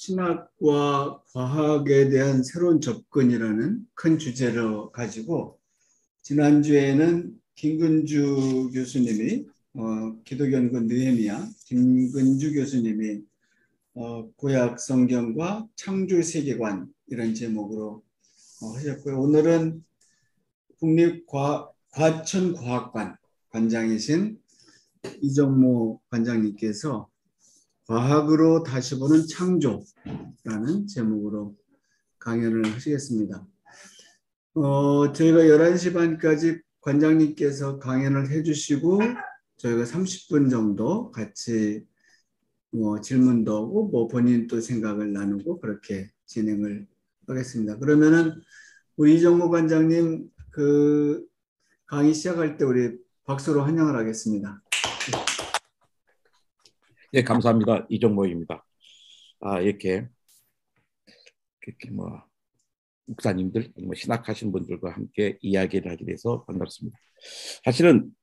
신학과 과학에 대한 새로운 접근이라는 큰 주제를 가지고 지난주에는 김근주 교수님이 기독연구원 느헤미야 김근주 교수님이 구약 성경과 창조 세계관 이런 제목으로 하셨고요. 오늘은 국립과천과학관 관장이신 이정모 관장님께서 과학으로 다시 보는 창조라는 제목으로 강연을 하시겠습니다. 저희가 11시 반까지 관장님께서 강연을 해주시고 저희가 30분 정도 같이 질문도 하고 본인 또 생각을 나누고 그렇게 진행을 하겠습니다. 그러면은 우리 이정모 관장님 그 강의 시작할 때 우리 박수로 환영을 하겠습니다. 네, 감사합니다. 이정모입니다. 이렇게 목사님들, 신학하신 분들과 함께 이야기를 하게 돼서 반갑습니다. 사실은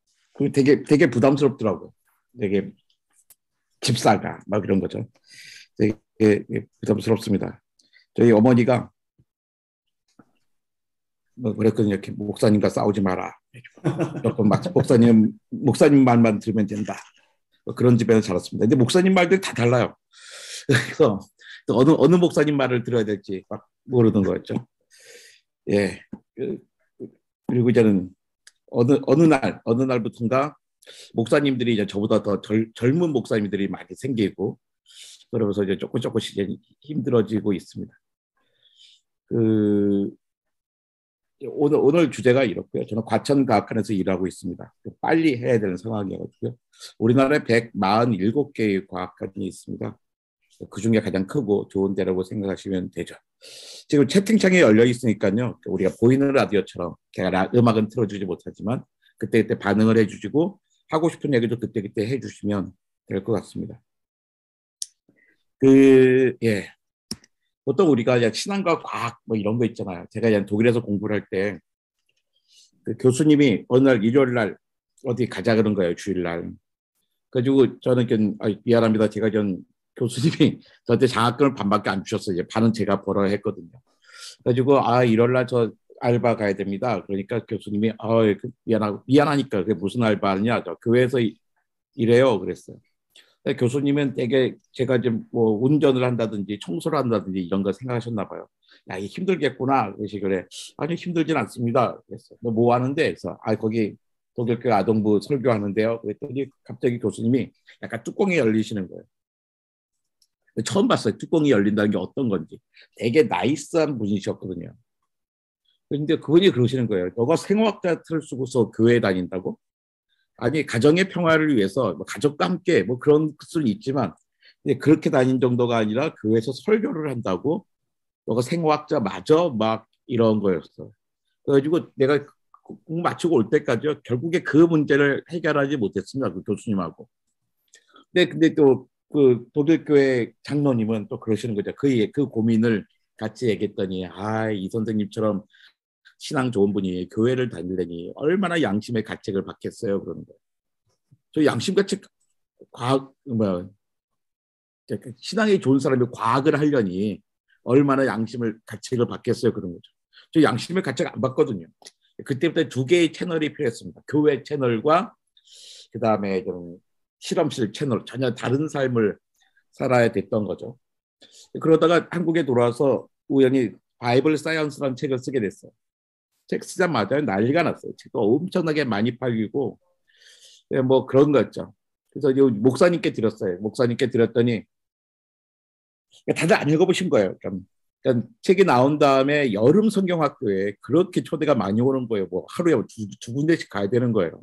되게 부담스럽더라고요. 되게 집사가 막 이런 거죠. 되게 부담스럽습니다. 저희 어머니가 그랬거든요. 이렇게 목사님과 싸우지 마라. 조금 막 목사님 말만 들으면 된다. 그런 집에서 자랐습니다. 근데 목사님 말들 다 달라요. 그래서 어느 목사님 말을 들어야 될지 막 모르는 거였죠. 예. 그리고 이제는 어느 날부터인가 목사님들이 이제 저보다 더 젊은 목사님들이 많이 생기고 그러면서 이제 조금씩 이제 힘들어지고 있습니다. 오늘 주제가 이렇고요. 저는 과천과학관에서 일하고 있습니다. 빨리 해야 되는 상황이어가지고요. 우리나라에 147개의 과학관이 있습니다. 그 중에 가장 크고 좋은 데라고 생각하시면 되죠. 지금 채팅창에 열려 있으니까요. 우리가 보이는 라디오처럼 제가 음악은 틀어주지 못하지만 그때 반응을 해주시고 하고 싶은 얘기도 그때 해주시면 될 것 같습니다. 예. 보통 우리가 신앙과 과학 이런 거 있잖아요. 제가 독일에서 공부를 할 때 그 교수님이 어느 날 일요일 날 어디 가자 그런 거예요. 주일날. 그래가지고 저는 미안합니다. 제가 교수님이 저한테 장학금을 반밖에 안 주셨어요. 이제 반은 제가 벌어야 했거든요. 그래가지고 일요일 날 저 알바 가야 됩니다. 그러니까 교수님이 미안하니까 그게 무슨 알바냐? 저 교회에서 일해요. 그랬어요. 교수님은 되게 제가 좀 운전을 한다든지 청소를 한다든지 이런 거 생각하셨나 봐요. 야, 이게 힘들겠구나. 그래서 그래. 아니 힘들진 않습니다. 그랬어. 너 뭐 하는데? 그래서 거기 독일교회 아동부 설교하는데요. 그랬더니 갑자기 교수님이 약간 뚜껑이 열리시는 거예요. 처음 봤어요. 뚜껑이 열린다는 게 어떤 건지. 되게 나이스한 분이셨거든요. 그런데 그분이 그러시는 거예요. 너가 생화학자를 쓰고서 교회에 다닌다고? 아니 가정의 평화를 위해서 가족과 함께 그런 수는 있지만 그렇게 다닌 정도가 아니라 교회에서 설교를 한다고? 너가 생화학자 맞아? 막 이런 거였어. 그래가지고 내가 공부 마치고 올 때까지 결국에 그 문제를 해결하지 못했습니다. 그 교수님하고. 근데 또 그 독일교회 장로님은 또 그러시는 거죠. 그 고민을 같이 얘기했더니 이 선생님처럼 신앙 좋은 분이 교회를 다니려니 얼마나 양심의 가책을 받겠어요. 그러는 거예요. 저 양심 가책 과학 신앙이 좋은 사람이 과학을 하려니 얼마나 양심을 가책을 받겠어요. 그런 거죠. 저 양심의 가책 안 받거든요. 그때부터 2개의 채널이 필요했습니다. 교회 채널과 그 다음에 좀 실험실 채널, 전혀 다른 삶을 살아야 됐던 거죠. 그러다가 한국에 돌아와서 우연히 바이블 사이언스라는 책을 쓰게 됐어요. 책 쓰자마자 난리가 났어요. 책도 엄청나게 많이 팔리고 그런 거였죠. 그래서 목사님께 드렸어요. 목사님께 드렸더니 다들 안 읽어보신 거예요. 그러니까 책이 나온 다음에 여름 성경학교에 그렇게 초대가 많이 오는 거예요. 하루에 두 군데씩 가야 되는 거예요.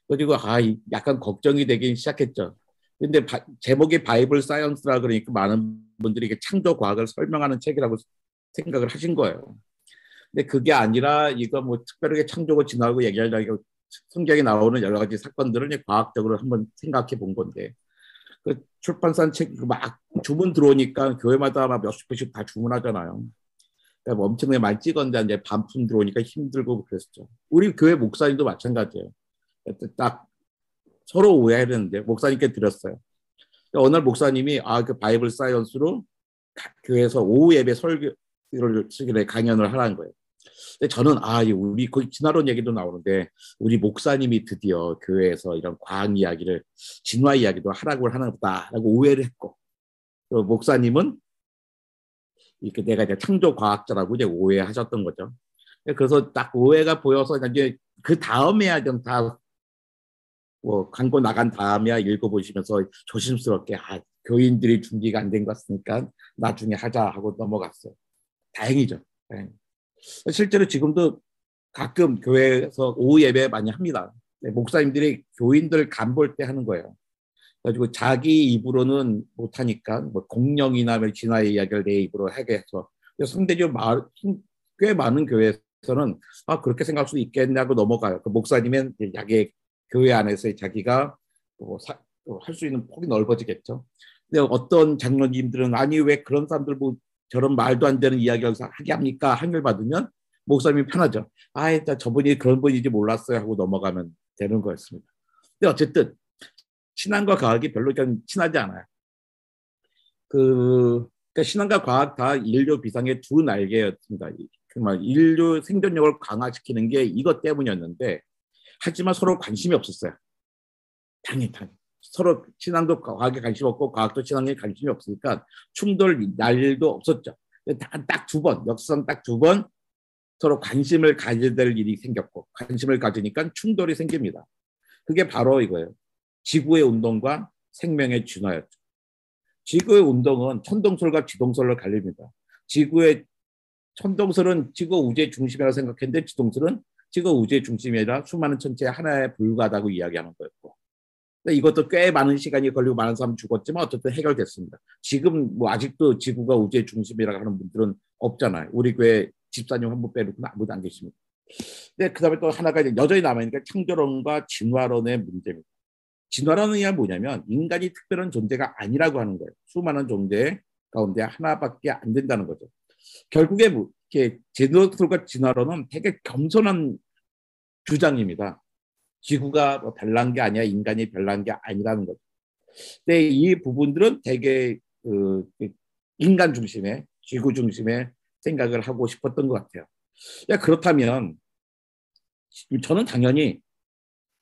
그리고 약간 걱정이 되긴 시작했죠. 근데 제목이 바이블 사이언스라 그러니까 많은 분들이 이게 창조 과학을 설명하는 책이라고 생각을 하신 거예요. 근데 그게 아니라 이거 특별하게 창조고 진화하고 얘기하려고 성경에 나오는 여러 가지 사건들을 과학적으로 한번 생각해 본 건데 그 출판사 책 막 주문 들어오니까 교회마다 막 몇십 분씩 다 주문하잖아요. 그러니까 엄청나게 많이 찍었는데 이제 반품 들어오니까 힘들고 그랬었죠. 우리 교회 목사님도 마찬가지예요. 딱 서로 오해했는데 목사님께 드렸어요. 어느 날 목사님이 그 바이블 사이언스로 교회에서 오후 예배 설교를 쓰길래 강연을 하라는 거예요. 근데 저는 우리 거기 진화론 얘기도 나오는데 우리 목사님이 드디어 교회에서 이런 과학 이야기를 진화 이야기도 하라고 하나 보다라고 오해를 했고, 또 목사님은 이렇게 내가 이제 창조 과학자라고 이제 오해하셨던 거죠. 그래서 딱 오해가 보여서 이제 그 다음에야 좀 다 뭐 광고 나간 다음에야 읽어보시면서 조심스럽게 교인들이 준비가 안 된 것 같으니까 나중에 하자 하고 넘어갔어요. 다행이죠. 다행히. 실제로 지금도 가끔 교회에서 오후 예배 많이 합니다. 목사님들이 교인들 간볼 때 하는 거예요. 그래가지고 자기 입으로는 못하니까 뭐 공령이나 진화의 이야기를 내 입으로 하게 해서 상대적으로 꽤 많은 교회에서는 그렇게 생각할 수 있겠냐고 넘어가요. 그 목사님은 자기 교회 안에서 자기가 할 수 있는 폭이 넓어지겠죠. 근데 어떤 장로님들은 아니 왜 그런 사람들 뭐 저런 말도 안 되는 이야기를 하게 합니까? 한결 받으면 목사님이 편하죠. 저분이 그런 분인지 몰랐어요 하고 넘어가면 되는 거였습니다. 근데 어쨌든 신앙과 과학이 별로 친하지 않아요. 그러니까 신앙과 과학 다 인류 비상의 두 날개였습니다. 정말 인류 생존력을 강화시키는 게 이것 때문이었는데, 하지만 서로 관심이 없었어요. 당연히. 서로 신앙도 과학에 관심 없고 과학도 신앙에 관심이 없으니까 충돌 날도 없었죠. 딱 두 번, 역사상 딱 두 번 서로 관심을 가져야 될 일이 생겼고, 관심을 가지니까 충돌이 생깁니다. 그게 바로 이거예요. 지구의 운동과 생명의 진화였죠. 지구의 운동은 천동설과 지동설로 갈립니다. 지구의 천동설은 지구 우주의 중심이라고 생각했는데, 지동설은 지구 우주의 중심이 아니라 수많은 천체 하나에 불과하다고 이야기하는 거였고, 이것도 꽤 많은 시간이 걸리고 많은 사람 죽었지만 어쨌든 해결됐습니다. 지금 뭐 아직도 지구가 우주의 중심이라고 하는 분들은 없잖아요. 우리 교회 집사님 한 분 빼놓고는 아무도 안 계십니다. 근데 그 다음에 또 하나가 여전히 남아있는 게 창조론과 진화론의 문제입니다. 진화론이 뭐냐면 인간이 특별한 존재가 아니라고 하는 거예요. 수많은 존재 가운데 하나밖에 안 된다는 거죠. 결국에 이렇게 제너설과 진화론은 되게 겸손한 주장입니다. 지구가 별난 게 아니야, 인간이 별난 게 아니라는 거죠. 근데 이 부분들은 되게 인간 중심의, 지구 중심의 생각을 하고 싶었던 것 같아요. 그렇다면 저는 당연히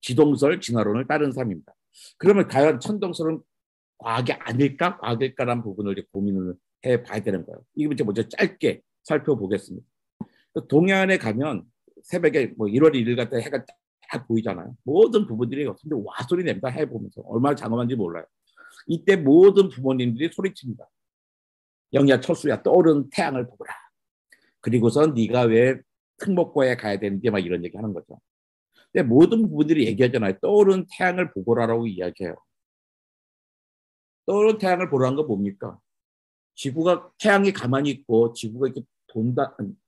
지동설, 진화론을 따른 사람입니다. 그러면 과연 천동설은 과학이 아닐까, 과학일까라는 부분을 이제 고민을 해봐야 되는 거예요. 이거 이제 먼저 짧게 살펴보겠습니다. 동해안에 가면 새벽에 뭐 1월 1일 같은 해가 딱 보이잖아요. 모든 부부들이 근데 와 소리 냅니다. 해 보면서 얼마나 장엄한지 몰라요. 이때 모든 부모님들이 소리칩니다. 영희야, 철수야, 떠오르는 태양을 보거라. 그리고선 네가 왜 특목고에 가야 되는지 막 이런 얘기 하는 거죠. 근데 모든 부부들이 얘기하잖아요. 떠오르는 태양을 보거라라고 이야기해요. 떠오르는 태양을 보라는 건 뭡니까? 지구가 태양이 가만히 있고 지구가 이렇게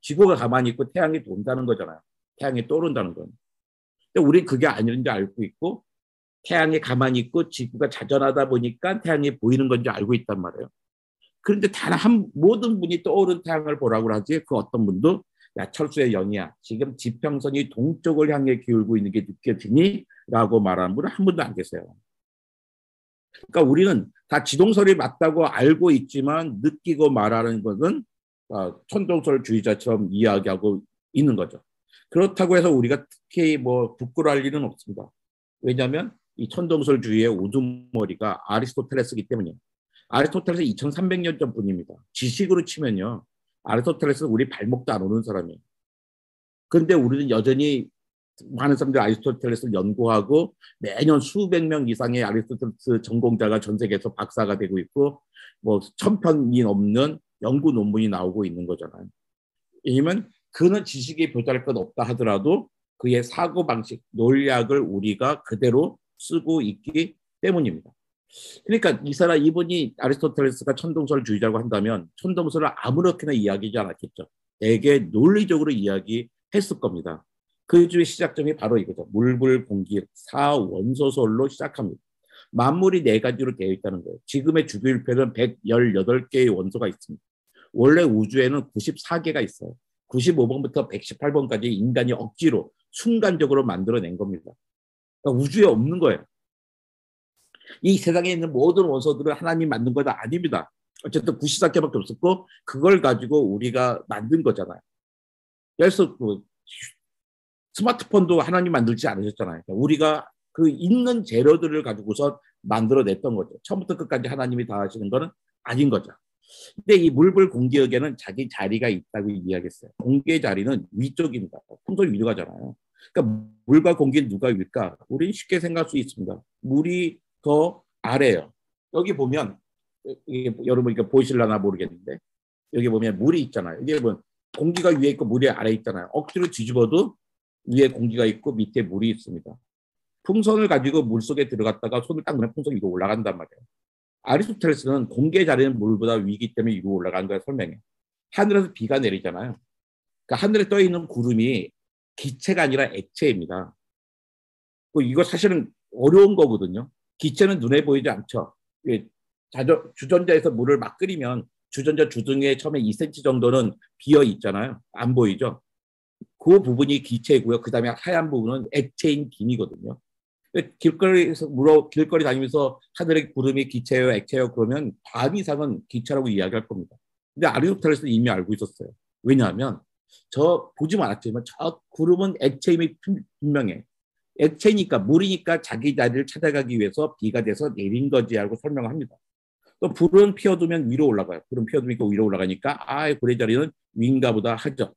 지구가 가만히 있고 태양이 돈다는 거잖아요. 태양이 떠오른다는 건. 근데 우리 그게 아닌지 알고 있고 태양이 가만히 있고 지구가 자전하다 보니까 태양이 보이는 건지 알고 있단 말이에요. 그런데 모든 분이 떠오른 태양을 보라고 하지 그 어떤 분도 야 철수의 영이야 지금 지평선이 동쪽을 향해 기울고 있는 게 느껴지니? 라고 말하는 분은 한 분도 안 계세요. 그러니까 우리는 다 지동설이 맞다고 알고 있지만 느끼고 말하는 것은 천동설주의자처럼 이야기하고 있는 거죠. 그렇다고 해서 우리가 특히 뭐 부끄러워할 일은 없습니다. 왜냐하면 이 천동설주의의 우두머리가 아리스토텔레스이기 때문이에요. 아리스토텔레스 2300년 전 분입니다. 지식으로 치면요. 아리스토텔레스는 우리 발목도 안 오는 사람이에요. 그런데 우리는 여전히 많은 사람들이 아리스토텔레스를 연구하고 매년 수백 명 이상의 아리스토텔레스 전공자가 전 세계에서 박사가 되고 있고 뭐 1000편이 넘는 연구 논문이 나오고 있는 거잖아요. 왜냐면 그는 지식이 보잘것 없다 하더라도 그의 사고방식, 논리학을 우리가 그대로 쓰고 있기 때문입니다. 그러니까 이분이 아리스토텔레스가 천동설주의자라고 한다면 천동설을 아무렇게나 이야기하지 않았겠죠. 되게 논리적으로 이야기했을 겁니다. 그 주의 시작점이 바로 이거죠. 물불 공기 사원소설로 시작합니다. 만물이 4가지로 되어 있다는 거예요. 지금의 주기율표는 118개의 원소가 있습니다. 원래 우주에는 94개가 있어요. 95번부터 118번까지 인간이 억지로 순간적으로 만들어낸 겁니다. 그러니까 우주에 없는 거예요. 이 세상에 있는 모든 원소들은 하나님 만든 건 아닙니다. 어쨌든 94개밖에 없었고 그걸 가지고 우리가 만든 거잖아요. 그래서 뭐 스마트폰도 하나님 만들지 않으셨잖아요. 우리가 그 있는 재료들을 가지고서 만들어냈던 거죠. 처음부터 끝까지 하나님이 다 하시는 거는 아닌 거죠. 근데 이 물불 공기역에는 자기 자리가 있다고 이야기했어요. 공기의 자리는 위쪽입니다. 풍선 위로 가잖아요. 그러니까 물과 공기는 누가 위일까? 우리는 쉽게 생각할 수 있습니다. 물이 더 아래요. 여기 보면 이게 여러분 이거 보이실라나 모르겠는데 여기 보면 물이 있잖아요. 이게 뭐 공기가 위에 있고 물이 아래에 있잖아요. 억지로 뒤집어도 위에 공기가 있고 밑에 물이 있습니다. 풍선을 가지고 물속에 들어갔다가 손을 딱 넣으면 풍선이 위로 올라간단 말이에요. 아리스토텔레스는 공기의 자리는 물보다 위기 때문에 위로 올라가는 걸 설명해. 하늘에서 비가 내리잖아요. 그러니까 하늘에 떠 있는 구름이 기체가 아니라 액체입니다. 이거 사실은 어려운 거거든요. 기체는 눈에 보이지 않죠. 주전자에서 물을 막 끓이면 주전자 주둥이에 처음에 2cm 정도는 비어 있잖아요. 안 보이죠. 그 부분이 기체고요. 그 다음에 하얀 부분은 액체인 김이거든요. 길거리 다니면서 하늘의 구름이 기체예요, 액체예요 그러면 반 이상은 기체라고 이야기할 겁니다. 근데 아리스토텔레스는 이미 알고 있었어요. 왜냐하면 저 보지 않았지만 저 구름은 액체임이 분명해. 액체니까 물이니까 자기 자리를 찾아가기 위해서 비가 돼서 내린 거지 하고 설명합니다. 또 불은 피워두면 위로 올라가요. 불은 피워두니까 위로 올라가니까 불의 자리는 위인가 보다 하죠.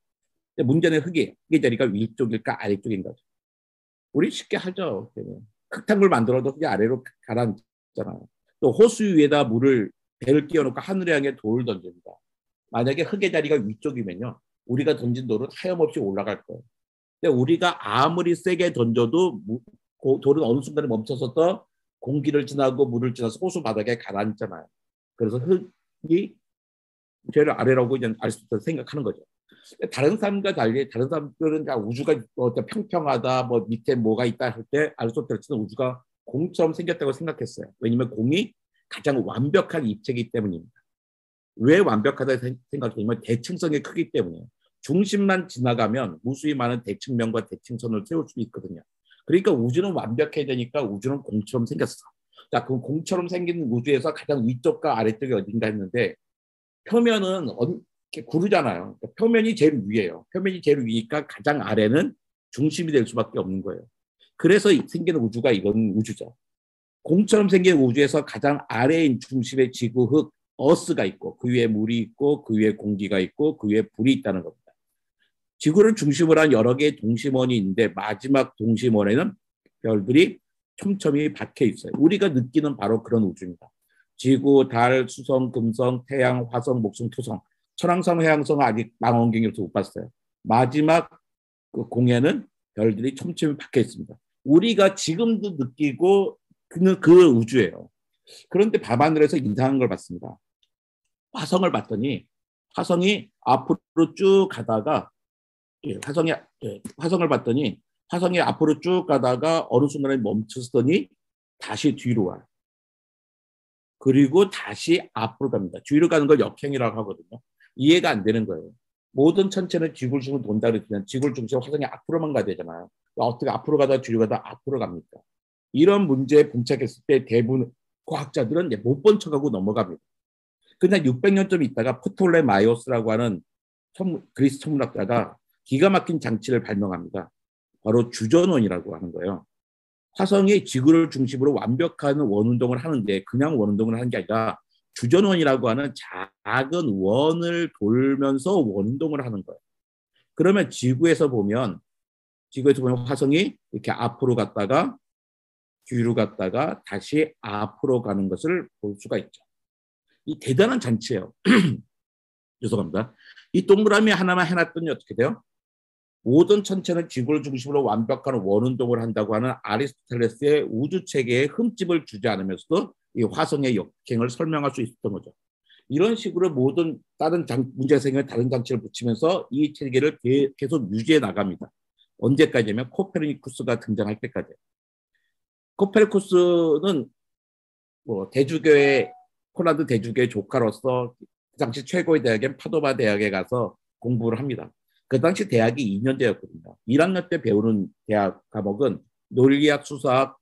근데 문제는 흙이에요. 흙의 자리가 위쪽일까 아래쪽인가. 우리 쉽게 하죠. 흙탕물 만들어도 그게 아래로 가라앉잖아요. 또 호수 위에다 배를 띄워놓고 하늘에 향해 돌을 던집니다. 만약에 흙의 자리가 위쪽이면요. 우리가 던진 돌은 하염없이 올라갈 거예요. 근데 우리가 아무리 세게 던져도 돌은 어느 순간에 멈춰서 또 공기를 지나고 물을 지나서 호수 바닥에 가라앉잖아요. 그래서 흙이 제일 아래라고 이제 아리스토텔레스 생각하는 거죠. 다른 사람과 달리 다른 사람들은 우주가 평평하다 뭐 밑에 뭐가 있다 할 때 아리스토텔레스는 우주가 공처럼 생겼다고 생각했어요. 왜냐하면 공이 가장 완벽한 입체이기 때문입니다. 왜 완벽하다 생각했냐면 대칭성이 크기 때문이에요. 중심만 지나가면 무수히 많은 대칭면과 대칭선을 세울 수 있거든요. 그러니까 우주는 완벽해야 되니까 우주는 공처럼 생겼어. 자, 그럼 공처럼 생긴 우주에서 가장 위쪽과 아래쪽이 어딘가 했는데 표면은 구르잖아요. 그러니까 표면이 제일 위에요. 표면이 제일 위니까 가장 아래는 중심이 될 수밖에 없는 거예요. 그래서 생기는 우주가 이런 우주죠. 공처럼 생긴 우주에서 가장 아래인 중심에 지구, 흙, 어스가 있고 그 위에 물이 있고 그 위에 공기가 있고 그 위에 불이 있다는 겁니다. 지구를 중심으로 한 여러 개의 동심원이 있는데 마지막 동심원에는 별들이 촘촘히 박혀 있어요. 우리가 느끼는 바로 그런 우주입니다. 지구, 달, 수성, 금성, 태양, 화성, 목성, 토성, 천왕성, 해왕성 아직 망원경에서 못 봤어요. 마지막 그 공에는 별들이 촘촘히 박혀 있습니다. 우리가 지금도 느끼고 그 우주예요. 그런데 밤하늘에서 이상한 걸 봤습니다. 화성을 봤더니 화성이 앞으로 쭉 가다가 화성을 봤더니 화성이 앞으로 쭉 가다가 어느 순간에 멈췄더니 다시 뒤로 와요. 그리고 다시 앞으로 갑니다. 뒤로 가는 걸 역행이라고 하거든요. 이해가 안 되는 거예요. 모든 천체는 지구를 중심으로 돈다 그랬지만 지구를 중심으로 화성이 앞으로만 가야 되잖아요. 어떻게 앞으로 가다 뒤로 가다 앞으로 갑니까? 이런 문제에 봉착했을 때 대부분 과학자들은 못 본 척하고 넘어갑니다. 그냥 600년쯤 있다가 프톨레마이오스라고 하는 그리스 천문학자가 기가 막힌 장치를 발명합니다. 바로 주전원이라고 하는 거예요. 화성이 지구를 중심으로 완벽한 원운동을 하는데 그냥 원운동을 하는 게 아니라 주전원이라고 하는 작은 원을 돌면서 원운동을 하는 거예요. 그러면 지구에서 보면 화성이 이렇게 앞으로 갔다가 뒤로 갔다가 다시 앞으로 가는 것을 볼 수가 있죠. 이 대단한 장치예요. 죄송합니다. 이 동그라미 하나만 해놨더니 어떻게 돼요? 모든 천체는 지구를 중심으로 완벽한 원운동을 한다고 하는 아리스토텔레스의 우주체계에 흠집을 주지 않으면서도 이 화성의 역행을 설명할 수 있었던 거죠. 이런 식으로 모든 다른 문제가 생기면 다른 장치를 붙이면서 이 체계를 계속 유지해 나갑니다. 언제까지냐면 코페르니쿠스가 등장할 때까지. 코페르니쿠스는 폴란드 대주교의 조카로서 그 당시 최고의 대학인 파도바 대학에 가서 공부를 합니다. 그 당시 대학이 2년제였거든요. 1학년 때 배우는 대학 과목은 논리학, 수사학,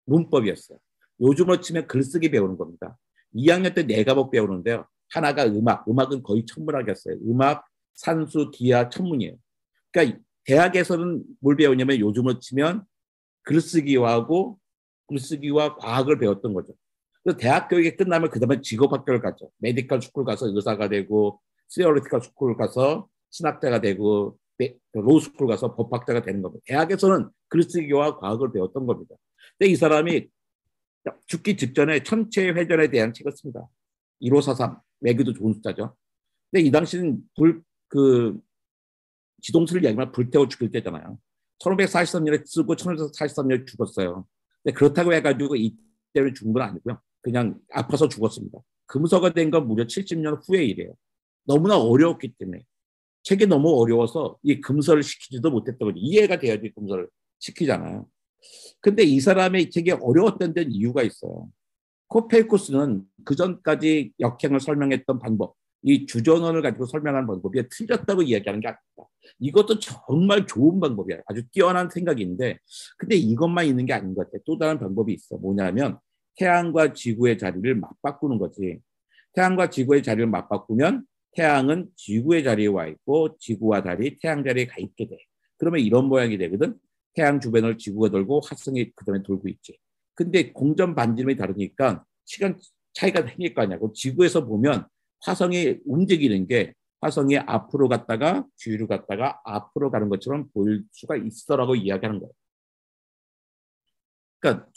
문법이었어요. 요즘으로 치면 글쓰기 배우는 겁니다. 2학년 때 4과목 배우는데요. 하나가 음악은 거의 천문학이었어요. 음악, 산수, 기하, 천문이에요. 그러니까 대학에서는 뭘 배우냐면 요즘으로 치면 글쓰기와 과학을 배웠던 거죠. 그래서 대학 교육이 끝나면 그 다음에 직업학교를 가죠. 메디컬 스쿨 가서 의사가 되고, 시어리티컬 스쿨 가서 신학자가 되고, 로스쿨 가서 법학자가 되는 겁니다. 대학에서는 글쓰기와 과학을 배웠던 겁니다. 근데 이 사람이 죽기 직전에 천체 회전에 대한 책을 씁니다. 1543, 매기도 좋은 숫자죠. 근데 이 당시는 지동설을 얘기하면 불태워 죽일 때잖아요. 1543년에 쓰고 1543년에 죽었어요. 근데 그렇다고 해가지고 이때문에 죽은 건 아니고요. 그냥 아파서 죽었습니다. 금서가 된 건 무려 70년 후의 일이에요. 너무나 어려웠기 때문에. 책이 너무 어려워서 이 금서를 시키지도 못했던 거죠. 이해가 돼야지 금서를 시키잖아요. 근데 이 사람의 책이 어려웠던 데는 이유가 있어요. 코페르쿠스는 그 전까지 역행을 설명했던 방법, 이 주전원을 가지고 설명하는 방법이 틀렸다고 이야기하는 게 아닙니다. 이것도 정말 좋은 방법이에요. 아주 뛰어난 생각인데, 근데 이것만 있는 게 아닌 것 같아요. 또 다른 방법이 있어. 뭐냐면 태양과 지구의 자리를 맞바꾸는 거지. 태양과 지구의 자리를 맞바꾸면 태양은 지구의 자리에 와 있고 지구와 달이 태양 자리에 가 있게 돼. 그러면 이런 모양이 되거든. 태양 주변을 지구가 돌고 화성이 그다음에 돌고 있지. 근데 공전 반지름이 다르니까 시간 차이가 생길 거 아니냐고. 지구에서 보면 화성이 움직이는 게 화성이 앞으로 갔다가 뒤로 갔다가 앞으로 가는 것처럼 보일 수가 있어라고 이야기하는 거예요. 그러니까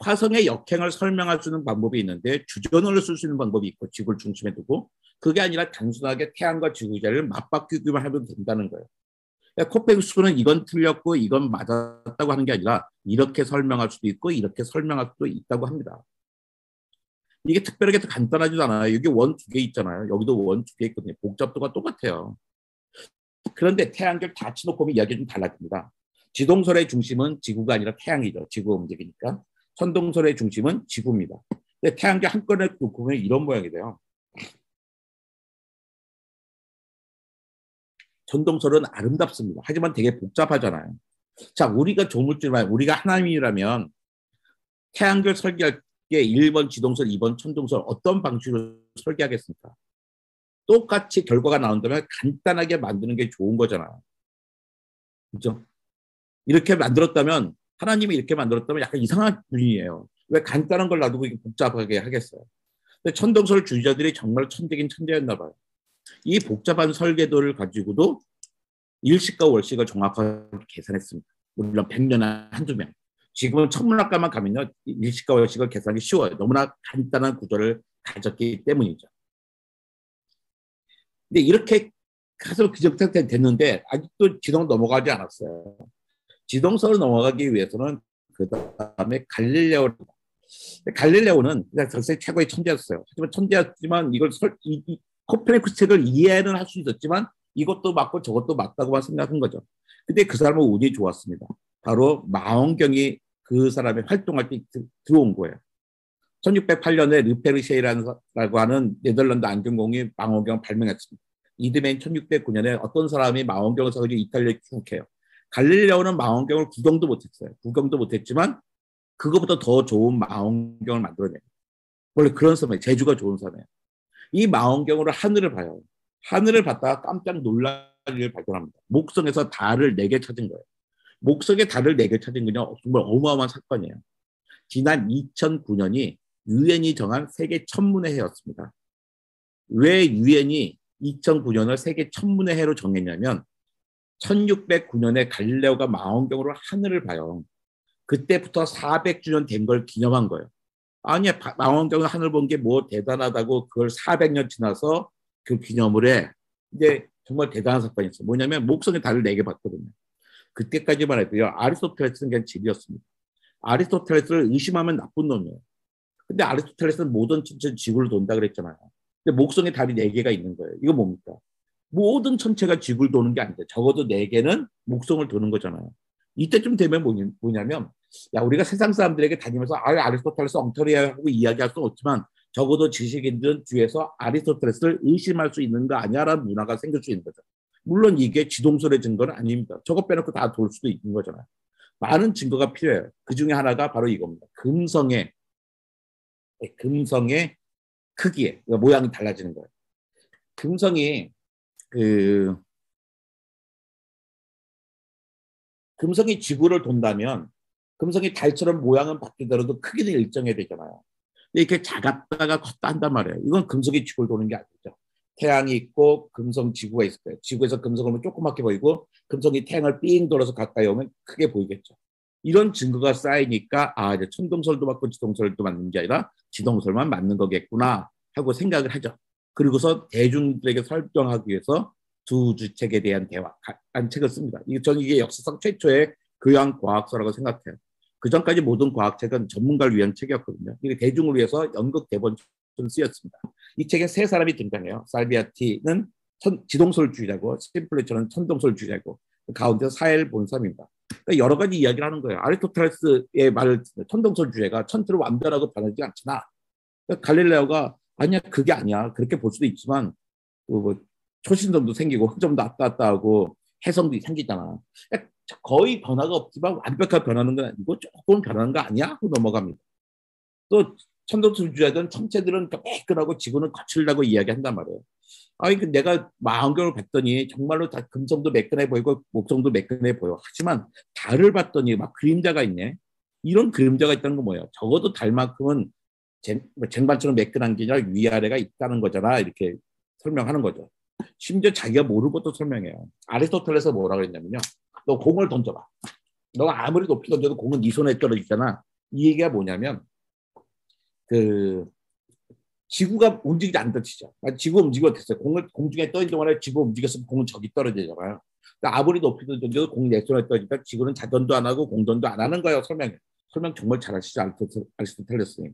화성의 역행을 설명할 수 있는 방법이 있는데 주전원을 쓸 수 있는 방법이 있고 지구를 중심에 두고 그게 아니라 단순하게 태양과 지구 자리를 맞바꾸기만 하면 된다는 거예요. 그러니까 코페르쿠스는 이건 틀렸고 이건 맞았다고 하는 게 아니라 이렇게 설명할 수도 있고 이렇게 설명할 수도 있다고 합니다. 이게 특별하게 간단하지도 않아요. 여기 원 두 개 있잖아요. 여기도 원 두 개 있거든요. 복잡도가 똑같아요. 그런데 태양계를 다 치놓고 보면 이야기가 좀 달라집니다. 지동설의 중심은 지구가 아니라 태양이죠. 지구가 움직이니까. 천동설의 중심은 지구입니다. 근데 태양계 한 건에 놓고 보면 이런 모양이 돼요. 천동설은 아름답습니다. 하지만 되게 복잡하잖아요. 자, 우리가 조물주만 우리가 하나님이라면 태양계를 설계할 게 1번 지동설, 2번 천동설 어떤 방식으로 설계하겠습니까? 똑같이 결과가 나온다면 간단하게 만드는 게 좋은 거잖아요. 그렇죠? 이렇게 만들었다면 하나님이 이렇게 만들었다면 약간 이상한 분이에요. 왜 간단한 걸 놔두고 이렇게 복잡하게 하겠어요? 근데 천동설 주의자들이 정말 천재긴 천재였나 봐요. 이 복잡한 설계도를 가지고도 일식과 월식을 정확하게 계산했습니다. 물론 100년에 한두 명. 지금은 천문학과만 가면요. 일식과 월식을 계산하기 쉬워요. 너무나 간단한 구조를 가졌기 때문이죠. 근데 이렇게 가서 그 상태 됐는데 아직도 지동 넘어가지 않았어요. 지동설을 넘어가기 위해서는 그 다음에 갈릴레오는 그냥 전세 최고의 천재였어요. 하지만 천재였지만 이걸 코페르쿠스 책을 이해는 할 수 있었지만 이것도 맞고 저것도 맞다고만 생각한 거죠. 근데 그 사람은 운이 좋았습니다. 바로 망원경이 그 사람의 활동할 때 들어온 거예요. 1608년에 르페르쉐이라고 하는 네덜란드 안경공이 망원경을 발명했습니다. 이듬해인 1609년에 어떤 사람이 망원경을 사서 이탈리아에 출국해요. 갈릴레오는 망원경을 구경도 못했어요. 구경도 못했지만 그거보다 더 좋은 망원경을 만들어내요. 원래 그런 사람이에요. 재주가 좋은 사람이에요. 이 망원경으로 하늘을 봐요. 하늘을 봤다가 깜짝 놀랄 일을 발견합니다. 목성에서 달을 4개 찾은 거예요. 목성에 달을 4개 찾은 건요 정말 어마어마한 사건이에요. 지난 2009년이 유엔이 정한 세계 천문의 해였습니다. 왜 유엔이 2009년을 세계 천문의 해로 정했냐면 1609년에 갈릴레오가 망원경으로 하늘을 봐요. 그때부터 400주년 된 걸 기념한 거예요. 아니, 망원경으로 하늘 본 게 뭐 대단하다고 그걸 400년 지나서 그 기념을 해. 이제 정말 대단한 사건이 있어요. 뭐냐면 목성에 달을 4개 봤거든요. 그때까지만 해도요. 아리스토텔레스는 그냥 진리였습니다. 아리스토텔레스를 의심하면 나쁜 놈이에요. 근데 아리스토텔레스는 모든 천체는 지구를 돈다 그랬잖아요. 근데 목성에 달이 4개가 있는 거예요. 이거 뭡니까? 모든 천체가 지구를 도는 게 아닌데 적어도 4개는 목성을 도는 거잖아요. 이때쯤 되면 뭐냐면 야 우리가 세상 사람들에게 다니면서 아리스토텔레스 엉터리야 하고 이야기할 수는 없지만 적어도 지식인들은 뒤에서 아리스토텔레스를 의심할 수 있는 거 아니야라는 문화가 생길 수 있는 거죠. 물론 이게 지동설의 증거는 아닙니다. 저거 빼놓고 다 돌 수도 있는 거잖아요. 많은 증거가 필요해요. 그 중에 하나가 바로 이겁니다. 금성의 크기에 그러니까 모양이 달라지는 거예요. 금성이 그 금성이 지구를 돈다면 금성이 달처럼 모양은 바뀌더라도 크기는 일정해야 되잖아요. 이렇게 작았다가 컸다 한단 말이에요. 이건 금성이 지구를 도는 게 아니죠. 태양이 있고 금성 지구가 있을 거예요. 지구에서 금성을 보면 조그맣게 보이고 금성이 태양을 삥 돌아서 가까이 오면 크게 보이겠죠. 이런 증거가 쌓이니까 이제 천동설도 맞고 지동설도 맞는 게 아니라 지동설만 맞는 거겠구나 하고 생각을 하죠. 그리고서 대중들에게 설명하기 위해서 두 우주책에 대한 대화한 책을 씁니다. 저는 이게 역사상 최초의 교양 과학서라고 생각해요. 그 전까지 모든 과학책은 전문가를 위한 책이었거든요. 이게 대중을 위해서 연극 대본처럼 쓰였습니다. 이 책에 세 사람이 등장해요. 살비아티는 지동설주의자고 심플레처는 천동설주의자고 가운데 사엘 본삼입니다. 그러니까 여러 가지 이야기를 하는 거예요. 아리스토텔레스의 말을 천동설주의가 천체를 완전하고 변하지 않잖아. 그러니까 갈릴레오가 아니야 그게 아니야. 그렇게 볼 수도 있지만 뭐 초신성도 생기고 흑점도 왔다 하고 해성도 생기잖아. 그러니까 거의 변화가 없지만 완벽한 변하는 건 아니고 조금 변하는 거 아니야? 하고 넘어갑니다. 또 천동설주의자들은 천체들은 매끈하고 지구는 거칠다고 이야기한단 말이에요. 내가 망원경을 봤더니 정말로 다 금성도 매끈해 보이고 목성도 매끈해 보여. 하지만 달을 봤더니 막 그림자가 있네. 이런 그림자가 있다는 건 뭐예요? 적어도 달만큼은 쟁반처럼 매끈한 게 아니라 위아래가 있다는 거잖아. 이렇게 설명하는 거죠. 심지어 자기가 모르는 것도 설명해요. 아리스토텔레스 뭐라고 했냐면요. 너 공을 던져봐. 너가 아무리 높이 던져도 공은 네 손에 떨어지잖아. 이 얘기가 뭐냐면 지구가 움직이지 않던 치죠. 지구가 움직이면 됐어요. 공을 공중에 떠있는 동안에 지구가 움직였으면 공은 저기 떨어지잖아요. 그러니까 아무리 높이 던져도 공이 내 손에 떠있으니까 지구는 자전도 안 하고 공전도 안 하는 거예요. 설명 정말 잘하시죠. 아리스토텔레스님.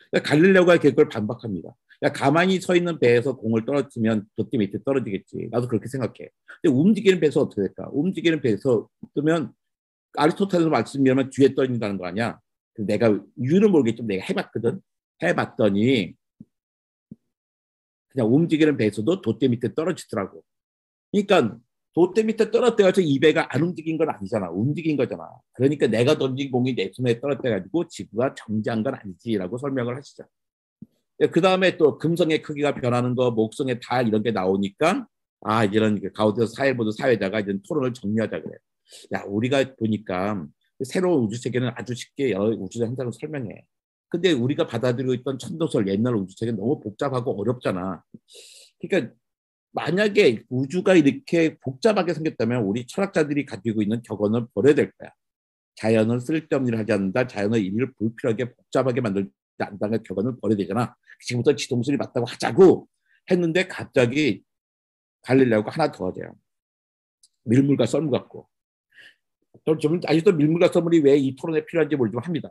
그러니까 갈릴레오가 그걸 반박합니다. 그러니까 가만히 서 있는 배에서 공을 떨어뜨리면 돛대 밑에 떨어지겠지. 나도 그렇게 생각해. 근데 움직이는 배에서 어떻게 될까? 움직이는 배에서 뜨면 아리스토텔레스 말씀이라면 뒤에 떨어진다는 거 아니야. 내가 이유는 모르겠지만 내가 해봤거든. 해봤더니 그냥 움직이는 배에서도 돛대 밑에 떨어지더라고. 그러니까 돛대 밑에 떨어뜨려서 이 배가 안 움직인 건 아니잖아. 움직인 거잖아. 그러니까 내가 던진 공이 내 손에 떨어뜨려가지고 지구가 정지한 건 아니지라고 설명을 하시죠. 그 다음에 또 금성의 크기가 변하는 거, 목성의 달 이런 게 나오니까 이런 가운데서 사회보도 사회자가 이제 토론을 정리하자 그래. 야, 우리가 보니까 새로운 우주 세계는 아주 쉽게 여러 우주 현상을 설명해. 근데 우리가 받아들이고 있던 천도설 옛날 우주 세계는 너무 복잡하고 어렵잖아. 그러니까 만약에 우주가 이렇게 복잡하게 생겼다면 우리 철학자들이 가지고 있는 격언을 버려야 될 거야. 자연은 쓸데없는 일을 하지 않는다. 자연은 일을 불필요하게 복잡하게 만들지 않는다는 격언을 버려야 되잖아. 지금부터 지동설이 맞다고 하자고 했는데 갑자기 갈릴레오가 하나 더 하대요. 밀물과 썰물 갖고. 저는 아직도 밀물과 썰물이 왜 이 토론에 필요한지 모르지만 합니다.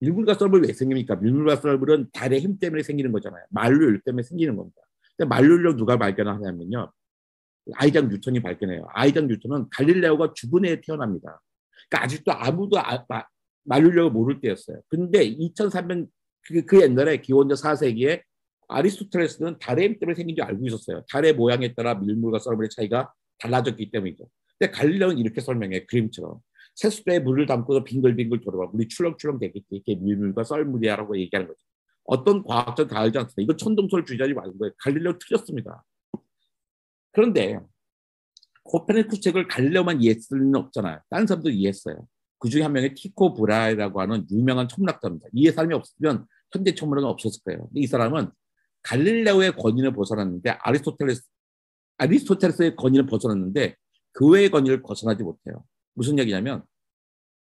밀물과 썰물이 왜 생깁니까? 밀물과 썰물은 달의 힘 때문에 생기는 거잖아요. 만류율 때문에 생기는 겁니다. 근데 만류율을 누가 발견하냐면요. 아이작 뉴턴이 발견해요. 아이작 뉴턴은 갈릴레오가 죽은 해에 태어납니다. 그러니까 아직도 아무도 만류율을 모를 때였어요. 근데 2300 그 옛날에 기원전 4세기에 아리스토텔레스는 달의 힘 때문에 생긴 줄 알고 있었어요. 달의 모양에 따라 밀물과 썰물의 차이가 달라졌기 때문이죠. 근데 갈릴레오는 이렇게 설명해. 그림처럼. 세수대에 물을 담고서 빙글빙글 돌아봐. 물이 출렁출렁 되겠지. 이게 밀물과 썰물이야라고 얘기하는 거죠. 어떤 과학자는 다 알지 않습니다. 이거 천동설주의자지 말는 거예요. 갈릴레오 틀렸습니다. 그런데 코페르니쿠스 책을 갈릴레오만 이해했을 리는 없잖아요. 다른 사람도 이해했어요. 그 중에 한 명이 티코 브라이라고 하는 유명한 천문학자입니다. 이 사람이 없으면 현대 천문학은 없었을 거예요. 근데 이 사람은 갈릴레오의 권위를 벗어났는데 아리스토텔레스의 권위를 벗어났는데 그 외의 권위를 벗어나지 못해요. 무슨 얘기냐면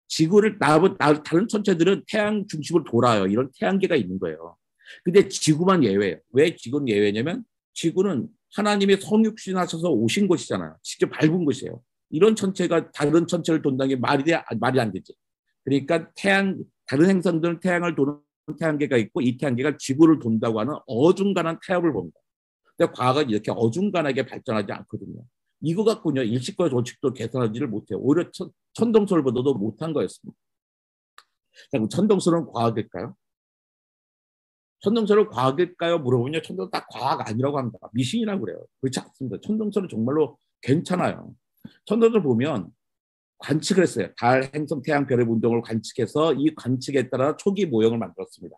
지구를 다른 천체들은 태양 중심으로 돌아요. 이런 태양계가 있는 거예요. 근데 지구만 예외예요. 왜 지구는 예외냐면 지구는 하나님의 성육신하셔서 오신 곳이잖아요. 직접 밟은 곳이에요. 이런 천체가 다른 천체를 돈다는 게 말이 안 되지. 그러니까 다른 행성들은 태양을 도는 태양계가 있고 이 태양계가 지구를 돈다고 하는 어중간한 타협을 봅니다. 근데 과학은 이렇게 어중간하게 발전하지 않거든요. 이거 갖고는요, 일식과 조직도 개선하지를 못해요. 오히려 천동설보다도 못한 거였습니다. 천동설은 과학일까요? 천동설은 과학일까요? 물어보면 천동설은 딱 과학 아니라고 합니다. 미신이라고 그래요. 그렇지 않습니다. 천동설은 정말로 괜찮아요. 천동설 보면 관측을 했어요. 달, 행성, 태양, 별의 운동을 관측해서 이 관측에 따라 초기 모형을 만들었습니다.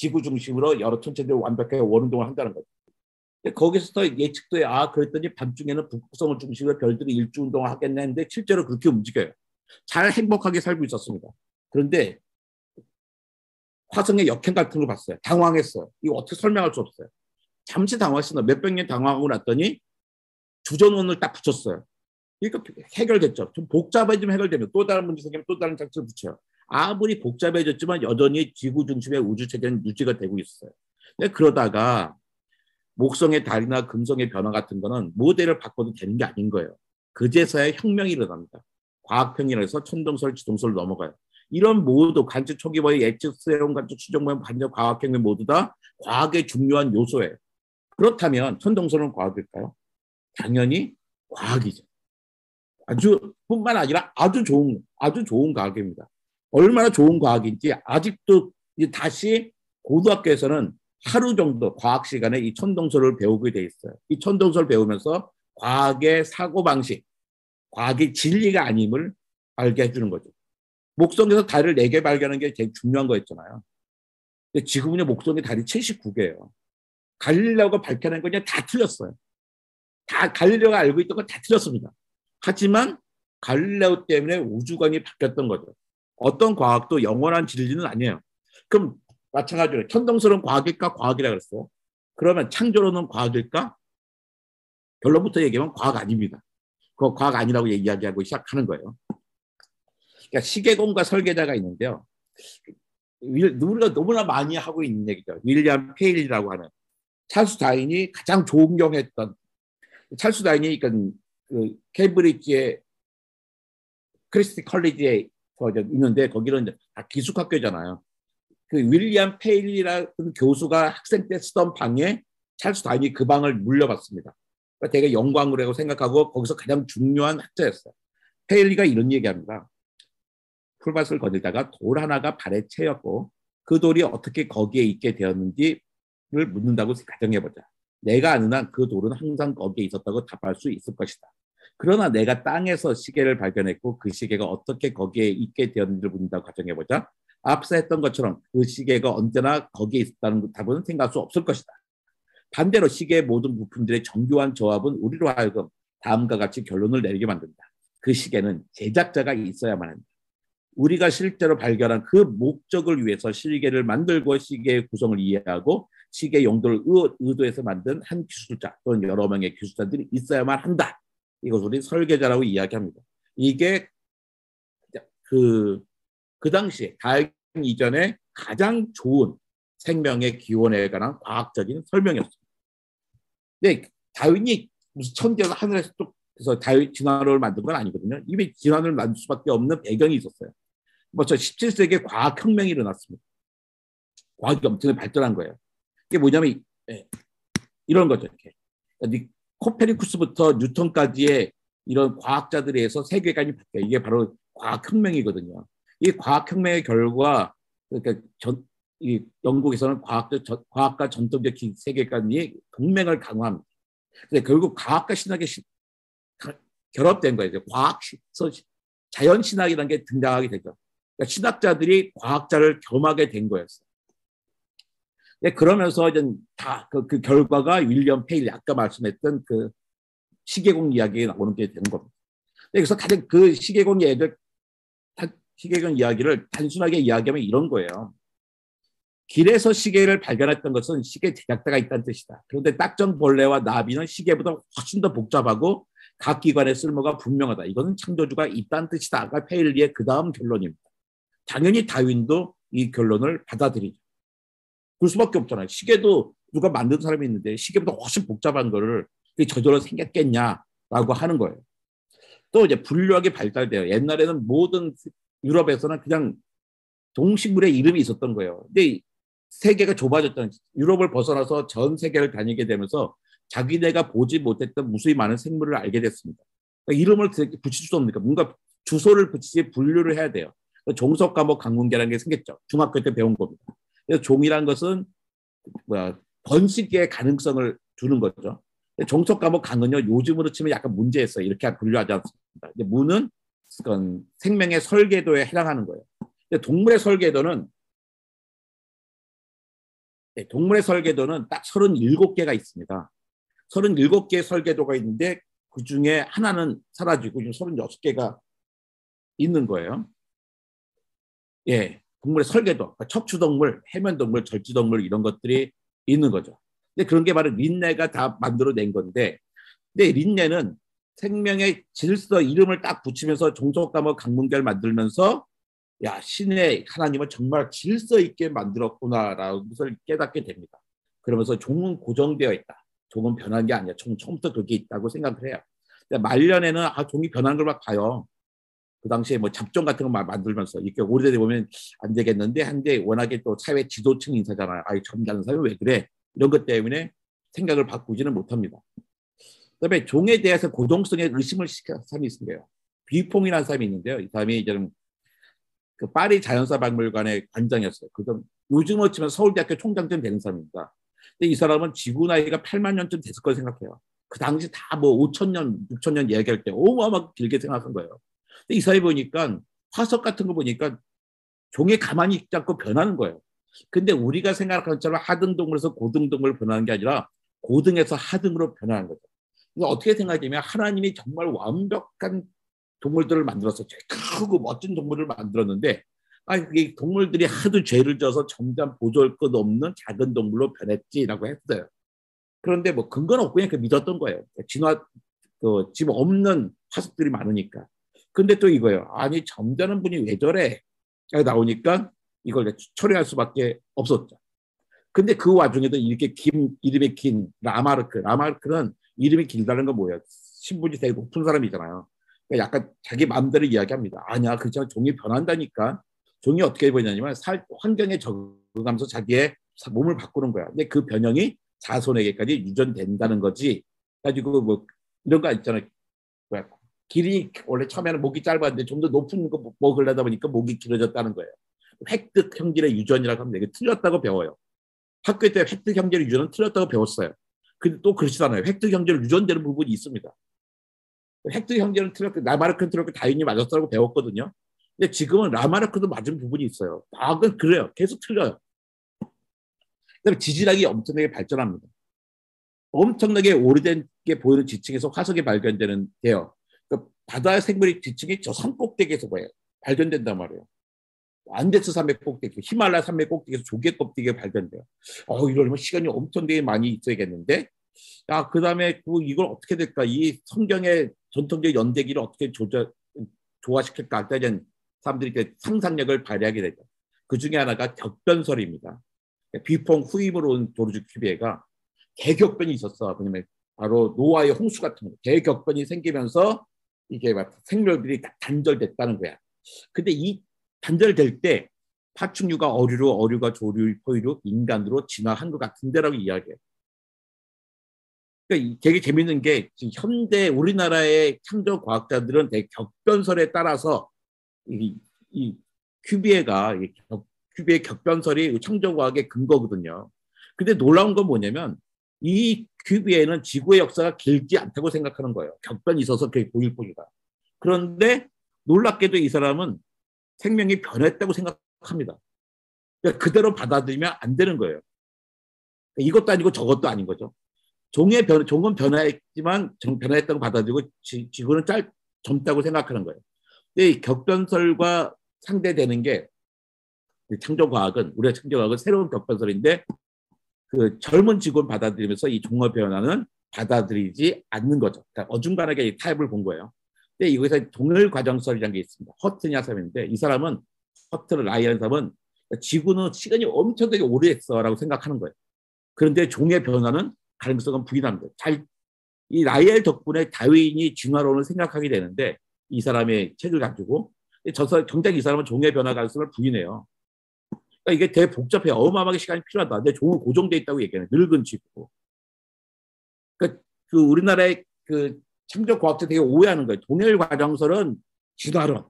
지구 중심으로 여러 천체들이 완벽하게 원운동을 한다는 거죠. 거기서 예측도 그랬더니 밤중에는 북극성을 중심으로 별들이 일주운동을 하겠네 했는데 실제로 그렇게 움직여요. 잘 행복하게 살고 있었습니다. 그런데 화성의 역행 같은 걸 봤어요. 당황했어요. 이거 어떻게 설명할 수 없어요. 잠시 당황했습니다. 몇백 년 당황하고 났더니 주전원을 딱 붙였어요. 그러니까 해결됐죠. 좀 복잡해지면 해결되면 또 다른 문제 생기면 또 다른 장치를 붙여요. 아무리 복잡해졌지만 여전히 지구 중심의 우주체계는 유지가 되고 있어요. 근데 그러다가 목성의 달이나 금성의 변화 같은 거는 모델을 바꿔도 되는 게 아닌 거예요. 그제서야 혁명이 일어납니다. 과학혁명에서 천동설, 지동설을 넘어가요. 이런 모두 관측 초기부의 예측, 세운 관측, 추정 모형, 반전, 과학혁명 모두 다 과학의 중요한 요소예요. 그렇다면 천동설은 과학일까요? 당연히 과학이죠. 아주 뿐만 아니라 아주 좋은 과학입니다. 얼마나 좋은 과학인지 아직도 다시 고등학교에서는 하루 정도 과학 시간에 이 천동설을 배우게 돼 있어요. 이 천동설 배우면서 과학의 사고방식, 과학의 진리가 아님을 알게 해주는 거죠. 목성에서 달을 4개 발견한 게 제일 중요한 거였잖아요. 근데 지금은요, 목성의 달이 79개예요. 갈릴레오가 밝혀낸 건 그냥 다 틀렸어요. 다 갈릴레오가 알고 있던 건 다 틀렸습니다. 하지만 갈릴레오 때문에 우주관이 바뀌었던 거죠. 어떤 과학도 영원한 진리는 아니에요. 그럼 마찬가지로 천동설은 과학일까? 과학이라고 그랬어요. 그러면 창조론은 과학일까? 결론부터 얘기하면 과학 아닙니다. 그거 과학 아니라고 이야기하고 시작하는 거예요. 그러니까 시계공과 설계자가 있는데요. 우리가 너무나 많이 하고 있는 얘기죠. 윌리엄 페일리라고 하는 찰스 다윈이 가장 존경했던 찰스 다윈이 그 케임브리지의 크리스티 컬리지에 있는데 거기는 기숙학교잖아요. 그 윌리엄 페일리라는 교수가 학생 때 쓰던 방에 찰스 다윈이 그 방을 물려받습니다. 그러니까 되게 영광으로 생각하고 거기서 가장 중요한 학자였어요. 페일리가 이런 얘기합니다. 풀밭을 거닐다가 돌 하나가 발에 채였고 그 돌이 어떻게 거기에 있게 되었는지를 묻는다고 가정해보자. 내가 아는 한 그 돌은 항상 거기에 있었다고 답할 수 있을 것이다. 그러나 내가 땅에서 시계를 발견했고 그 시계가 어떻게 거기에 있게 되었는지를 묻는다고 가정해보자. 앞서 했던 것처럼 그 시계가 언제나 거기에 있었다는 답은 생각할 수 없을 것이다. 반대로 시계의 모든 부품들의 정교한 조합은 우리로 하여금 다음과 같이 결론을 내리게 만든다. 그 시계는 제작자가 있어야만 한다. 우리가 실제로 발견한 그 목적을 위해서 시계를 만들고 시계의 구성을 이해하고 시계 용도를 의도해서 만든 한 기술자 또는 여러 명의 기술자들이 있어야만 한다. 이것을 우리 설계자라고 이야기합니다. 이게 그 당시에 다윈 이전에 가장 좋은 생명의 기원에 관한 과학적인 설명이었습니다. 근데 다윈이 무슨 천재가 하늘에서 또 그래서 다윈 진화론을 만든 건 아니거든요. 이미 진화론을 만들 수밖에 없는 배경이 있었어요. 먼저 17세기에 과학혁명이 일어났습니다. 과학이 엄청나게 발전한 거예요. 이게 뭐냐면 이런 거죠. 이렇게. 코페르니쿠스부터 뉴턴까지의 이런 과학자들에 의해서 세계관이 바뀌어요. 이게 바로 과학혁명이거든요. 이 과학혁명의 결과 그러니까 이 영국에서는 과학과 전통적 세계관이 동맹을 강화합니다. 근데 결국 과학과 신학이 결합된 거예요. 자연신학이라는 게 등장하게 되죠. 그러니까 신학자들이 과학자를 겸하게 된 거였어요. 네, 그러면서 이제 다 그 결과가 윌리엄 페일리 아까 말씀했던 그 시계공 이야기가 나오는 게 되는 겁니다. 네, 그래서 가장 그 시계공 이야기를 단순하게 이야기하면 이런 거예요. 길에서 시계를 발견했던 것은 시계 제작자가 있다는 뜻이다. 그런데 딱정벌레와 나비는 시계보다 훨씬 더 복잡하고 각 기관의 쓸모가 분명하다. 이것은 창조주가 있다는 뜻이다. 아까 페일리의 그 다음 결론입니다. 당연히 다윈도 이 결론을 받아들이죠. 그럴 수밖에 없잖아요. 시계도 누가 만든 사람이 있는데 시계보다 훨씬 복잡한 거를 저절로 생겼겠냐라고 하는 거예요. 또 이제 분류학이 발달돼요. 옛날에는 모든 유럽에서는 그냥 동식물의 이름이 있었던 거예요. 근데 세계가 좁아졌다는 유럽을 벗어나서 전 세계를 다니게 되면서 자기네가 보지 못했던 무수히 많은 생물을 알게 됐습니다. 그러니까 이름을 붙일 수 없으니까 뭔가 주소를 붙이지 분류를 해야 돼요. 종속 과목 강문계라는 게 생겼죠. 중학교 때 배운 겁니다. 그래서 종이란 것은 번식의 가능성을 두는 거죠. 종속 과목 강은요 요즘으로 치면 약간 문제였어요. 이렇게 분류하지 않습니다. 문은 생명의 설계도에 해당하는 거예요. 동물의 설계도는 동물의 설계도는 딱 37개가 있습니다. 37개의 설계도가 있는데 그 중에 하나는 사라지고 지금 36개가 있는 거예요. 예, 동물의 설계도, 그러니까 척추동물, 해면동물, 절지동물 이런 것들이 있는 거죠. 근데 그런 게 바로 린네가 다 만들어낸 건데, 근데 린네는 생명의 질서 이름을 딱 붙이면서 종속과목 강문계를 만들면서 야, 신의 하나님은 정말 질서 있게 만들었구나라는 것을 깨닫게 됩니다. 그러면서 종은 고정되어 있다. 종은 변한 게 아니야. 종 처음부터 그게 있다고 생각을 해요. 말년에는 종이 변한 걸 막 봐요. 그 당시에 뭐 잡종 같은 거 만들면서 이렇게 오래되다 보면 안 되겠는데 한데 워낙에 또 사회 지도층 인사잖아요. 아이 점잖은 사람이 왜 그래? 이런 것 때문에 생각을 바꾸지는 못합니다. 그다음에 종에 대해서 고정성에 의심을 시키는 사람이 있습니다. 비퐁이라는 사람이 있는데요. 이 사람이 이제 그 파리 자연사박물관의 관장이었어요. 그다음 요즘으로 치면 서울대학교 총장쯤 되는 사람입니다. 근데 이 사람은 지구 나이가 8만 년쯤 됐을 걸 생각해요. 그 당시 다 뭐 5천 년, 6천 년 얘기할 때 어마어마하게 길게 생각한 거예요. 근데 이 사람이 보니까 화석 같은 거 보니까 종이 가만히 있지 않고 변하는 거예요. 근데 우리가 생각하는 것처럼 하등동물에서 고등동물로 변하는 게 아니라 고등에서 하등으로 변하는 거죠. 그러니까 어떻게 생각하냐면 하나님이 정말 완벽한 동물들을 만들어서 크고 멋진 동물을 만들었는데 이 동물들이 하도 죄를 져서 점점 보조할 것 없는 작은 동물로 변했지라고 했어요. 그런데 뭐 근거는 없고 그냥 믿었던 거예요. 진화 지금 없는 화석들이 많으니까. 근데 또 이거예요. 아니 점잖은 분이 왜 저래? 나오니까 이걸 철회할 수밖에 없었죠. 근데 그 와중에도 이렇게 이름이 긴 라마르크는 이름이 길다는 건 뭐예요? 신분이 되게 높은 사람이잖아요. 그러니까 약간 자기 마음대로 이야기합니다. 아니야, 그렇지만 종이 변한다니까. 종이 어떻게 변하냐면 환경에 적응하면서 자기의 몸을 바꾸는 거야. 근데 그 변형이 자손에게까지 유전된다는 거지. 가지고 뭐 이런 거 있잖아요. 길이 원래 처음에는 목이 짧았는데 좀 더 높은 거 먹으려다 보니까 목이 길어졌다는 거예요. 획득 형질의 유전이라고 하면 이게 틀렸다고 배워요. 학교 때 획득 형질의 유전은 틀렸다고 배웠어요. 근데 또 그렇지 않아요. 획득 형질은 유전되는 부분이 있습니다. 획득 형질은 틀렸고 라마르크는 틀렸고 다윈이 맞았다고 배웠거든요. 근데 지금은 라마르크도 맞은 부분이 있어요. 그건 그래요. 계속 틀려요. 그다음에 지질학이 엄청나게 발전합니다. 엄청나게 오래된 게 보이는 지층에서 화석이 발견되는데요. 그러니까 바다의 생물의 지층이 저 산 꼭대기에서 발견된단 말이에요. 안데스 산맥 꼭대기, 히말라야 산맥 꼭대기에서 조개 껍데기가 발견돼요. 이러려면 시간이 엄청나게 많이 있어야겠는데, 그 다음에 이걸 어떻게 될까? 이 성경의 전통적 연대기를 어떻게 조화시킬까? 하는 사람들이 상상력을 발휘하게 되죠. 그 중에 하나가 격변설입니다. 비퐁 후임으로 온 조르주 큐비에가 대격변이 있었어. 왜냐면 바로 노아의 홍수 같은 거, 대격변이 생기면서 이게 막 생물들이 다 단절됐다는 거야. 근데 이 단절될 때 파충류가 어류로, 어류가 조류, 포유류, 인간으로 진화한 것 같은데라고 이야기해요. 그러니까 되게 재밌는 게 현대 우리나라의 창조 과학자들은 되게 격변설에 따라서 이 큐비에가 큐비의 격변설이 창조 과학의 근거거든요. 근데 놀라운 건 뭐냐면 이 큐비에는 지구의 역사가 길지 않다고 생각하는 거예요. 격변이 있어서 그게 보일 뿐이다. 그런데 놀랍게도 이 사람은 생명이 변했다고 생각합니다. 그러니까 그대로 받아들이면 안 되는 거예요. 이것도 아니고 저것도 아닌 거죠. 종은 변화했지만 변화했다고 받아들이고 지구는 젊다고 생각하는 거예요. 근데 이 격변설과 상대되는 게 창조과학은 우리가 창조과학은 새로운 격변설인데 그 젊은 지구를 받아들이면서 이 종의 변화는 받아들이지 않는 거죠. 그러니까 어중간하게 이 타협을 본 거예요. 근데 이거에서 동일 과정설이라는 게 있습니다. 허트냐 사람인데 이 사람은 허트를 라이언 사람은 지구는 시간이 엄청나게 오래됐어라고 생각하는 거예요. 그런데 종의 변화는 가능성은 부인합니다. 이 라이엘 덕분에 다윈이 진화론을 생각하게 되는데 이 사람의 책을 가지고 정작 이 사람은 종의 변화 가능성을 부인해요. 그러니까 이게 되게 복잡해요. 어마어마하게 시간이 필요하다. 근데 종은 고정돼 있다고 얘기해요. 늙은 지구. 그러니까 우리나라의 창조 과학자 되게 오해하는 거예요. 동일 과정설은 진화론,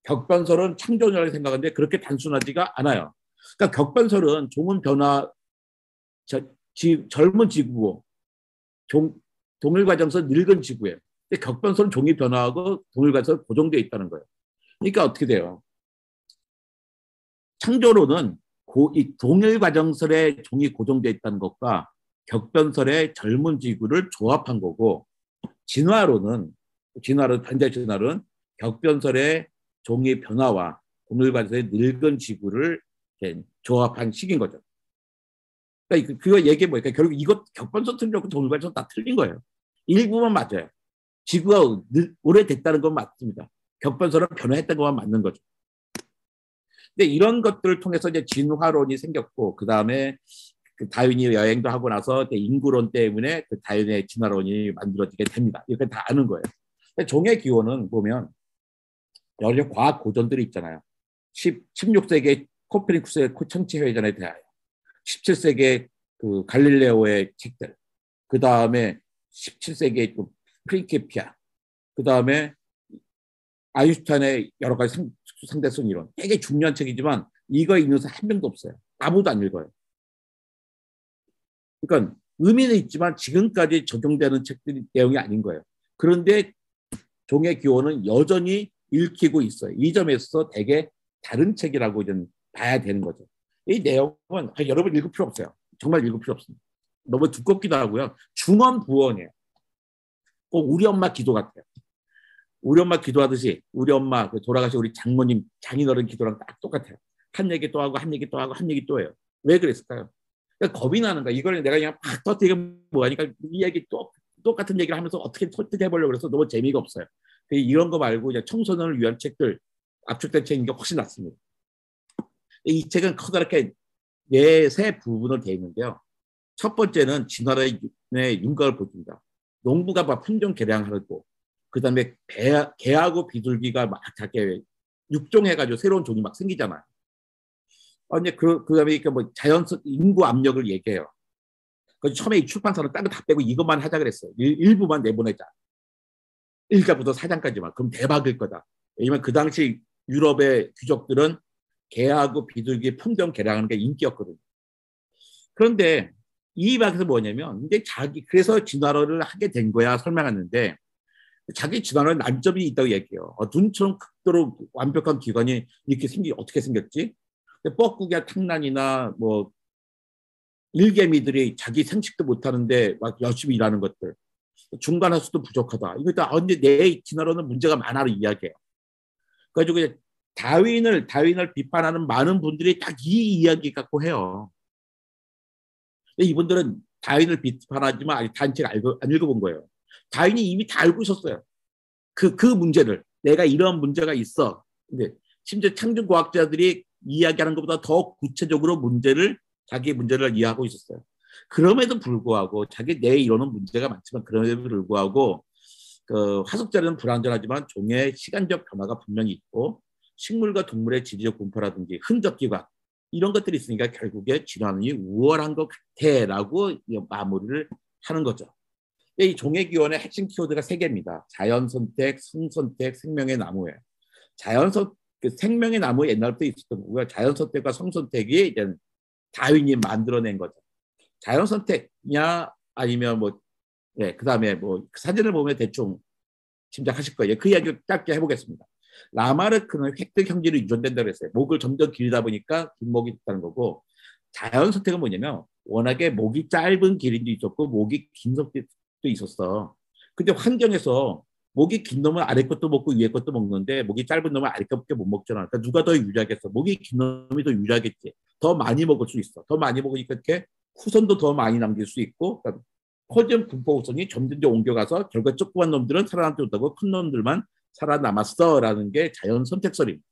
격변설은 창조론이라고 생각하는데 그렇게 단순하지가 않아요. 그러니까 격변설은 종은 변화, 젊은 지구고 동일 과정설 늙은 지구예요. 근데 격변설은 종이 변화하고 동일 과정설 고정되어 있다는 거예요. 그러니까 어떻게 돼요? 창조론은 이 동일 과정설에 종이 고정되어 있다는 것과 격변설의 젊은 지구를 조합한 거고, 반대 진화론은 격변설의 종이 변화와 동일 과정설의 늙은 지구를 조합한 식인 거죠. 그러니까 그거 얘기해 보니까 결국 이것 격변설 틀렸고 동일 과정설 다 틀린 거예요. 일부만 맞아요. 지구가 오래됐다는 건 맞습니다. 격변설은 변화했다는 것만 맞는 거죠. 근데 이런 것들을 통해서 이제 진화론이 생겼고, 그 다음에 그 다윈이 여행도 하고 나서 인구론 때문에 그 다윈의 진화론이 만들어지게 됩니다. 이렇게 다 아는 거예요. 종의 기원은 보면 여러 과학 고전들이 있잖아요. 16세기 코페르니쿠스의 천체회전에 대하여, 17세기 그 갈릴레오의 책들, 그 다음에 17세기 그 프린키피아, 그 다음에 아인슈타인의 여러 가지 상대성 이론, 되게 중요한 책이지만 이거 읽는 사람 한 명도 없어요. 아무도 안 읽어요. 그러니까 의미는 있지만 지금까지 적용되는 책들이 내용이 아닌 거예요. 그런데 종의 기원은 여전히 읽히고 있어요. 이 점에서 되게 다른 책이라고 좀 봐야 되는 거죠. 이 내용은 여러분 읽을 필요 없어요. 정말 읽을 필요 없습니다. 너무 두껍기도 하고요. 중언부언이에요. 꼭 우리 엄마 기도 같아요. 우리 엄마 기도하듯이 우리 엄마 돌아가신 우리 장모님 장인어른 기도랑 딱 똑같아요. 한 얘기 또 하고 한 얘기 또 하고 한 얘기 또 해요. 왜 그랬을까요? 그러니까 겁이 나는 거야. 이걸 내가 그냥 팍 터뜨리고 뭐하니까 이 얘기 또 똑같은 얘기를 하면서 어떻게 설득해보려고 그래서 너무 재미가 없어요. 이런 거 말고 그냥 청소년을 위한 책들, 압축된 책인 게 훨씬 낫습니다. 이 책은 커다랗게 세 부분으로 되어 있는데요. 첫 번째는 진화론의 윤곽을 보여줍니다. 농부가 막 품종 개량하고, 그 다음에 개하고 비둘기가 막 작게 육종해가지고 새로운 종이 막 생기잖아요. 근데 그 다음에 뭐 자연적 인구 압력을 얘기해요. 그래서 처음에 이 출판사는 딴 거 다 빼고 이것만 하자 그랬어요. 일부만 내보내자. 1가부터 4장까지만. 그럼 대박일 거다. 왜냐면 그 당시 유럽의 귀족들은 개하고 비둘기 품종 개량하는 게 인기였거든요. 그런데 이 밖에서 뭐냐면 이제 그래서 진화론을 하게 된 거야 설명하는데, 자기 진화론에 난점이 있다고 얘기해요. 눈처럼 극도로 완벽한 기관이 이렇게 어떻게 생겼지? 뻐꾸기나 탕란이나 뭐 일개미들이 자기 생식도 못하는데 막 열심히 일하는 것들, 중간 하수도 부족하다. 이거 다 언제 내 진화론은 문제가 많아로 이야기해요. 그래가지고 다윈을 비판하는 많은 분들이 딱 이 이야기 갖고 해요. 이분들은 다윈을 비판하지만 아직 단체를 안 읽어본 거예요. 다윈이 이미 다 알고 있었어요. 그 문제를. 내가 이런 문제가 있어. 근데 심지어 창조과학자들이 이야기하는 것보다 더 구체적으로 자기 문제를 이해하고 있었어요. 그럼에도 불구하고 내 이론은 문제가 많지만 그럼에도 불구하고 그 화석자료는 불완전하지만 종의 시간적 변화가 분명히 있고 식물과 동물의 지리적 분포라든지 흔적 기관 이런 것들이 있으니까 결국에 진화론이 우월한 것 같아라고 마무리를 하는 거죠. 이 종의 기원의 핵심 키워드가 3개입니다. 자연선택, 성선택, 생명의 나무예요. 생명의 나무 옛날부터 있었던 거고요. 자연선택과 성선택이 이제 다윈이 만들어낸 거죠. 자연선택이냐 아니면 그 다음에 사진을 보면 대충 짐작하실 거예요. 그 이야기 짧게 해보겠습니다. 라마르크는 획득 형질이 유전된다고 했어요. 목을 점점 길다 보니까 긴 목이 있다는 거고, 자연선택은 뭐냐면 워낙에 목이 짧은 기린도 있었고 목이 긴 것도 있었어. 근데 환경에서 목이 긴 놈은 아래 것도 먹고 위에 것도 먹는데 목이 짧은 놈은 아래 것밖에 못 먹잖아. 그러니까 누가 더 유리하겠어? 목이 긴 놈이 더 유리하겠지. 더 많이 먹을 수 있어. 더 많이 먹으니까 이렇게 후손도 더 많이 남길 수 있고, 그러니까 퍼진 분포 후손이 점점 옮겨가서 결과 조그만 놈들은 살아남지 못하고 큰 놈들만 살아남았어라는 게 자연 선택설입니다.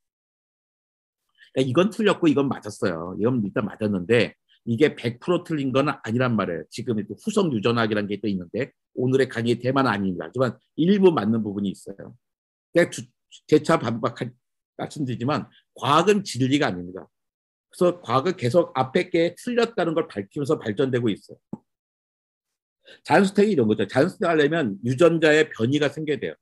그러니까 이건 틀렸고 이건 맞았어요. 이건 일단 맞았는데 이게 100% 틀린 건 아니란 말이에요. 지금 후속 유전학이라는 게 또 있는데 오늘의 강의 대만은 아닙니다. 하지만 일부 맞는 부분이 있어요. 재차 말씀드리지만 과학은 진리가 아닙니다. 그래서 과학은 계속 앞에 게 틀렸다는 걸 밝히면서 발전되고 있어요. 자연선택이 이런 거죠. 자연선택 하려면 유전자의 변이가 생겨야 돼요.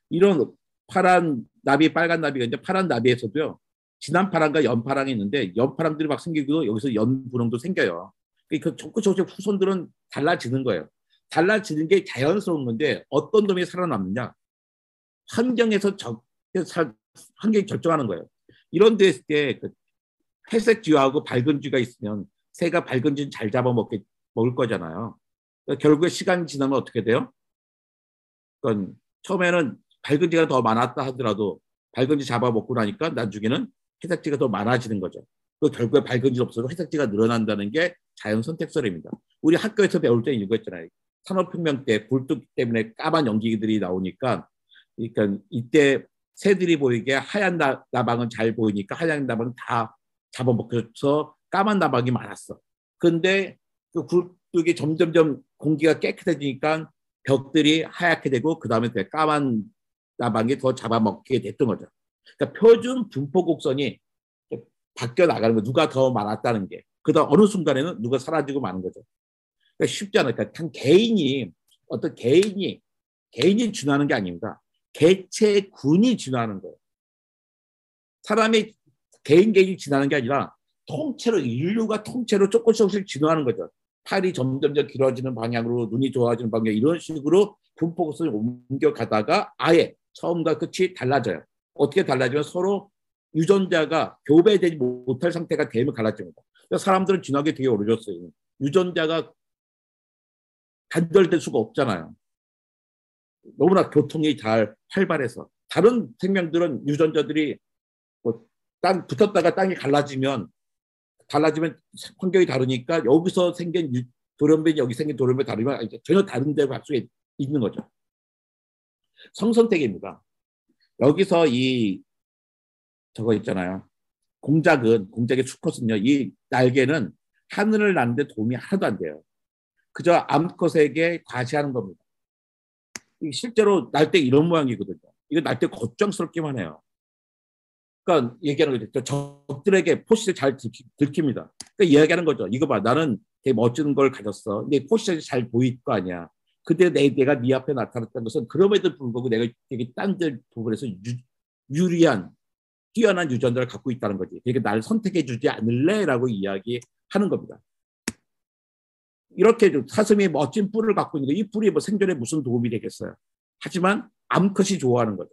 이런 파란 나비, 빨간 나비가 이제 파란 나비에서도요. 진한 파랑과 연파랑이 있는데 연파랑들이 막 생기고 여기서 연분홍도 생겨요. 그 조금씩 후손들은 달라지는 거예요. 달라지는 게 자연스러운 건데 어떤 놈이 살아남느냐? 환경이 결정하는 거예요. 이런 데 있을 때 회색 쥐하고 밝은 쥐가 있으면 새가 밝은 쥐는 잘 먹을 거잖아요. 그러니까 결국에 시간이 지나면 어떻게 돼요? 그러니까 처음에는 밝은 쥐가 더 많았다 하더라도 밝은 쥐 잡아먹고 나니까 나중에는 회색 쥐가 더 많아지는 거죠. 그 결국에 밝은 쥐 없어도 회색 쥐가 늘어난다는 게 자연 선택설입니다. 우리 학교에서 배울 때 이거 있잖아요. 산업혁명 때 굴뚝 때문에 까만 연기들이 나오니까, 그러니까 이때 새들이 보이게 하얀 나방은 잘 보이니까 하얀 나방은 다 잡아먹혀서 까만 나방이 많았어. 근데 그 굴뚝이 점점점 공기가 깨끗해지니까 벽들이 하얗게 되고 그 다음에 까만 나방이 더 잡아먹게 됐던 거죠. 그러니까 표준 분포 곡선이 바뀌어 나가는 거, 누가 더 많았다는 게. 그다음 어느 순간에는 누가 사라지고 마는 거죠. 그러니까 쉽지 않아요. 그러니까 한 개인이 어떤 개인이 진화하는 게 아닙니다. 개체군이 진화하는 거예요. 사람이 개인이 진화하는 게 아니라 통째로 인류가 통째로 조금씩 진화하는 거죠. 팔이 점점 길어지는 방향으로, 눈이 좋아지는 방향, 이런 식으로 분포것을 옮겨가다가 아예 처음과 끝이 달라져요. 어떻게 달라지면 서로 유전자가 교배되지 못할 상태가 되면 갈라집니다. 사람들은 진화하기 되게 어려졌어요. 유전자가 단절될 수가 없잖아요. 너무나 교통이 잘 활발해서. 다른 생명들은 유전자들이 땅 붙었다가 땅이 갈라지면 환경이 다르니까 여기서 생긴 돌연변이 여기 생긴 돌연변이 다르면 전혀 다른 데로 갈 수 있는 거죠. 성선택입니다. 여기서 저거 있잖아요. 공작의 수컷은요. 이 날개는 하늘을 나는데 도움이 하나도 안 돼요. 그저 암컷에게 과시하는 겁니다. 실제로 날 때 이런 모양이거든요. 이거 날 때 걱정스럽기만 해요. 그러니까 얘기하는 거죠. 적들에게 포시를 잘 들킵니다. 그러니까 이야기하는 거죠. 이거 봐, 나는 되게 멋진 걸 가졌어. 근데 포시를 잘 보일 거 아니야. 근데 내가 네 앞에 나타났다는 것은 그럼에도 불구하고 내가 되게 딴 데 부분에서 유리한 뛰어난 유전자를 갖고 있다는 거지. 그러니까 나를 선택해 주지 않을래라고 이야기하는 겁니다. 이렇게 사슴이 멋진 뿔을 갖고 있는데 이 뿔이 뭐 생존에 무슨 도움이 되겠어요. 하지만 암컷이 좋아하는 거죠.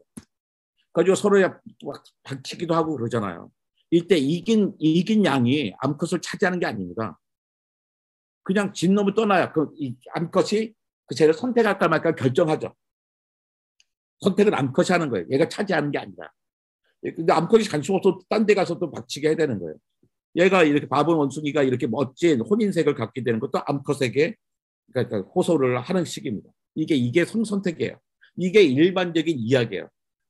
가지고 서로 막 박치기도 하고 그러잖아요. 이때 이긴 양이 암컷을 차지하는 게 아닙니다. 그냥 진 놈을 떠나야 이 암컷이 그 쟤를 선택할까 말까 결정하죠. 선택은 암컷이 하는 거예요. 얘가 차지하는 게 아니라. 근데 암컷이 관심 없어서 딴 데 가서 또 박치게 해야 되는 거예요. 얘가 이렇게 바본 원숭이가 이렇게 멋진 혼인색을 갖게 되는 것도 암컷에게 그러니까 호소를 하는 식입니다. 이게 성선택이에요. 이게 일반적인 이야기예요.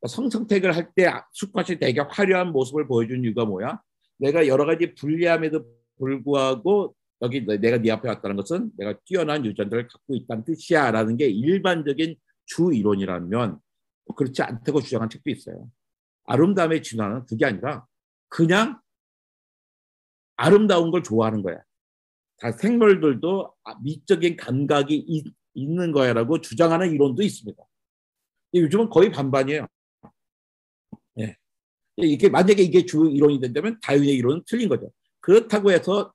성선택을 할 때 수컷이 되게 화려한 모습을 보여준 이유가 뭐야? 내가 여러 가지 불리함에도 불구하고 여기 내가 네 앞에 왔다는 것은 내가 뛰어난 유전자를 갖고 있다는 뜻이야 라는 게 일반적인 주 이론이라면 그렇지 않다고 주장한 책도 있어요. 아름다움의 진화는 그게 아니라 그냥 아름다운 걸 좋아하는 거야. 다 생물들도 미적인 감각이 있는 거야라고 주장하는 이론도 있습니다. 요즘은 거의 반반이에요. 네. 만약에 이게 주 이론이 된다면 다윈의 이론은 틀린 거죠. 그렇다고 해서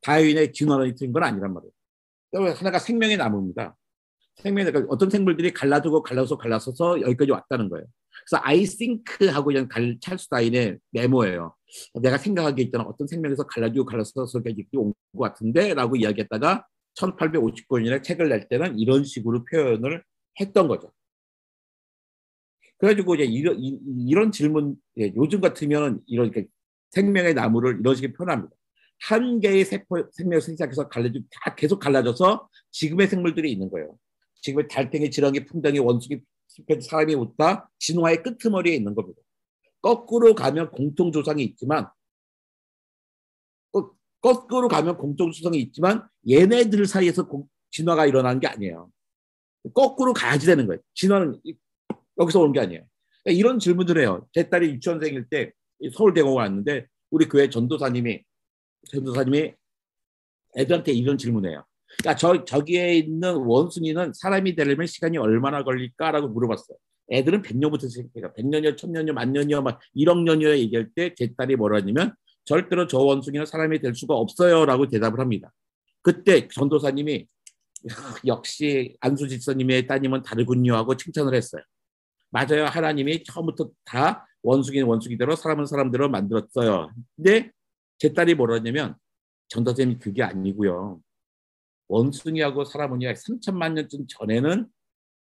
다윈의 진화론이 틀린 건 아니란 말이에요. 하나가 생명의 나무입니다. 어떤 생물들이 갈라서서 여기까지 왔다는 거예요. 그래서 I think 하고 그냥 찰스 다윈의 메모예요. 내가 생각하기에 있던 어떤 생명에서 갈라서서 여기까지 온 것 같은데 라고 이야기했다가 1859년에 책을 낼 때는 이런 식으로 표현을 했던 거죠. 그래가지고 이제 이런 질문, 요즘 같으면 이렇게 생명의 나무를 이런 식으로 표현합니다. 한 개의 생명을 시작해서 다 계속 갈라져서 지금의 생물들이 있는 거예요. 지금의 달팽이, 지렁이, 풍뎅이, 원숭이, 사람이 웃다 진화의 끄트머리에 있는 겁니다. 거꾸로 가면 공통조상이 있지만 얘네들 사이에서 진화가 일어나는 게 아니에요. 거꾸로 가야지 되는 거예요. 진화는 여기서 오는 게 아니에요. 그러니까 이런 질문들을 해요. 제 딸이 유치원생일 때 서울대공원 왔는데 우리 교회 전도사님이 애들한테 이런 질문해요. 그러니까 저기에 있는 원숭이는 사람이 되려면 시간이 얼마나 걸릴까라고 물어봤어요. 애들은 100년부터 시작해요. 100년이요, 1000년이요, 1000년이요, 막 1억 년이요 얘기할 때 제 딸이 뭐라 하냐면 절대로 저 원숭이는 사람이 될 수가 없어요라고 대답을 합니다. 그때 전도사님이 역시 안수집사님의 따님은 다르군요 하고 칭찬을 했어요. 맞아요. 하나님이 처음부터 다 원숭이는 원숭이대로 사람은 사람대로 만들었어요. 근데 제 딸이 뭐라 했냐면 전도사님 그게 아니고요. 원숭이하고 사람은 약 3천만 년쯤 전에는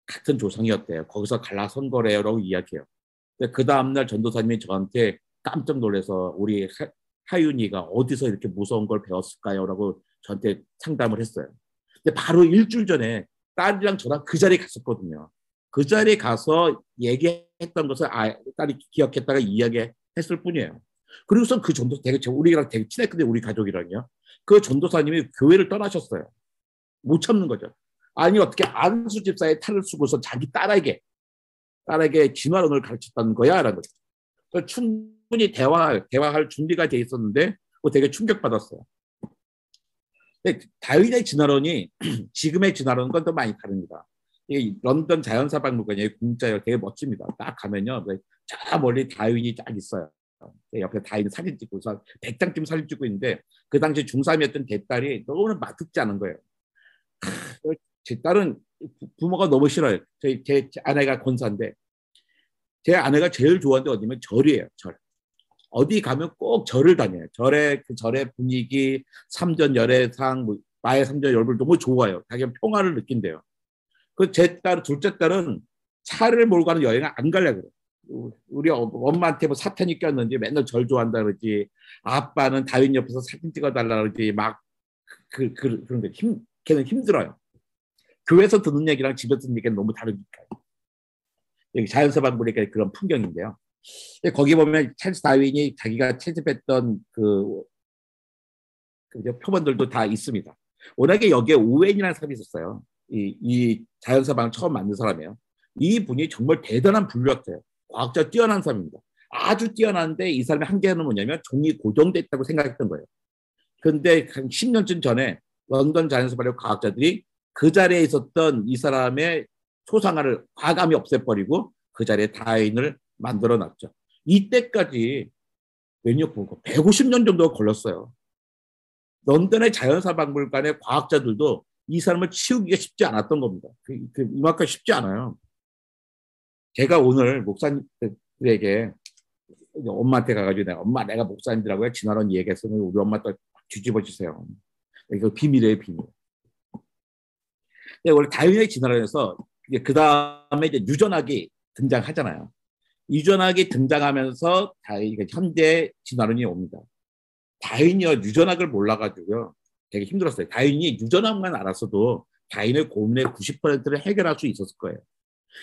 같은 조상이었대요. 거기서 갈라선 거래요라고 이야기해요. 그 다음날 전도사님이 저한테 깜짝 놀라서 우리 하윤이가 어디서 이렇게 무서운 걸 배웠을까요? 라고 저한테 상담을 했어요. 근데 바로 일주일 전에 딸이랑 저랑 그 자리에 갔었거든요. 그 자리에 가서 얘기했던 것을 딸이 기억했다가 이야기했을 뿐이에요. 그리고선 그 전도사, 우리랑 되게 친했거든요. 우리 가족이랑요. 그 전도사님이 교회를 떠나셨어요. 못 참는 거죠. 아니 어떻게 안수 집사의 탈을 쓰고서 자기 딸에게 진화론을 가르쳤다는 거야? 라는 거죠. 충분히 대화할 준비가 돼 있었는데 되게 충격받았어요. 근데 다윈의 진화론이 지금의 진화론과 또 많이 다릅니다. 이게 런던 자연사박물관이 공짜예요. 되게 멋집니다. 딱 가면요. 저 멀리 다윈이 딱 있어요. 옆에 다윈 사진 찍고서 100장쯤 사진 찍고 있는데 그 당시 중3이었던 제 딸이 너무 맞듣지 않은 거예요. 제 딸은 부모가 너무 싫어요. 제 아내가 권사인데 제 아내가 제일 좋아하는 데 어디면 절이에요. 절. 어디 가면 꼭 절을 다녀요. 절의 분위기, 삼전 열애상, 마의 삼전 열불 너무 좋아요. 자기가 평화를 느낀대요. 그 제 딸, 둘째 딸은 차를 몰고 가는 여행을 안 가려고 그래요. 우리 엄마한테 뭐 사탄이 꼈는지 맨날 절 좋아한다 그러지. 아빠는 다윈 옆에서 사진 찍어달라 그러지. 막 그런 게 걔는 힘들어요. 교회에서 듣는 얘기랑 집에서 듣는 얘기는 너무 다르니까. 여기 자연사박물관의 그런 풍경인데요. 거기 보면 찰스 다윈이 자기가 채집했던 그 표본들도 다 있습니다. 워낙에 여기에 오웬이라는 사람이 있었어요. 이 자연사방을 처음 만든 사람이에요. 이 분이 정말 대단한 분류학자예요. 과학자 뛰어난 사람입니다. 아주 뛰어난데 이 사람의 한계는 뭐냐면 종이 고정됐다고 생각했던 거예요. 그런데 한 10년쯤 전에 런던 자연사발의 과학자들이 그 자리에 있었던 이 사람의 초상화를 과감히 없애버리고 그 자리에 다윈을 만들어 놨죠. 이때까지 면역 보고 150년 정도 걸렸어요. 런던의 자연사박물관의 과학자들도 이 사람을 치우기가 쉽지 않았던 겁니다. 이만큼 쉽지 않아요. 제가 오늘 목사님들에게 엄마한테 가가지고 내가 목사님들하고 진화론 얘기했으면 우리 엄마 또 뒤집어 주세요. 이거 비밀이에요, 비밀. 원래 다윈의 진화론에서 그 다음에 이제 유전학이 등장하잖아요. 유전학이 등장하면서 현대 진화론이 옵니다. 다윈이요 유전학을 몰라가지고요 되게 힘들었어요. 다윈이 유전학만 알았어도 다윈의 고민의 90%를 해결할 수 있었을 거예요.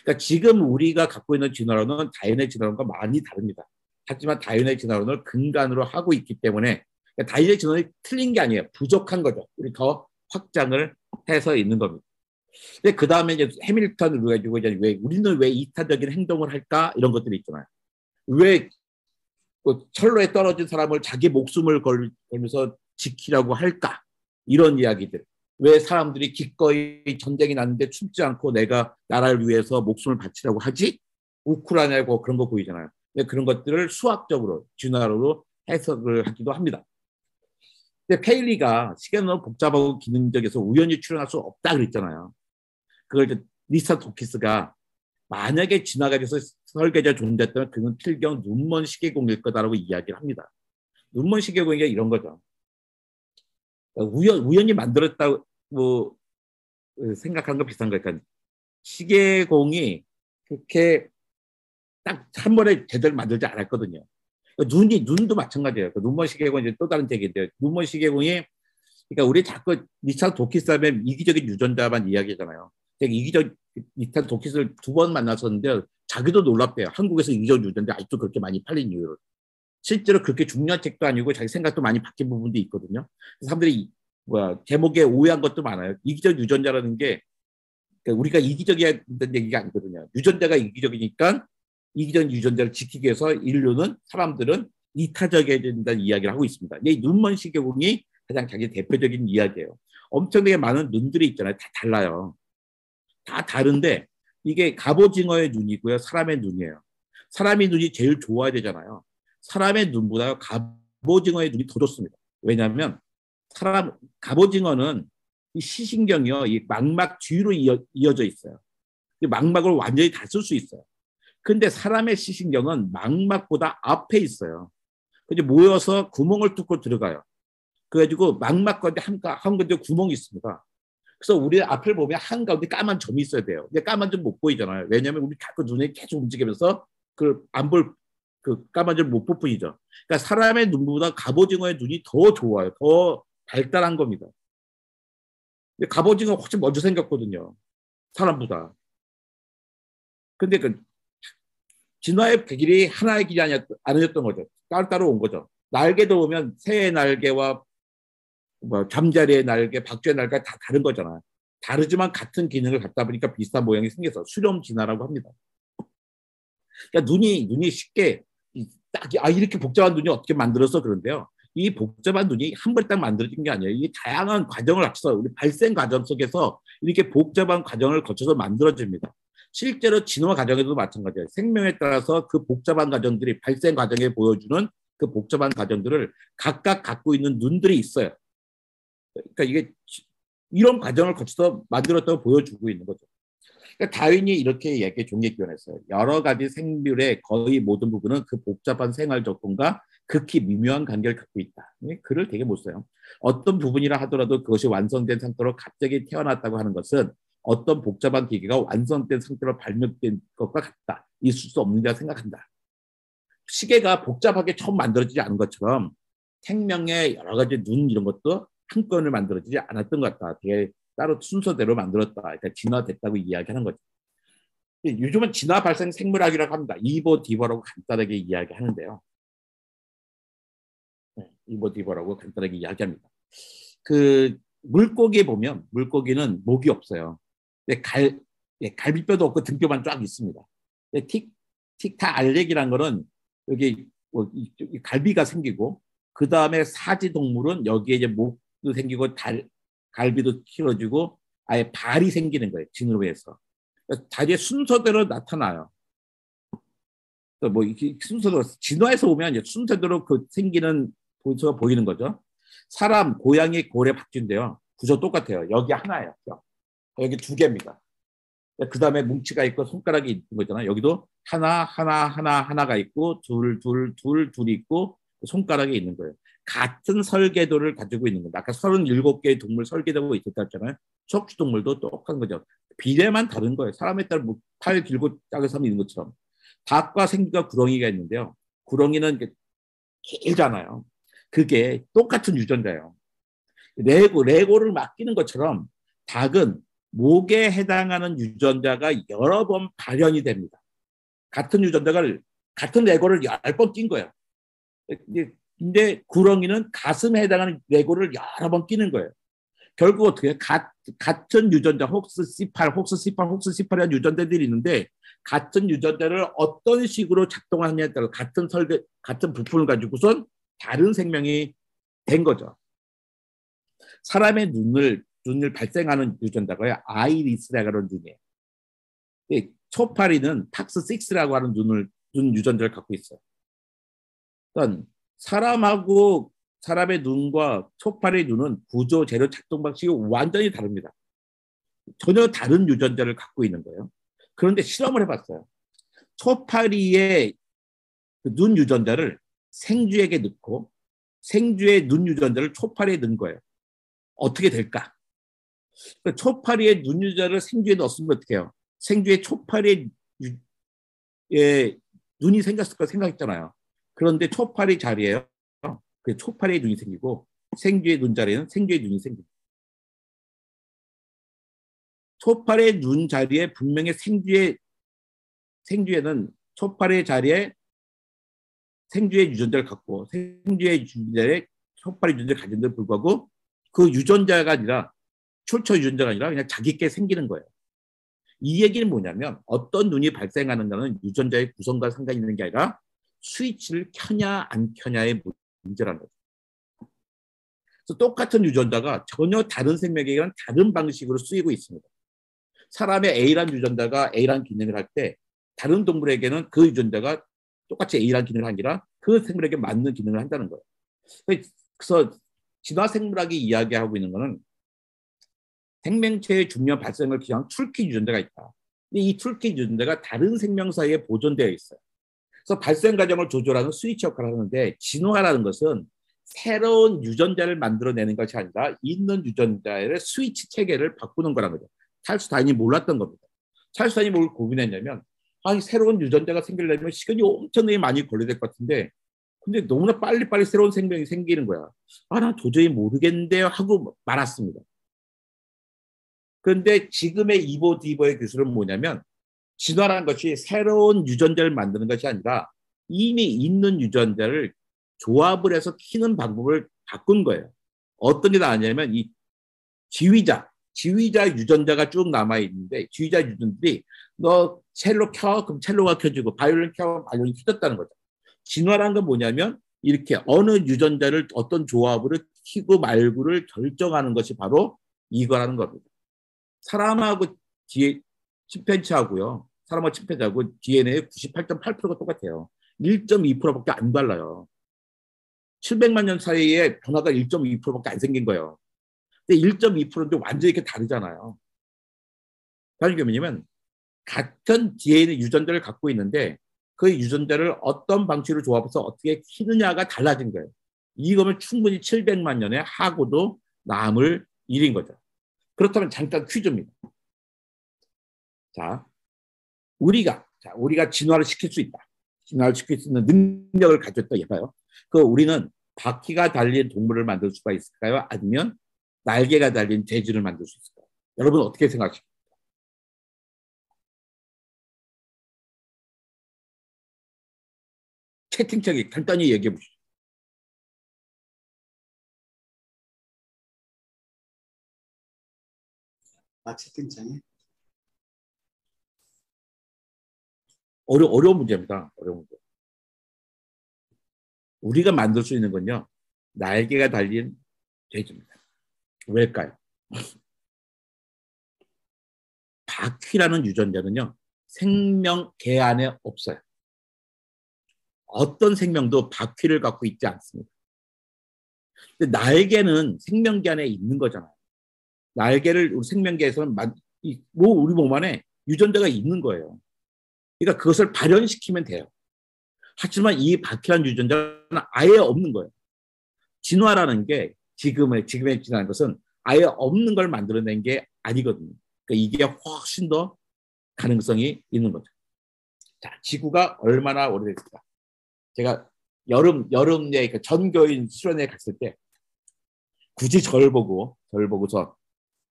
그러니까 지금 우리가 갖고 있는 진화론은 다윈의 진화론과 많이 다릅니다. 하지만 다윈의 진화론을 근간으로 하고 있기 때문에 그러니까 다윈의 진화론이 틀린 게 아니에요. 부족한 거죠. 우리 더 확장을 해서 있는 겁니다. 근데 그 다음에 이제 해밀턴을 가지고 이제 우리는 왜 이타적인 행동을 할까 이런 것들이 있잖아요. 왜 철로에 떨어진 사람을 자기 목숨을 걸면서 지키라고 할까 이런 이야기들. 왜 사람들이 기꺼이 전쟁이 났는데 춥지 않고 내가 나라를 위해서 목숨을 바치라고 하지? 우크라이나고 그런 거 보이잖아요. 그런 것들을 수학적으로 진화론으로 해석을 하기도 합니다. 근데 페일리가 시간은 너무 복잡하고 기능적에서 우연히 출현할 수 없다 그랬잖아요. 그걸 이제 리사 도키스가 만약에 진화가 돼서 설계자 존재했다면 그는 필경 눈먼 시계공일 거다라고 이야기를 합니다. 눈먼 시계공이 이런 거죠. 우연히 만들었다고 생각하는 거 비슷한 거니까 시계공이 그렇게 딱 한 번에 제대로 만들지 않았거든요. 눈도 마찬가지예요. 눈먼 시계공이 이제 또 다른 얘기인데요. 눈먼 시계공이 그러니까 우리 자꾸 리차 도키스 하면 이기적인 유전자만 이야기잖아요. 리차 도키스를 2번 만났었는데 자기도 놀랍대요. 한국에서 이기적 유전자 아직도 그렇게 많이 팔린 이유를. 실제로 그렇게 중요한 책도 아니고 자기 생각도 많이 바뀐 부분도 있거든요. 사람들이 제목에 오해한 것도 많아요. 이기적 유전자라는 게 그러니까 우리가 이기적이야 된다는 얘기가 아니거든요. 유전자가 이기적이니까 이기적 유전자를 지키기 위해서 사람들은 이타적이어야 된다는 이야기를 하고 있습니다. 이 눈먼 시계공이 가장 자기 대표적인 이야기예요. 엄청나게 많은 눈들이 있잖아요. 다 달라요. 다 다른데 이게 갑오징어의 눈이고요. 사람의 눈이에요. 사람의 눈이 제일 좋아야 되잖아요. 사람의 눈보다 갑오징어의 눈이 더 좋습니다. 왜냐하면 갑오징어는 이 시신경이요. 이 망막 뒤로 이어져 있어요. 이 망막을 완전히 다 쓸 수 있어요. 근데 사람의 시신경은 망막보다 앞에 있어요. 근데 모여서 구멍을 뚫고 들어가요. 그래가지고 망막가운데 한가운데 구멍이 있습니다. 그래서 우리 앞을 보면 한가운데 까만 점이 있어야 돼요. 근데 까만 점 못 보이잖아요. 왜냐하면 우리 자꾸 눈에 계속 움직이면서 그 안 볼 그 까만 점 못 볼 뿐이죠. 그러니까 사람의 눈보다 갑오징어의 눈이 더 좋아요. 더 발달한 겁니다. 근데 갑오징어가 훨씬 먼저 생겼거든요. 사람보다. 근데 그 진화의 길이 하나의 길이 아니었던 거죠. 따로 온 거죠. 날개도 보면 새의 날개와 뭐 잠자리의 날개, 박쥐의 날개가 다 다른 거잖아요. 다르지만 같은 기능을 갖다 보니까 비슷한 모양이 생겨서 수렴 진화라고 합니다. 그러니까 눈이 쉽게 이렇게 복잡한 눈이 어떻게 만들어서 그런데요. 이 복잡한 눈이 한 번 딱 만들어진 게 아니에요. 이게 다양한 과정을 거쳐서 우리 발생 과정 속에서 이렇게 복잡한 과정을 거쳐서 만들어집니다. 실제로 진화 과정에도 마찬가지예요. 생명에 따라서 그 복잡한 과정들이 발생 과정에 보여주는 그 복잡한 과정들을 각각 갖고 있는 눈들이 있어요. 그러니까 이게 이런 과정을 거쳐서 만들었다고 보여주고 있는 거죠. 그러니까 다윈이 이렇게 종합기원했어요. 여러 가지 생물의 거의 모든 부분은 그 복잡한 생활 조건과 극히 미묘한 관계를 갖고 있다. 글을 되게 못 써요. 어떤 부분이라 하더라도 그것이 완성된 상태로 갑자기 태어났다고 하는 것은 어떤 복잡한 기계가 완성된 상태로 발명된 것과 같다. 있을 수 없느냐 생각한다. 시계가 복잡하게 처음 만들어지지 않은 것처럼 생명의 여러 가지 눈 이런 것도 한 건을 만들어지지 않았던 것 같다. 되게 따로 순서대로 만들었다. 그러니까 진화됐다고 이야기하는 거죠. 요즘은 진화 발생 생물학이라고 합니다. 이보 디버라고 간단하게 이야기하는데요. 이보 디버라고 간단하게 이야기합니다. 그 물고기에 보면 물고기는 목이 없어요. 갈비뼈도 없고 등뼈만 쫙 있습니다. 틱타 알렉이라는 거는 여기 갈비가 생기고 그 다음에 사지 동물은 여기에 이제 목도 생기고 갈비도 키워지고 아예 발이 생기는 거예요. 진으로해서 다리의 순서대로 나타나요. 뭐 순서대로 진화에서 보면 이제 순서대로 그 생기는 보수가 보이는 거죠. 사람, 고양이, 고래, 박쥐인데요. 구조 똑같아요. 여기 하나예요. 여기 두 개입니다. 그 다음에 뭉치가 있고 손가락이 있는 거잖아요. 여기도 하나가 있고 둘이 있고 손가락이 있는 거예요. 같은 설계도를 가지고 있는 겁니다. 아까 37개의 동물 설계도가 있었다 했잖아요. 척추동물도 똑같은 거죠. 비례만 다른 거예요. 사람에 따라 뭐 팔 길고 작은 사람이 있는 것처럼. 닭과 생쥐가 구렁이가 있는데요. 구렁이는 길잖아요. 그게 똑같은 유전자예요. 레고를 맡기는 것처럼 닭은 목에 해당하는 유전자가 여러 번 발현이 됩니다. 같은 레고를 10번 낀 거예요. 근데 구렁이는 가슴에 해당하는 레고를 여러 번 끼는 거예요. 결국 어떻게 해요? 같은 유전자 혹스 C8이라는 유전자들이 있는데 같은 유전자를 어떤 식으로 작동하느냐에 따라 같은 부품을 가지고선 다른 생명이 된 거죠. 사람의 눈을 발생하는 유전자가 아이리스라고 하는 눈이에요. 초파리는 팍스6라고 하는 눈 유전자를 갖고 있어요. 그러니까 사람의 눈과 초파리의 눈은 구조, 재료, 작동 방식이 완전히 다릅니다. 전혀 다른 유전자를 갖고 있는 거예요. 그런데 실험을 해봤어요. 초파리의 눈 유전자를 생쥐에게 넣고 생쥐의 눈 유전자를 초파리에 넣은 거예요. 어떻게 될까? 초파리의 눈 유전자를 생쥐에 넣었으면 어떻게 해요? 생쥐의 초파리의 눈이 생겼을 거 생각했잖아요. 그런데 초파리 자리에요. 그 초파리의 눈이 생기고 생쥐의 눈 자리에는 생쥐의 눈이 생깁니다. 초파리의 눈 자리에 분명히 생쥐에는 초파리의 자리에 생쥐의 유전자를 갖고 생쥐의 유전자에 초파리 유전자를 가진데도 불구하고 그 유전자가 아니라 출처 유전자가 아니라 그냥 자기께 생기는 거예요. 이 얘기는 뭐냐면 어떤 눈이 발생하는가는 유전자의 구성과 상관이 있는 게 아니라 스위치를 켜냐 안 켜냐의 문제라는 거죠. 그래서 똑같은 유전자가 전혀 다른 생명에게는 다른 방식으로 쓰이고 있습니다. 사람의 A란 유전자가 A란 기능을 할 때 다른 동물에게는 그 유전자가 똑같이 A란 기능을 하는 게 아니라 그 생물에게 맞는 기능을 한다는 거예요. 그래서 진화생물학이 이야기하고 있는 거는 생명체의 중요한 발생을 기한 툴킷 유전자가 있다. 이 툴킷 유전자가 다른 생명 사이에 보존되어 있어요. 그래서 발생 과정을 조절하는 스위치 역할을 하는데 진화라는 것은 새로운 유전자를 만들어내는 것이 아니라 있는 유전자의 스위치 체계를 바꾸는 거란 거죠. 찰스 다인이 몰랐던 겁니다. 찰스 다인이 뭘 고민했냐면 새로운 유전자가 생기려면 시간이 엄청나게 많이 걸려야 될 것 같은데 근데 너무나 빨리빨리 새로운 생명이 생기는 거야. 나 도저히 모르겠는데요 하고 말았습니다. 그런데 지금의 이보 디버의 기술은 뭐냐면 진화라는 것이 새로운 유전자를 만드는 것이 아니라 이미 있는 유전자를 조합을 해서 키는 방법을 바꾼 거예요. 어떤 게 나왔냐면 이 지휘자 유전자가 쭉 남아있는데 지휘자 유전들이 너 첼로 켜? 그럼 첼로가 켜지고 바이올린 켜? 바이올린이 켜졌다는 거죠. 진화라는 건 뭐냐면 이렇게 어느 유전자를 어떤 조합으로 키고 말고를 결정하는 것이 바로 이거라는 겁니다. 사람하고 침팬지하고요. 사람하고 침팬지하고 DNA의 98.8%가 똑같아요. 1.2%밖에 안 달라요. 700만 년 사이에 변화가 1.2%밖에 안 생긴 거예요. 근데 1.2%인데 완전히 이렇게 다르잖아요. 다른 게 뭐냐면 같은 DNA 유전자를 갖고 있는데 그 유전자를 어떤 방식으로 조합해서 어떻게 키느냐가 달라진 거예요. 이거면 충분히 700만 년에 하고도 남을 일인 거죠. 그렇다면 잠깐 퀴즈입니다. 자, 우리가 진화를 시킬 수 있다. 진화를 시킬 수 있는 능력을 가졌다. 예봐요. 우리는 바퀴가 달린 동물을 만들 수가 있을까요? 아니면 날개가 달린 돼지를 만들 수 있을까요? 여러분 어떻게 생각하십니까? 채팅창에 간단히 얘기해 보시죠. 채팅창에? 어려운 문제입니다. 어려운 문제. 우리가 만들 수 있는 건요. 날개가 달린 돼지입니다. 왜일까요? 바퀴라는 유전자는요. 생명계 안에 없어요. 어떤 생명도 바퀴를 갖고 있지 않습니다. 근데 날개는 생명계 안에 있는 거잖아요. 날개를 우리 생명계에서는 우리 몸 안에 유전자가 있는 거예요. 그러니까 그것을 발현시키면 돼요. 하지만 이 바퀴라는 유전자는 아예 없는 거예요. 진화라는 게 지금의 진화라는 것은 아예 없는 걸 만들어낸 게 아니거든요. 그러니까 이게 훨씬 더 가능성이 있는 거죠. 자, 지구가 얼마나 오래됐을까? 제가 여름에 전교인 수련회 갔을 때 굳이 저를 보고서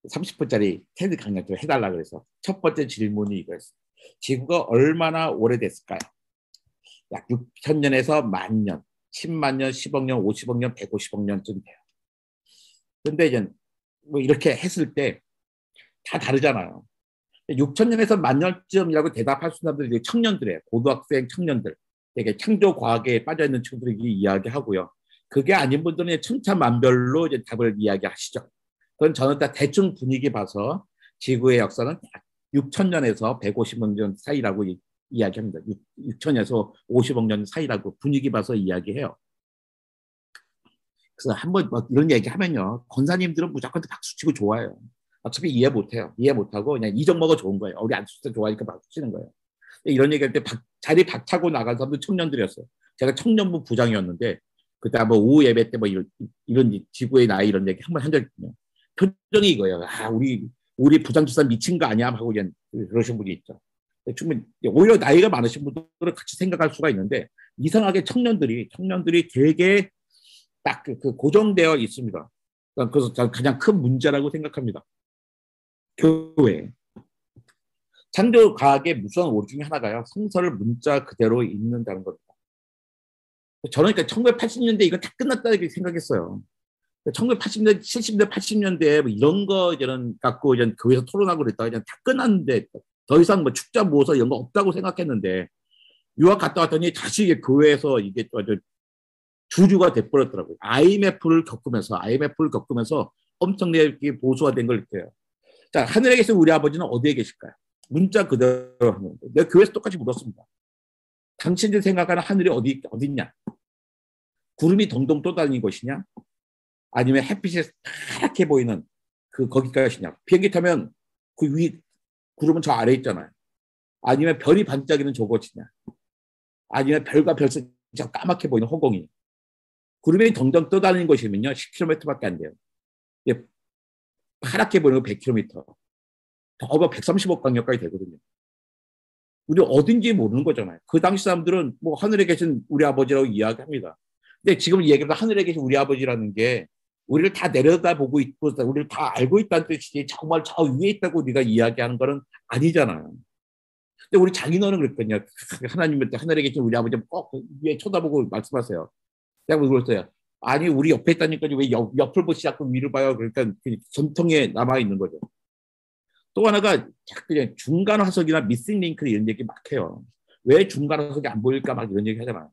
30분짜리 테드 강연을 해달라 그래서 첫 번째 질문이 이거였어요. 지구가 얼마나 오래됐을까요? 약 6,000년에서 10,000년, 10만 년, 10억 년, 50억 년, 150억 년쯤 돼요. 근데 이제 뭐 이렇게 했을 때 다 다르잖아요. 6,000년에서 10,000년쯤이라고 대답할 수 있는 사람들이 청년들이에요. 고등학생 청년들. 되게 창조 과학에 빠져있는 친구들이 이야기하고요. 그게 아닌 분들은 천차만별로 이제 답을 이야기하시죠. 그건 저는 다 대충 분위기 봐서 지구의 역사는 6,000년에서 150억 년 사이라고 이야기합니다. 6,000에서 50억 년 사이라고 분위기 봐서 이야기해요. 그래서 한번 뭐 이런 얘기하면요. 권사님들은 무조건 박수치고 좋아해요. 어차피 이해 못해요. 이해 못하고 그냥 이정모가 좋은 거예요. 우리 안수도 좋아하니까 박수치는 거예요. 이런 얘기할 때 자리 박차고 나간 사람도 청년들이었어요. 제가 청년부 부장이었는데 그때 한번 오후 예배 때 뭐 이런 지구의 나이 이런 얘기 한 번 한 적이 있거든요. 표정이 이거예요. 우리 부장주사 미친 거 아니야? 하고 그러신 분이 있죠. 충분히 오히려 나이가 많으신 분들은 같이 생각할 수가 있는데 이상하게 청년들이 되게 딱 그 고정되어 있습니다. 그래서 저는 가장 큰 문제라고 생각합니다. 교회. 창조 과학의 무서운 오류 중에 하나가요. 성서를 문자 그대로 읽는다는 겁니다. 저는 그러니까 1980년대 이거 다 끝났다고 생각했어요. 1980년대, 70년대, 80년대 뭐 이런 거 저는 갖고 교회에서 토론하고 그랬다가 그냥 다 끝났는데 더 이상 뭐 축자 모서 이런 거 없다고 생각했는데 유학 갔다 왔더니 다시 이게 교회에서 이게 또 주류가 돼버렸더라고요. IMF를 겪으면서 엄청나게 보수화된 걸 느껴요. 자, 하늘에 계신 우리 아버지는 어디에 계실까요? 문자 그대로 하는데 내가 교회에서 똑같이 물었습니다. 당신들 생각하는 하늘이 어디 있냐? 구름이 동동 떠다니는 것이냐? 아니면 햇빛이 파랗게 보이는 거기까지냐? 비행기 타면 그 위 구름은 저 아래에 있잖아요. 아니면 별이 반짝이는 저것이냐? 아니면 별과 별색 까맣게 보이는 허공이. 구름이 덩덩 떠다니는 곳이면요 10km밖에 안 돼요. 파랗게 보이는 거 100km. 더가 135억 광역까지 되거든요. 우리 어딘지 모르는 거잖아요. 그 당시 사람들은 뭐 하늘에 계신 우리 아버지라고 이야기합니다. 근데 지금 얘기하면 하늘에 계신 우리 아버지라는 게 우리를 다 내려다보고 있고 우리를 다 알고 있다는 뜻이지 정말 저 위에 있다고 우리가 이야기하는 거는 아니잖아요. 근데 우리 장인어른 그랬거든요. 하나님한테 하늘에 계신 우리 아버지 꼭 위에 쳐다보고 말씀하세요. 내가 그랬어요. 아니 우리 옆에 있다니까 왜 옆을 보시 자꾸 위를 봐요. 그러니까 전통에 남아있는 거죠. 또 하나가 그냥 중간 화석이나 미싱 링크 이런 얘기 막 해요. 왜 중간 화석이 안 보일까 막 이런 얘기 하잖아요.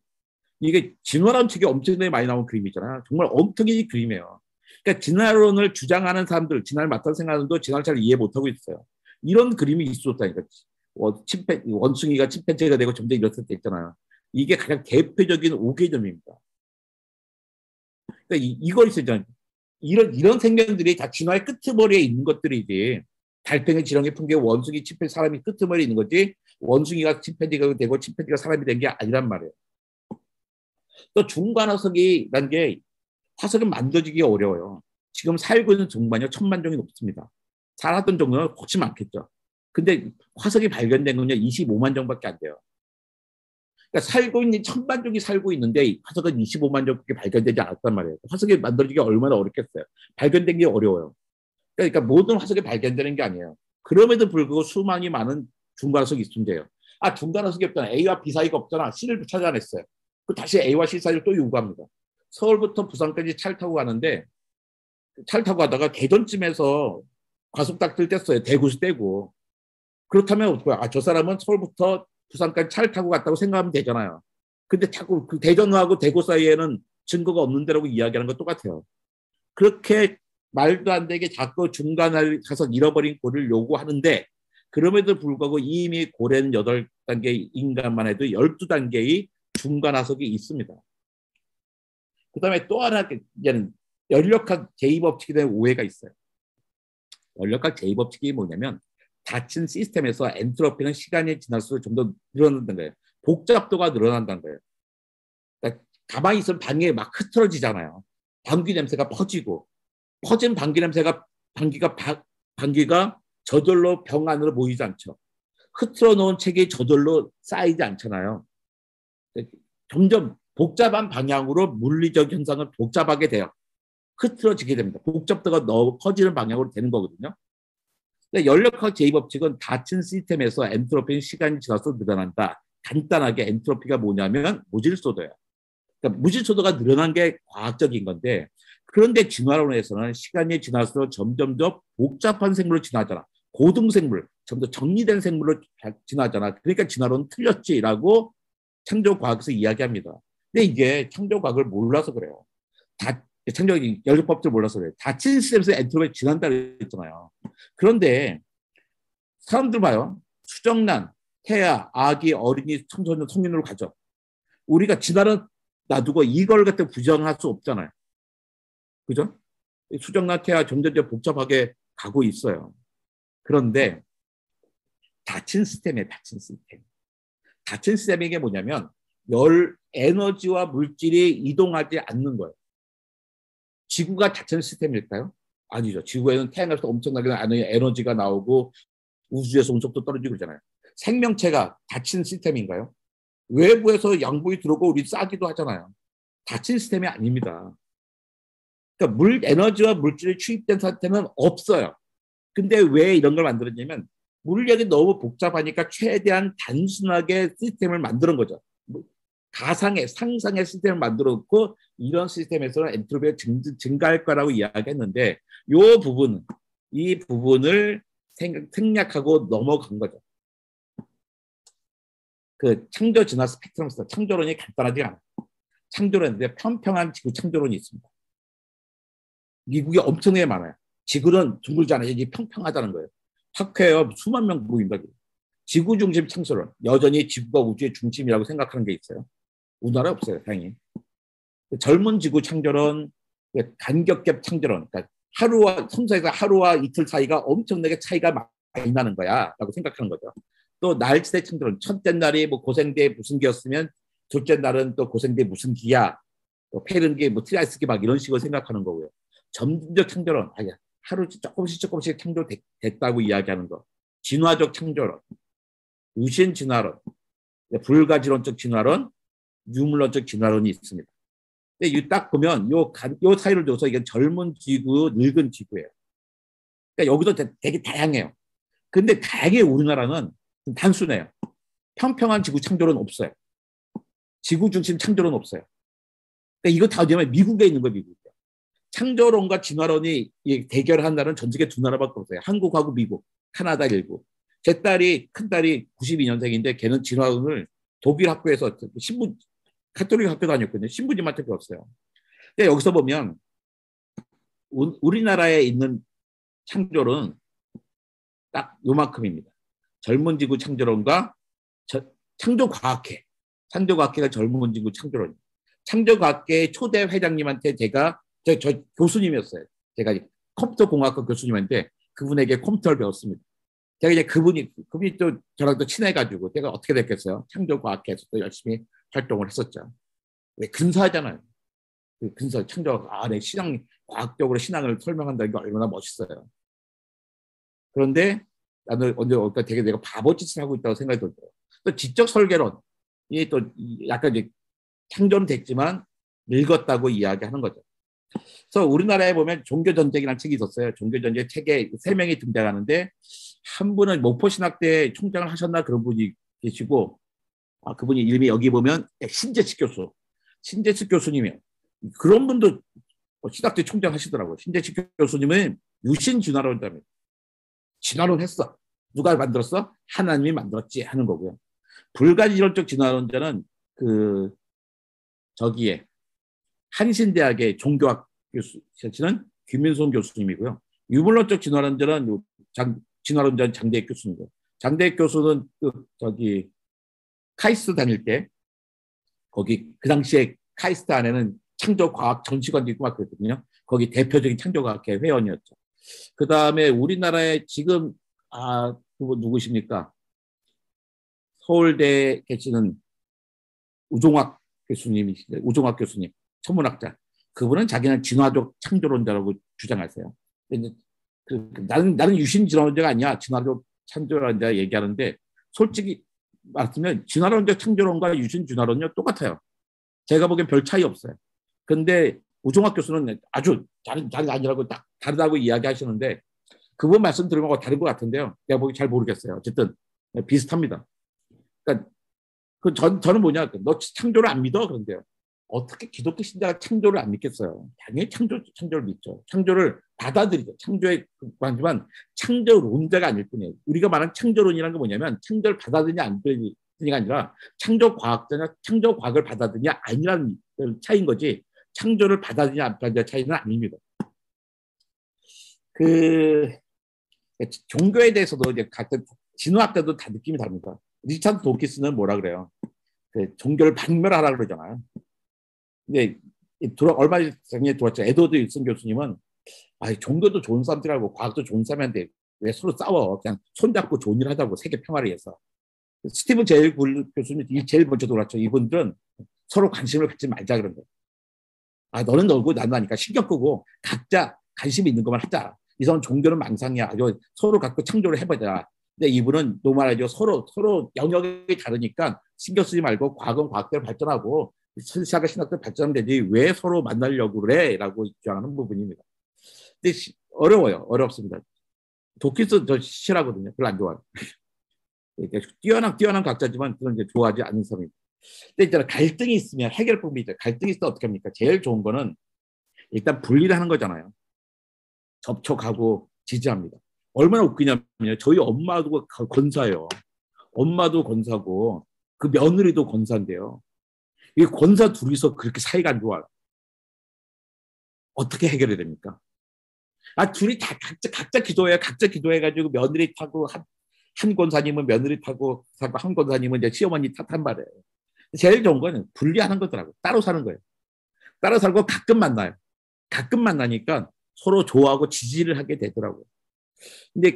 이게 진화론 책이 엄청나게 많이 나온 그림이잖아요. 정말 엉터리 그림이에요. 그러니까 진화론을 주장하는 사람들, 진화를 맞다고 생각하는 사람도 진화를 잘 이해 못하고 있어요. 이런 그림이 있었다니까. 원숭이가 침팬지가 되고 점점 이랬을 때 있잖아요. 이게 가장 대표적인 오개점입니다. 그러니까 이거 있었잖아요. 이런 생명들이 다 진화의 끄트머리에 있는 것들이지. 달팽이 지렁이 풍계 원숭이 침팬지 사람이 끄트머리에 있는 거지 원숭이가 침팬지가 되고 침팬지가 사람이 된 게 아니란 말이에요. 또 중간 화석이라는 게 화석은 만들어지기 어려워요. 지금 살고 있는 종만요 1000만 종이 넘습니다. 살았던 종은 혹시 많겠죠. 근데 화석이 발견된 건요 25만 종밖에 안 돼요. 그러니까 살고 있는 1000만 종이 살고 있는데 화석은 25만 종밖에 발견되지 않았단 말이에요. 화석이 만들어지기 얼마나 어렵겠어요. 발견된 게 어려워요. 그러니까 모든 화석이 발견되는 게 아니에요. 그럼에도 불구하고 수많이 많은 중간 화석이 있으면 아 중간 화석이 없잖아. A와 B 사이가 없잖아. C를 찾아냈어요. 그 다시 A와 C 사이를 또 요구합니다. 서울부터 부산까지 차를 타고 가는데 차를 타고 가다가 대전쯤에서 과속닥들 뗐어요. 대구에서 떼고. 그렇다면 어떡해요? 아, 저 사람은 서울부터 부산까지 차를 타고 갔다고 생각하면 되잖아요. 근데 자꾸 그 대전하고 대구 사이에는 증거가 없는 데라고 이야기하는 건 똑같아요. 그렇게 말도 안 되게 자꾸 중간을 가서 잃어버린 꼴을 요구하는데 그럼에도 불구하고 이미 고래는 8단계 인간만 해도 12단계의 중간 화석이 있습니다. 그 다음에 또 하나 이제는 연력학 제2법칙에 대한 오해가 있어요. 연력학 제2법칙이 뭐냐면 닫힌 시스템에서 엔트로피는 시간이 지날수록 좀 더 늘어난다는 거예요. 복잡도가 늘어난다는 거예요. 그러니까 가만히 있으면 방에 막 흐트러지잖아요. 방귀 냄새가 퍼지고 퍼진 방귀 냄새가 방귀가 저절로 병 안으로 모이지 않죠. 흐트러 놓은 책이 저절로 쌓이지 않잖아요. 점점 복잡한 방향으로 물리적 현상을 복잡하게 돼요. 흐트러지게 됩니다. 복잡도가 너무 퍼지는 방향으로 되는 거거든요. 연력학 제2법칙은 닫힌 시스템에서 엔트로피는 시간이 지나서 늘어난다. 간단하게 엔트로피가 뭐냐면 무질소도예요. 그러니까 무질소도가 늘어난 게 과학적인 건데 그런데 진화론에서는 시간이 지날수록 점점 더 복잡한 생물로 진화하잖아. 고등생물, 좀 더 정리된 생물로 진화하잖아. 그러니까 진화론은 틀렸지라고 창조과학에서 이야기합니다. 근데 이게 창조과학을 몰라서 그래요. 연력법칙을 몰라서 그래요. 닫힌 시스템에서 엔트로피가 진화한다고 했잖아요. 그런데 사람들 봐요. 수정란, 태아, 아기, 어린이, 청소년, 성인으로 가죠. 우리가 진화를 놔두고 이걸 갖다 부정할 수 없잖아요. 그죠? 수정란, 태아 점점 더 복잡하게 가고 있어요. 그런데 닫힌 시스템이에요. 닫힌 시스템. 닫힌 시스템이 이게 뭐냐면 에너지와 물질이 이동하지 않는 거예요. 지구가 닫힌 시스템일까요? 아니죠. 지구에는 태양에서 엄청나게 에너지가 나오고 우주에서 온속도 떨어지고 그러잖아요. 생명체가 닫힌 시스템인가요? 외부에서 양분이 들어오고 우리 싸기도 하잖아요. 닫힌 시스템이 아닙니다. 그러니까 에너지와 물질이 투입된 상태는 없어요. 근데 왜 이런 걸 만들었냐면 물리학이 너무 복잡하니까 최대한 단순하게 시스템을 만드는 거죠. 상상의 시스템을 만들었고 이런 시스템에서는 엔트로피가 증가할 거라고 이야기했는데 이 부분을 생략하고 넘어간 거죠. 그 창조 진화 스펙트럼에서 창조론이 간단하지 않아요. 창조론인데 평평한 지구 창조론이 있습니다. 미국이 엄청나게 많아요. 지구는 둥글잖아요. 이게 평평하다는 거예요. 학회에 수만 명 모인다. 지구 중심 창조론. 여전히 지구가 우주의 중심이라고 생각하는 게 있어요. 우리나라에 없어요. 다행히. 젊은 지구 창조론, 간격갭 창조론. 그러니까 섬세에서 하루와 이틀 사이가 엄청나게 차이가 많이 나는 거야 라고 생각하는 거죠. 또 날치대 창조론. 첫째 날이 뭐 고생대 무슨 개였으면 둘째 날은 또 고생대 무슨 기야, 또 패는 게 뭐 트라이스기 막 이런 식으로 생각하는 거고요. 점진적 창조론, 하루 조금씩 창조됐다고 이야기하는 거. 진화적 창조론, 유신 진화론, 불가지론적 진화론, 유물론적 진화론이 있습니다. 근데 딱 보면 요 사이를 둬서 이게 젊은 지구, 늙은 지구예요. 그러니까 여기도 되게 다양해요. 근데 다행히 우리나라는 좀 단순해요. 평평한 지구 창조론은 없어요. 지구 중심 창조론은 없어요. 그러니까 이거 다 어디냐면 미국에 있는 거예요, 미국에. 창조론과 진화론이 대결한다는 전 세계 두 나라밖에 없어요. 한국하고 미국, 카나다 일부. 제 큰 딸이 92년생인데 걔는 진화론을 독일 학교에서 가톨릭 학교 다녔거든요. 신부님한테 배웠어요. 근데 여기서 보면 우리나라에 있는 창조론은 딱 요만큼입니다. 젊은 지구 창조론과 창조과학회. 창조과학회가 젊은 지구 창조론입니다. 창조과학회 초대 회장님한테 제가 저 교수님이었어요. 제가 컴퓨터 공학과 교수님인데 그분에게 컴퓨터를 배웠습니다. 제가 이제 그분이 또 저랑 또 친해가지고 제가 어떻게 됐겠어요? 창조과학회에서 또 열심히 활동을 했었죠. 왜 근사하잖아요. 그 근사 창조 네, 신앙 과학적으로 신앙을 설명한다는 게 얼마나 멋있어요. 그런데 나는 언제 되게 내가 바보짓을 하고 있다고 생각이 들더라고요. 또 지적 설계론 이또 약간 이제 창조는 됐지만 늙었다고 이야기하는 거죠. 그래서 우리나라에 보면 종교전쟁이라는 책이 있었어요. 종교전쟁 책에 3명이 등장하는데 한 분은 목포신학대 총장을 하셨나 그런 분이 계시고 그분이 이름이 여기 보면 신재식 교수님이요. 그런 분도 신학대 총장 하시더라고요. 신재식 교수님은 유신진화론자입니다. 진화론 했어. 누가 만들었어? 하나님이 만들었지 하는 거고요. 불가지론적 진화론자는 저기에 한신대학의 종교학 교수는 김민송 교수님이고요. 유물론적 진화론자는 진화론자는 장대익 교수님이고, 장대익 교수는 저기 카이스트 다닐 때 거기 그 당시에 카이스트 안에는 창조과학 전시관도 있고 막 그랬거든요. 거기 대표적인 창조과학회 회원이었죠. 그 다음에 우리나라에 지금 누구십니까? 서울대에 계시는 우종학 교수님이시죠. 우종학 교수님, 천문학자. 그분은 자기는 진화적 창조론자라고 주장하세요. 나는 유신진화론자가 아니야. 진화적 창조론자 얘기하는데 솔직히 말하면 진화론적 창조론과 유신진화론은 똑같아요. 제가 보기엔 별 차이 없어요. 근데 우종학 교수는 아주 다른 아니라고 딱 다르다고 이야기하시는데 그분 말씀 들으면 다른 것 같은데요. 내가 보기 잘 모르겠어요. 어쨌든 비슷합니다. 그러니까 저는 뭐냐, 너 창조를 안 믿어? 그런데요. 어떻게 기독교 신자가 창조를 안 믿겠어요? 당연히 창조를 믿죠. 창조를 받아들이죠. 창조에 관심은 창조론자가 아닐 뿐이에요. 우리가 말하는 창조론이라는 게 뭐냐면 창조를 받아들이냐 안 받아들이냐가 아니라 창조과학자냐 창조과학을 받아들이냐 아니라는 차이인 거지 창조를 받아들이냐 안 받아들이냐 차이는 아닙니다. 종교에 대해서도 이제 같은 진화학자도 다 느낌이 다릅니다. 리차드 도키스는 뭐라 그래요? 종교를 박멸하라 그러잖아요. 근데 얼마 전에 들어왔죠. 에드워드 윌슨 교수님은 종교도 좋은 사람들하고 과학도 좋은 사람인데 왜 서로 싸워? 그냥 손잡고 좋은 일 하자고 세계 평화를 위해서. 스티븐 제일 교수님 제일 먼저 들어왔죠. 이분들은 서로 관심을 갖지 말자 그런 거예요. 너는 너고 나는 나니까 신경 끄고 각자 관심 있는 것만 하자. 이 사람 종교는 망상이야. 서로 갖고 창조를 해보자. 근데 이분은 노말하죠. 서로 영역이 다르니까 신경 쓰지 말고 과학은 과학대로 발전하고 신학과 신학대로 발전하면 되지 왜 서로 만나려고 그래? 라고 주장하는 부분입니다. 근데 어려워요. 어렵습니다. 도키스 저 싫어하거든요. 별로 안 좋아해요. 뛰어난 각자지만 그런 게 좋아하지 않는 사람입니다. 근데 있잖아 갈등이 있으면 해결법이 있죠. 갈등이 있으면 어떻게 합니까? 제일 좋은 거는 일단 분리를 하는 거잖아요. 접촉하고 지지합니다. 얼마나 웃기냐면 저희 엄마도 권사예요. 엄마도 권사고 그 며느리도 권사인데요. 이 권사 둘이서 그렇게 사이가 안 좋아요. 어떻게 해결해야 됩니까? 둘이 다 각자 기도해요. 각자 기도해가지고 며느리 타고 한 권사님은 며느리 타고 한 권사님은 이제 시어머니 탓한 말이에요. 제일 좋은 거는 분리하는 거더라고요. 따로 사는 거예요. 따로 살고 가끔 만나요. 가끔 만나니까 서로 좋아하고 지지를 하게 되더라고요. 근데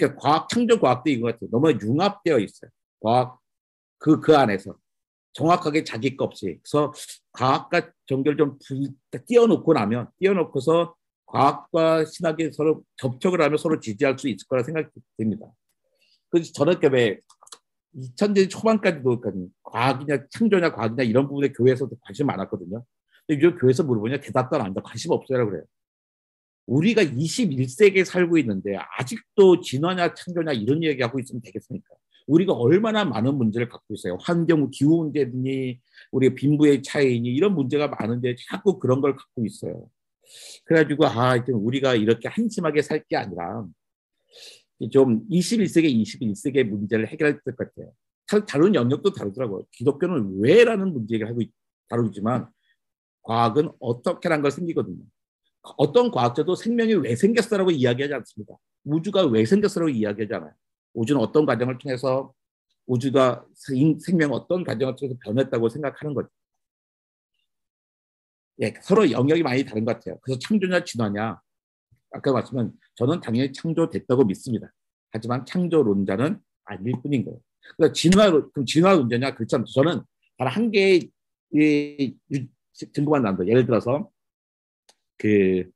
창조과학도 이거 같아요. 너무 융합되어 있어요. 과학 그 안에서 정확하게 자기 거 없이. 그래서 과학과 종교를 좀 띄워놓고서 과학과 신학이 서로 접촉을 하면 서로 지지할 수 있을 거라 생각이 듭니다. 그래서 저는 왜 2000년 초반까지도 과학이냐 창조냐 과학이냐 이런 부분에 교회에서도 관심 많았거든요. 근데 요즘 교회에서 물어보냐 대답도 안 한다. 관심 없어요. 그래요. 우리가 21세기에 살고 있는데 아직도 진화냐 창조냐 이런 얘기하고 있으면 되겠습니까? 우리가 얼마나 많은 문제를 갖고 있어요. 환경, 기후 문제니 우리 빈부의 차이니 이런 문제가 많은데 자꾸 그런 걸 갖고 있어요. 그래가지고 우리가 이렇게 한심하게 살 게 아니라 좀 21세기의 문제를 해결할 것 같아요. 다른 영역도 다르더라고요. 기독교는 왜라는 문제를 다루지만 과학은 어떻게라는 걸 생기거든요. 어떤 과학자도 생명이 왜 생겼어라고 이야기하지 않습니다. 우주가 왜 생겼어라고 이야기하지 않아요. 우주는 어떤 과정을 통해서 우주가 생명 어떤 과정을 통해서 변했다고 생각하는 거죠. 예, 서로 영역이 많이 다른 것 같아요. 그래서 창조냐 진화냐 아까 말씀은 저는 당연히 창조됐다고 믿습니다. 하지만 창조론자는 아닐 뿐인 거예요. 그러니까 진화론자냐 그렇지 않죠. 저는 단 한 개의 증거만 난다. 예를 들어서 그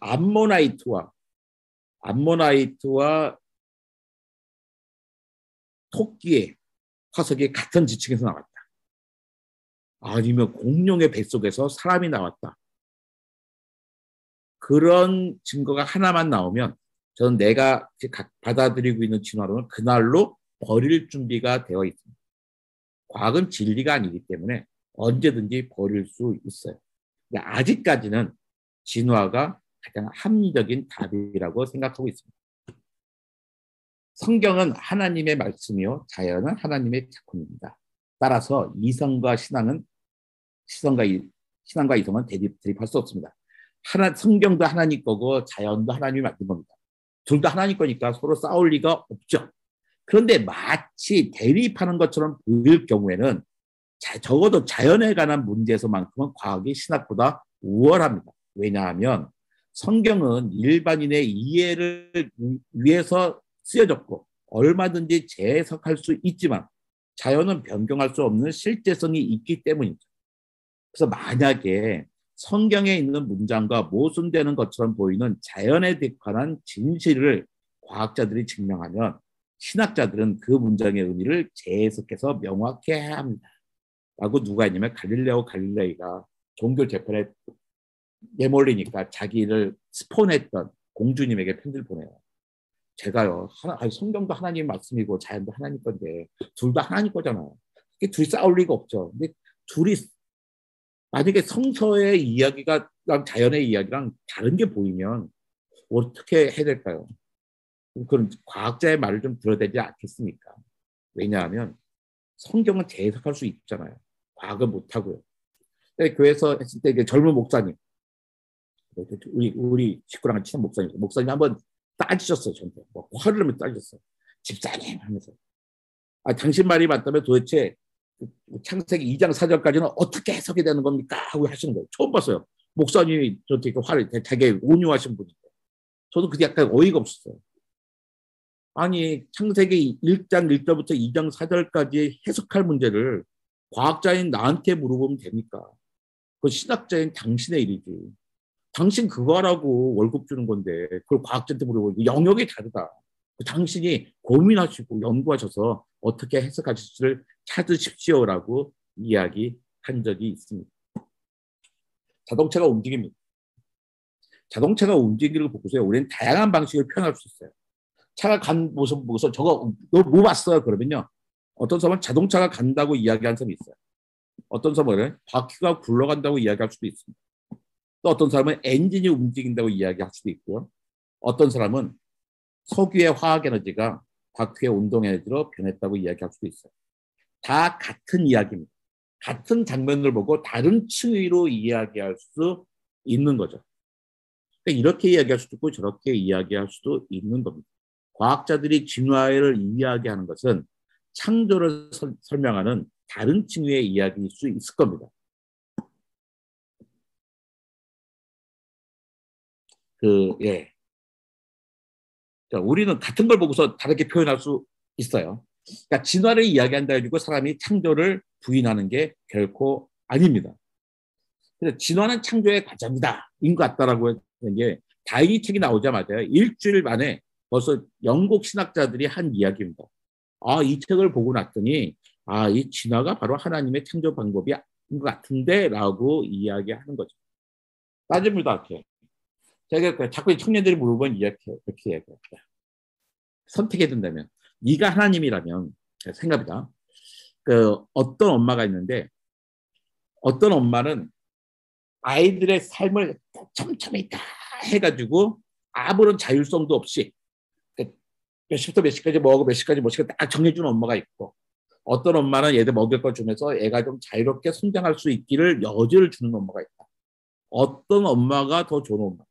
암모나이트와 토끼의 화석이 같은 지층에서 나왔다. 아니면 공룡의 뱃속에서 사람이 나왔다. 그런 증거가 하나만 나오면 저는 내가 받아들이고 있는 진화론은 그날로 버릴 준비가 되어 있습니다. 과학은 진리가 아니기 때문에 언제든지 버릴 수 있어요. 아직까지는 진화가 가장 합리적인 답이라고 생각하고 있습니다. 성경은 하나님의 말씀이요 자연은 하나님의 작품입니다. 따라서 이성과 신앙과 이성은 대립할 수 없습니다. 성경도 하나님 거고 자연도 하나님이 만든 겁니다. 둘 다 하나님 거니까 서로 싸울 리가 없죠. 그런데 마치 대립하는 것처럼 보일 경우에는 적어도 자연에 관한 문제에서만큼은 과학이 신학보다 우월합니다. 왜냐하면 성경은 일반인의 이해를 위해서 쓰여졌고 얼마든지 재해석할 수 있지만 자연은 변경할 수 없는 실제성이 있기 때문이죠. 그래서 만약에 성경에 있는 문장과 모순되는 것처럼 보이는 자연에 관한 진실을 과학자들이 증명하면 신학자들은 그 문장의 의미를 재해석해서 명확히 해야 합니다. 라고 누가 했냐면 갈릴레오 갈릴레이가 종교 재판에 내몰리니까 자기를 스폰했던 공주님에게 편지를 보내요. 제가요, 성경도 하나님 말씀이고 자연도 하나님 건데 둘 다 하나님 거잖아요. 둘이 싸울 리가 없죠. 근데 둘이 만약에 성서의 이야기가 자연의 이야기랑 다른 게 보이면 어떻게 해야 될까요? 그런 과학자의 말을 좀 들어야 되지 않겠습니까? 왜냐하면 성경은 재해석할 수 있잖아요. 과학은 못하고요. 교회에서 했을 때 젊은 목사님, 우리 식구랑 친한 목사님 한번 따지셨어요. 저한테 화를 내면 따지셨어요. 집사님 하면서 당신 말이 맞다면 도대체 창세기 2장 4절까지는 어떻게 해석이 되는 겁니까? 하고 하시는 거예요. 처음 봤어요. 목사님이 저한테 화를 되게 온유하신 분인데 저도 그게 약간 어이가 없었어요. 아니 창세기 1장 1절부터 2장 4절까지 해석할 문제를 과학자인 나한테 물어보면 됩니까? 그 신학자인 당신의 일이지. 당신 그거 하라고 월급 주는 건데 그걸 과학자한테 물어보고 영역이 다르다. 당신이 고민하시고 연구하셔서 어떻게 해석하실지를 찾으십시오라고 이야기한 적이 있습니다. 자동차가 움직입니다. 자동차가 움직이는 걸 보고서 우리는 다양한 방식을 표현할 수 있어요. 차가 간 모습 보고서 저거 너 뭐 봤어요? 그러면요. 어떤 사람은 자동차가 간다고 이야기하는 사람이 있어요. 어떤 사람은 바퀴가 굴러간다고 이야기할 수도 있습니다. 또 어떤 사람은 엔진이 움직인다고 이야기할 수도 있고요. 어떤 사람은 석유의 화학 에너지가 바퀴의 운동 에너지로 변했다고 이야기할 수도 있어요. 다 같은 이야기입니다. 같은 장면을 보고 다른 층위로 이야기할 수 있는 거죠. 그러니까 이렇게 이야기할 수도 있고 저렇게 이야기할 수도 있는 겁니다. 과학자들이 진화를 이야기하는 것은 창조를 설명하는 다른 층위의 이야기일 수 있을 겁니다. 예. 자, 우리는 같은 걸 보고서 다르게 표현할 수 있어요. 그러니까 진화를 이야기한다 해가지고 사람이 창조를 부인하는 게 결코 아닙니다. 그래서 진화는 창조의 과정이다. 인 것 같다라고 했는 게 다윈이 책이 나오자마자 일주일 만에 벌써 영국 신학자들이 한 이야기입니다. 이 책을 보고 났더니 이 진화가 바로 하나님의 창조 방법인 것 같은데 라고 이야기하는 거죠. 따집니다. 이렇게. 제가 자꾸 청년들이 물어보면 이렇게 얘기합니다. 선택해야 된다면 네가 하나님이라면 생각합니다. 어떤 엄마가 있는데 어떤 엄마는 아이들의 삶을 촘촘히 다 해가지고 아무런 자율성도 없이 몇 시부터 몇 시까지 먹고 몇 시까지 몇 시까지 딱 정해주는 엄마가 있고 어떤 엄마는 얘들 먹을 걸 주면서 애가 좀 자유롭게 성장할 수 있기를 여지를 주는 엄마가 있다. 어떤 엄마가 더 좋은 엄마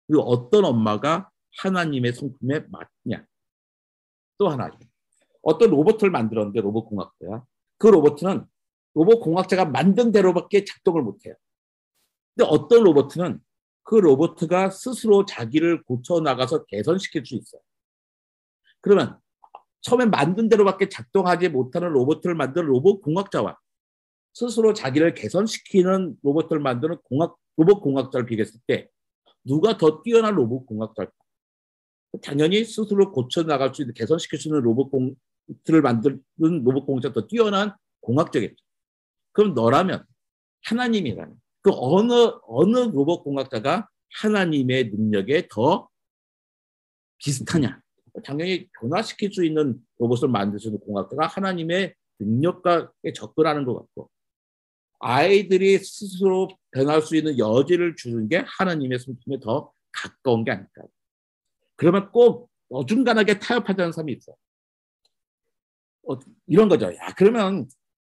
그리고 어떤 엄마가 하나님의 성품에 맞냐. 또 하나 어떤 로봇을 만들었는데 로봇공학자야. 그 로봇은 로봇공학자가 만든 대로밖에 작동을 못해요. 근데 어떤 로봇은 그 로봇가 스스로 자기를 고쳐나가서 개선시킬 수 있어요. 그러면 처음에 만든 대로밖에 작동하지 못하는 로봇을 만든 로봇공학자와 스스로 자기를 개선시키는 로봇을 만드는 로봇공학자를 비교했을 때 누가 더 뛰어난 로봇공학자일까? 당연히 스스로 고쳐나갈 수 있는 개선시킬 수 있는 로봇을 만드는 로봇공학자가 더 뛰어난 공학자겠죠. 그럼 너라면 하나님이라면 그 어느 로봇공학자가 하나님의 능력에 더 비슷하냐? 당연히 변화시킬 수 있는 로봇을 만들 수 있는 공학자가 하나님의 능력과 접근하는 것 같고 아이들이 스스로 변할 수 있는 여지를 주는 게 하나님의 성품에 더 가까운 게 아닐까. 그러면 꼭 어중간하게 타협하자는 사람이 있어. 이런 거죠. 그러면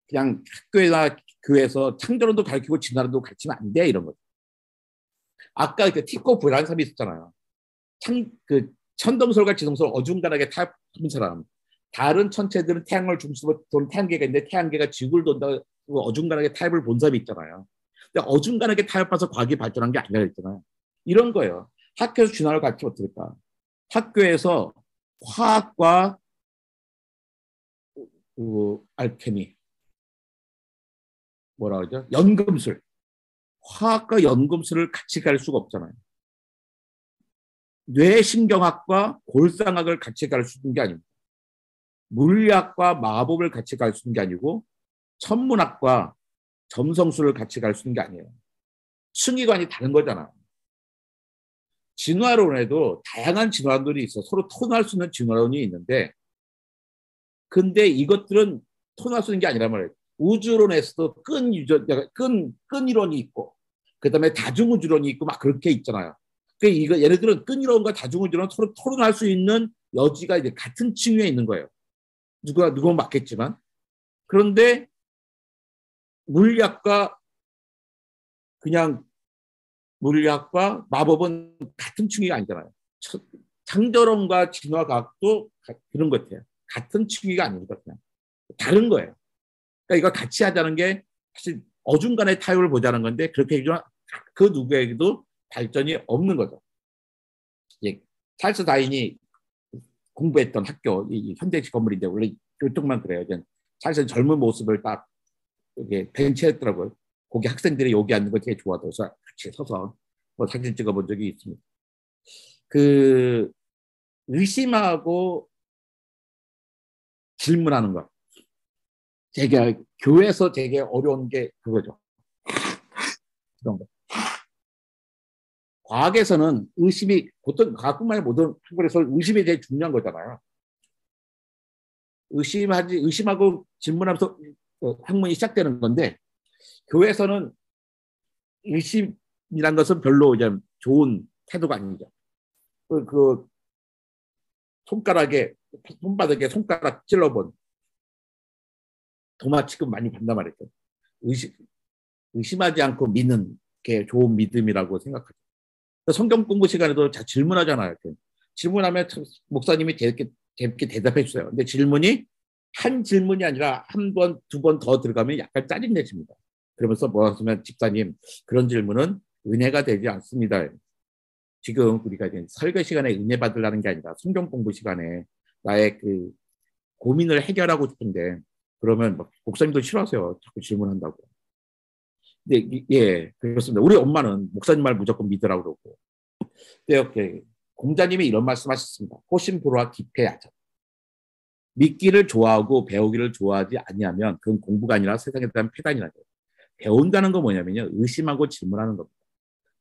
그냥 학교나 교회에서 창조론도 가르치고 진화론도 가르치면 안 돼. 이런 거죠. 아까 티코브라는 사람이 있었잖아요. 천동설과 지동설 어중간하게 타협하는 사람. 다른 천체들은 태양을 중심으로 도는 태양계가 있는데 태양계가 지구를 돈다고 어중간하게 타협을 본 사람이 있잖아요. 근데 어중간하게 타협해서 과학이 발전한 게 아니라 있잖아요. 이런 거예요. 학교에서 진화를 가르치면 어떨까? 학교에서 화학과 알케미 뭐라 그러죠? 연금술. 화학과 연금술을 같이 갈 수가 없잖아요. 뇌신경학과 골상학을 같이 갈 수 있는 게 아닙니다. 물리학과 마법을 같이 갈 수 있는 게 아니고 천문학과 점성술을 같이 갈 수 있는 게 아니에요. 층위관이 다른 거잖아. 진화론에도 다양한 진화론들이 있어. 서로 토론할 수 있는 진화론이 있는데 근데 이것들은 토론할 수 있는 게 아니란 말이에요. 우주론에서도 끈 이론이 있고 그다음에 다중우주론이 있고 막 그렇게 있잖아요. 그러니까 얘네들은 끈 이론과 다중우주론 서로 토론할 수 있는 여지가 이제 같은 층위에 있는 거예요. 누가 맞겠지만 그런데 물리학과 마법은 같은 층위가 아니잖아요. 창조론과 진화과학도 그런 것 같아요. 같은 층위가 아닙니다. 그냥 다른 거예요. 그러니까 이거 같이 하자는 게 사실 어중간의 타협을 보자는 건데 그렇게 해주면 그 누구에게도 발전이 없는 거죠. 찰스 다윈이 공부했던 학교, 이 현대식 건물인데 원래 이쪽만 그래요. 찰스 젊은 모습을 딱 이게 벤치했더라고요. 거기 학생들이 여기 앉는 거 되게 좋아해서 같이 서서 사진 찍어본 적이 있습니다. 의심하고 질문하는 것. 제가 교회에서 되게 어려운 게 그거죠. 그런 거. 과학에서는 의심이 보통 과학뿐만 아니라 모든 학문에서 의심이 제일 중요한 거잖아요. 의심하고 질문하면서 학문이 시작되는 건데 교회에서는 의심이란 것은 별로 이제 좋은 태도가 아니죠. 손바닥에 손가락 찔러본 도마 취급 많이 받단 말이죠. 의심하지 않고 믿는 게 좋은 믿음이라고 생각하죠. 성경 공부 시간에도 질문하잖아요. 질문하면 목사님이 재밌게 대답해 주세요. 근데 질문이 한 질문이 아니라 한 번, 두 번 더 들어가면 약간 짜증내십니다. 그러면서 뭐 하시면 집사님 그런 질문은 은혜가 되지 않습니다. 지금 우리가 설교 시간에 은혜 받으려는 게 아니라 성경 공부 시간에 나의 고민을 해결하고 싶은데 그러면 막 목사님도 싫어하세요. 자꾸 질문한다고. 근데 예, 그렇습니다. 우리 엄마는 목사님 말 무조건 믿으라고 그러고. 이렇게 공자님이 이런 말씀하셨습니다. 호심불호와 기패야자. 믿기를 좋아하고 배우기를 좋아하지 아니하면 그건 공부가 아니라 세상에 대한 패단이라고. 배운다는 건 뭐냐면요. 의심하고 질문하는 겁니다.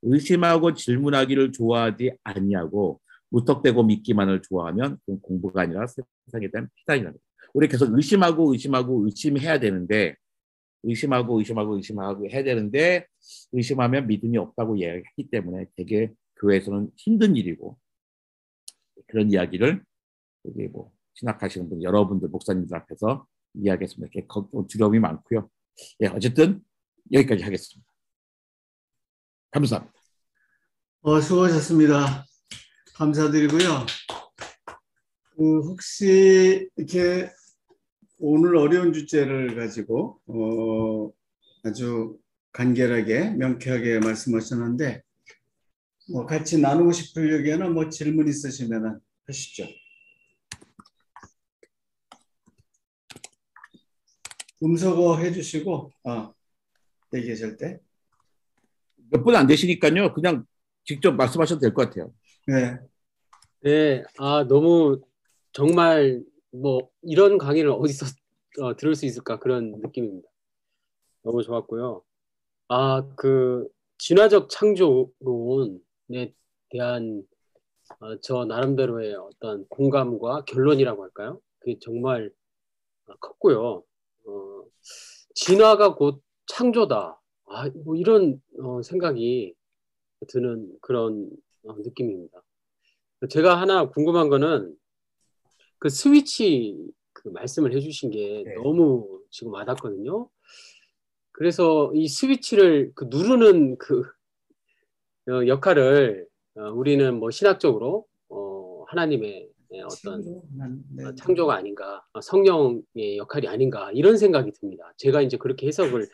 의심하고 질문하기를 좋아하지 아니하고 무턱대고 믿기만을 좋아하면 그건 공부가 아니라 세상에 대한 패단이라고. 우리 계속 의심하고 의심해야 되는데 의심하고 해야 되는데 의심하면 믿음이 없다고 이야기했기 때문에 되게 교회에서는 힘든 일이고 그런 이야기를 여기 뭐 신학하시는 분 여러분들 목사님들 앞에서 이야기했습니다. 이렇게 두려움이 많고요. 예, 어쨌든 여기까지 하겠습니다. 감사합니다. 수고하셨습니다. 감사드리고요. 혹시 이렇게 오늘 어려운 주제를 가지고 아주 간결하게 명쾌하게 말씀하셨는데 같이 나누고 싶을 얘기나 뭐 질문 있으시면 하시죠. 음소거 해주시고 얘기하실 때 몇 분 안 되시니까요. 그냥 직접 말씀하셔도 될 것 같아요. 네. 네, 너무 정말 뭐 이런 강의를 어디서 들을 수 있을까 그런 느낌입니다. 너무 좋았고요. 그 진화적 창조론에 대한 저 나름대로의 어떤 공감과 결론이라고 할까요? 그게 정말 컸고요. 진화가 곧 창조다. 뭐 이런 생각이 드는 그런 느낌입니다. 제가 하나 궁금한 거는 그 스위치 그 말씀을 해주신 게 네. 너무 지금 와닿거든요. 그래서 이 스위치를 그 누르는 그 역할을 우리는 뭐 신학적으로 하나님의 어떤 창조가 아닌가, 성령의 역할이 아닌가 이런 생각이 듭니다. 제가 이제 그렇게 해석을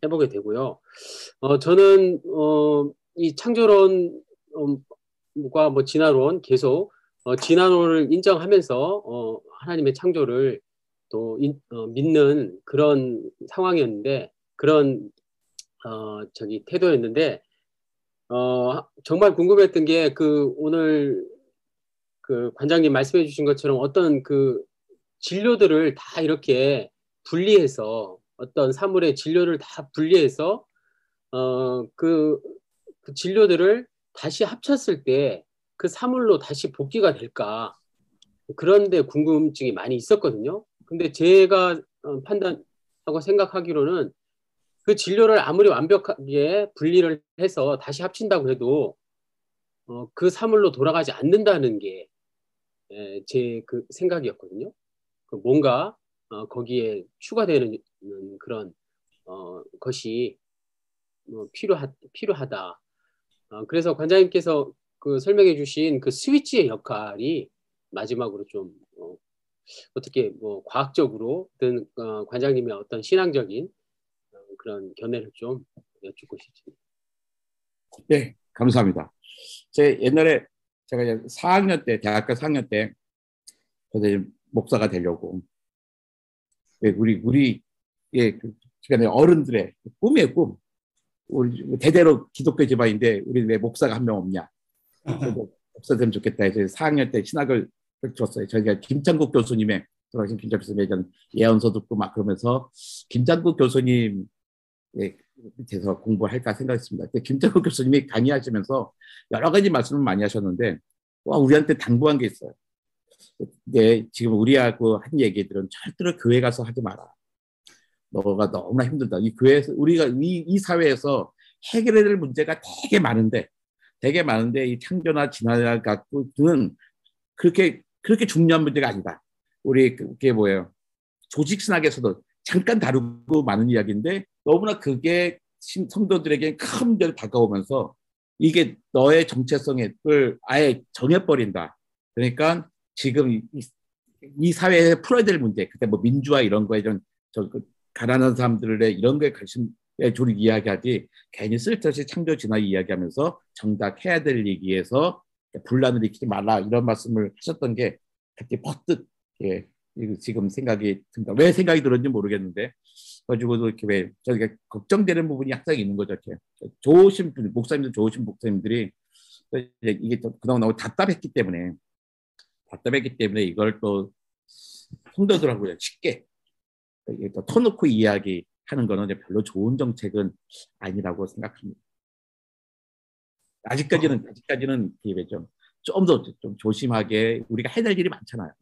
해보게 되고요. 저는 이 창조론과 뭐 진화론 계속 진화론을 인정하면서 하나님의 창조를 또 믿는 그런 상황이었는데 그런 태도였는데 정말 궁금했던 게 그 오늘 그 관장님 말씀해 주신 것처럼 어떤 그 진료들을 다 이렇게 분리해서 어떤 사물의 진료를 다 분리해서 그 진료들을 다시 합쳤을 때 그 사물로 다시 복귀가 될까 그런데 궁금증이 많이 있었거든요. 근데 제가 판단하고 생각하기로는 그 진료를 아무리 완벽하게 분리를 해서 다시 합친다고 해도 그 사물로 돌아가지 않는다는 게 제 그 생각이었거든요. 뭔가 거기에 추가되는 그런 것이 필요하다. 그래서 관장님께서 그 설명해 주신 그 스위치의 역할이 마지막으로 좀 어떻게 뭐 과학적으로든 관장님의 어떤 신앙적인 그런 견해를 좀 여쭙고 싶습니다. 네, 감사합니다. 옛날에 제가 4학년 때, 대학교 4학년 때 저도 목사가 되려고 우리 시간에 어른들의 꿈이에요, 꿈. 우리 대대로 기독교 집안인데 우리 왜 목사가 한 명 없냐? 목사 되면 좋겠다 해서 4학년 때 신학을 줬어요. 저희가 김창국 교수님의 돌아가신 김창국 교수님의 예언서 듣고 막 그러면서 김창국 교수님 밑에서 공부할까 생각했습니다. 근데 김창국 교수님이 강의하시면서 여러 가지 말씀을 많이 하셨는데 우리한테 당부한 게 있어요. 근데 지금 우리하고 한 얘기들은 절대로 교회 가서 하지 마라. 너가 너무나 힘들다. 이 교회에서 우리가 이 사회에서 해결해야 될 문제가 되게 많은데 이 창조나 진화를 갖고는 그렇게 중요한 문제가 아니다. 우리 그게 뭐예요? 조직 신학에서도 잠깐 다루고 많은 이야기인데 너무나 그게 성도들에게 큰 문제로 다가오면서 이게 너의 정체성을 아예 정해버린다. 그러니까 지금 이 사회에 풀어야 될 문제, 그때 뭐 민주화 이런 거에 좀 가난한 사람들의 이런 거에 관심에 주로 이야기하지 괜히 쓸데없이 창조 진화 이야기하면서 정작 해야 될 얘기에서 분란을 일으키지 말라 이런 말씀을 하셨던 게 그때 퍼뜩 지금 생각이 든다. 왜 생각이 들었는지 모르겠는데 가지고도 이렇게 왜 저희가 걱정되는 부분이 항상 있는 거죠. 이렇게 좋으신 분, 목사님들 좋으신 목사님들이 이게 그동안 너무 답답했기 때문에 이걸 또 성도들하고 쉽게 또 터놓고 이야기하는 거는 별로 좋은 정책은 아니라고 생각합니다. 아직까지는 좀 더 좀 조심하게 우리가 해야 될 일이 많잖아요.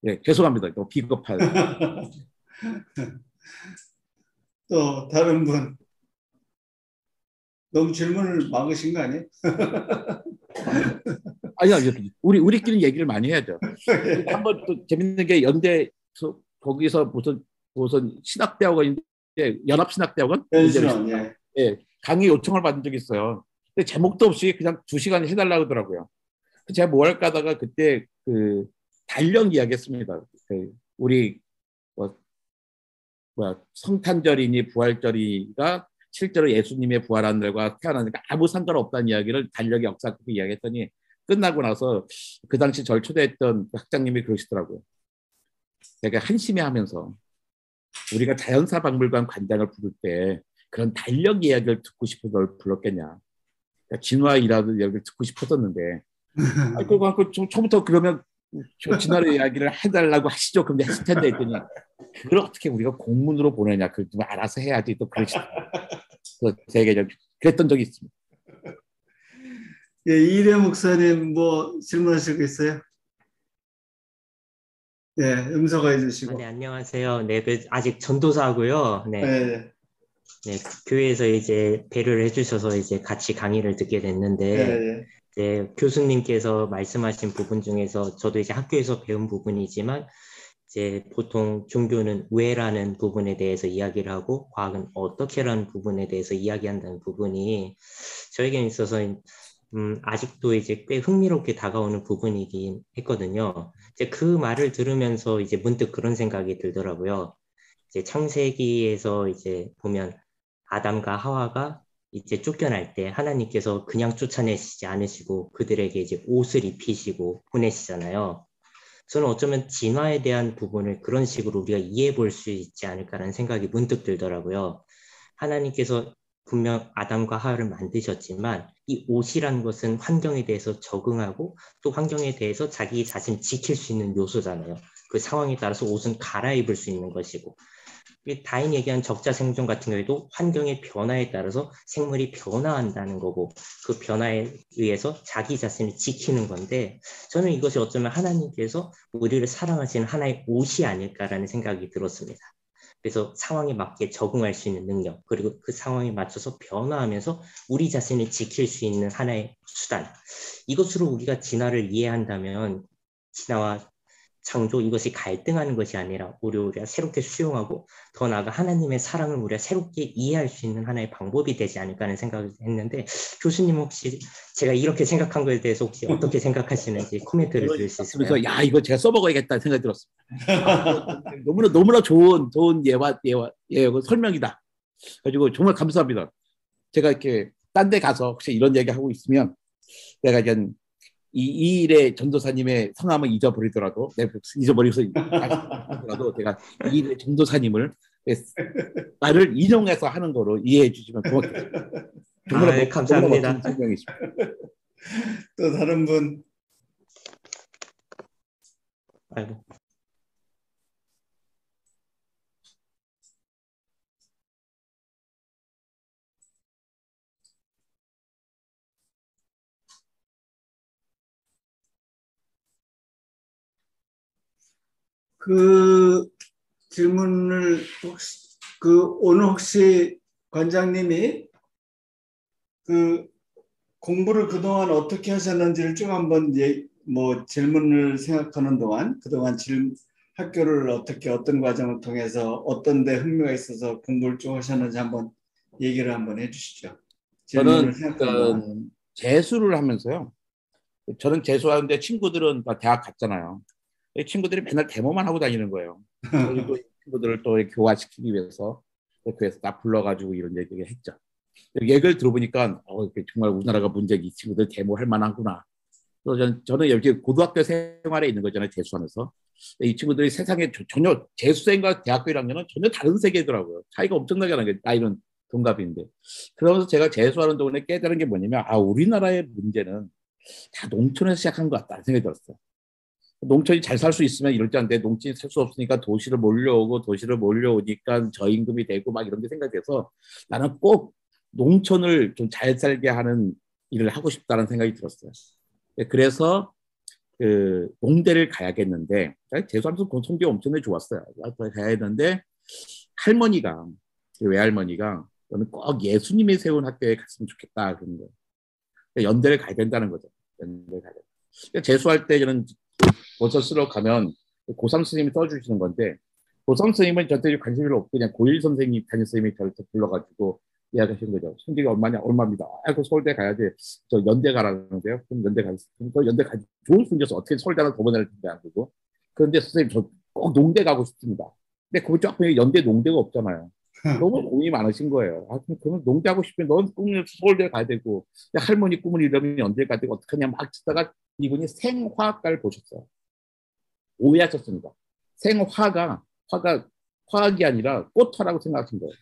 네, 죄송합니다. 또 비겁한. 또 다른 분 너무 질문을 막으신 거 아니에요? 아니요, 우리끼리 얘기를 많이 해야죠. 한번 또 재밌는 게 연대 거기서 무슨 신학대학원인데 연합신학대학원 연수원, 예. 예, 강의 요청을 받은 적이 있어요. 근데 제목도 없이 그냥 2시간 해달라고 하더라고요. 제가 뭐 할까 하다가 그때 그 달력 이야기했습니다. 우리 성탄절이니 부활절이가 실제로 예수님의 부활한 날과 태어난 날과 아무 상관없다는 이야기를 달력의 역사 그렇게 이야기했더니 끝나고 나서 그 당시 저를 초대했던 학장님이 그러시더라고요. 제가 한심해하면서 우리가 자연사 박물관 관장을 부를 때 그런 달력 이야기를 듣고 싶어서 널 불렀겠냐. 그러니까 진화이라는 이야기를 듣고 싶었었는데 그거 처음부터 그러면 진화의 이야기를 해달라고 하시죠. 그럼 했을 텐데 했더니 그걸 어떻게 우리가 공문으로 보내냐. 그걸 좀 알아서 해야지 또 그러시더라고요. 제가 그랬던 적이 있습니다. 예, 이래 목사님 뭐 질문하실 거 있어요? 네, 음소거 해주시고. 네, 안녕하세요. 네, 아직 전도사고요. 네. 네. 네, 교회에서 이제 배려를 해주셔서 이제 같이 강의를 듣게 됐는데, 네. 이제 교수님께서 말씀하신 부분 중에서 저도 이제 학교에서 배운 부분이지만, 이제 보통 종교는 왜라는 부분에 대해서 이야기를 하고, 과학은 어떻게라는 부분에 대해서 이야기한다는 부분이 저에게 있어서 아직도 이제 꽤 흥미롭게 다가오는 부분이긴 했거든요. 이제 그 말을 들으면서 이제 문득 그런 생각이 들더라고요. 이제 창세기에서 이제 보면 아담과 하와가 이제 쫓겨날 때 하나님께서 그냥 쫓아내시지 않으시고 그들에게 이제 옷을 입히시고 보내시잖아요. 저는 어쩌면 진화에 대한 부분을 그런 식으로 우리가 이해해 볼 수 있지 않을까라는 생각이 문득 들더라고요. 하나님께서 분명 아담과 하와를 만드셨지만 이 옷이라는 것은 환경에 대해서 적응하고 또 환경에 대해서 자기 자신을 지킬 수 있는 요소잖아요. 그 상황에 따라서 옷은 갈아입을 수 있는 것이고 다인이 얘기한 적자생존 같은 경우에도 환경의 변화에 따라서 생물이 변화한다는 거고 그 변화에 의해서 자기 자신을 지키는 건데 저는 이것이 어쩌면 하나님께서 우리를 사랑하시는 하나의 옷이 아닐까라는 생각이 들었습니다. 그래서 상황에 맞게 적응할 수 있는 능력 그리고 그 상황에 맞춰서 변화하면서 우리 자신을 지킬 수 있는 하나의 수단 이것으로 우리가 진화를 이해한다면 진화와 창조 이것이 갈등하는 것이 아니라 우리가 새롭게 수용하고 더 나아가 하나님의 사랑을 우리가 새롭게 이해할 수 있는 하나의 방법이 되지 않을까 하는 생각을 했는데 교수님 혹시 제가 이렇게 생각한 거에 대해서 혹시 어떻게 생각하시는지 코멘트를 드릴 수 있을까요? 그래서 야 이거 제가 써먹어야겠다는 생각이 들었습니다. 너무나 좋은 설명이다. 가지고 정말 감사합니다. 제가 이렇게 딴 데 가서 혹시 이런 얘기 하고 있으면 내가 이제 이 일의 전도사님의 성함을 잊어버리더라도 제가 이 일의 전도사님을 나를 인용해서 하는 거로 이해해 주시면 고맙겠습니다. 정말 감사합니다. 설명이십니다. 또 다른 분. 아이고. 그 질문을 오늘 혹시 관장님이 그 공부를 그동안 어떻게 하셨는지를 쭉 한번 뭐 질문을 생각하는 동안 그동안 학교를 어떤 과정을 통해서 어떤 데 흥미가 있어서 공부를 쭉 하셨는지 한번 얘기를 한번 해주시죠. 저는 재수를 하면서요. 저는 재수하는데 친구들은 다 대학 갔잖아요. 친구들이 맨날 데모만 하고 다니는 거예요. 그리고 친구들을 또 교화시키기 위해서 그래서 나 불러가지고 이런 얘기를 했죠. 얘기를 들어보니까 정말 우리나라가 문제가 이 친구들 데모할 만하구나. 그래서 저는 여기 고등학교 생활에 있는 거잖아요. 재수하면서. 이 친구들이 세상에 전혀 재수생과 대학교 1학년은 전혀 다른 세계더라고요. 차이가 엄청나게 나는 게 나이는 동갑인데. 그러면서 제가 재수하는 동안에 깨달은 게 뭐냐면 우리나라의 문제는 다 농촌에서 시작한 것 같다는 생각이 들었어요. 농촌이 잘 살 수 있으면 이럴 줄 알았는데 농촌이 살 수 없으니까 도시로 몰려오니까 저임금이 되고 막 이런 게 생각돼서 나는 꼭 농촌을 좀 잘 살게 하는 일을 하고 싶다는 생각이 들었어요. 그래서 그 농대를 가야겠는데 재수하면서 성적이 엄청나게 좋았어요. 가야 했는데 할머니가 외할머니가 너는 꼭 예수님이 세운 학교에 갔으면 좋겠다 그런 거예요. 연대를 가야 된다는 거죠. 연대를 가야 된다. 그러니까 재수할 때 저는 원서 쓰러 가면 고3 선생님이 써주시는 건데 고3 선생님은 저한테 관심이 없고 그냥 고1 선생님, 담임 선생님이 저를 불러가지고 이야기하시는 거죠. 성적이 얼마입니다. 아이고 서울대 가야지. 저 연대 가라는데요. 그럼 연대 가겠습니다. 그럼 연대 가지. 좋은 순이어서 어떻게 서울대 하나 더 보내야 텐데 안 되고. 그런데 선생님 저 꼭 농대 가고 싶습니다. 근데 거기 쫙 보니 연대 농대가 없잖아요. 너무 고민이 많으신 거예요. 그러면 농대 하고 싶으면 넌 꿈을 서울대 가야 되고 할머니 꿈을 이루면 연대 가야 되고 어떡하냐 막 듣다가 이분이 생화학과를 보셨어요. 오해하셨습니다. 화학이 아니라 꽃화라고 생각하신 거예요.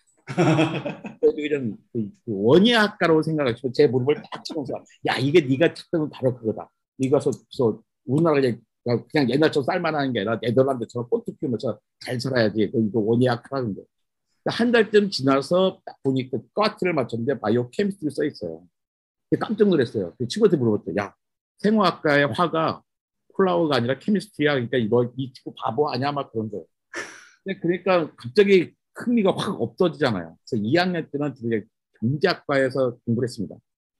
이런 원예학과로 생각하시고 제 무릎을 딱 치면서 야 이게 네가 찾던 바로 그거다. 네가 우리나라가 그냥 옛날처럼 쌀만하는 게 아니라 네덜란드처럼 꽃도 피우면서 잘 살아야지. 이거 원예학과라는 거. 한 달쯤 지나서 딱 보니까 과트를 맞췄는데 바이오 케미스트리 써 있어요. 깜짝 놀랐어요. 그 친구한테 물어봤어요. 야 생화학과의 화가 플라워가 아니라 케미스트리야. 그러니까 이 친구 바보 아니야? 막 그런 거예요. 그러니까 갑자기 흥미가 확 없어지잖아요. 그래서 2학년 때는 경제학과에서 공부를 했습니다.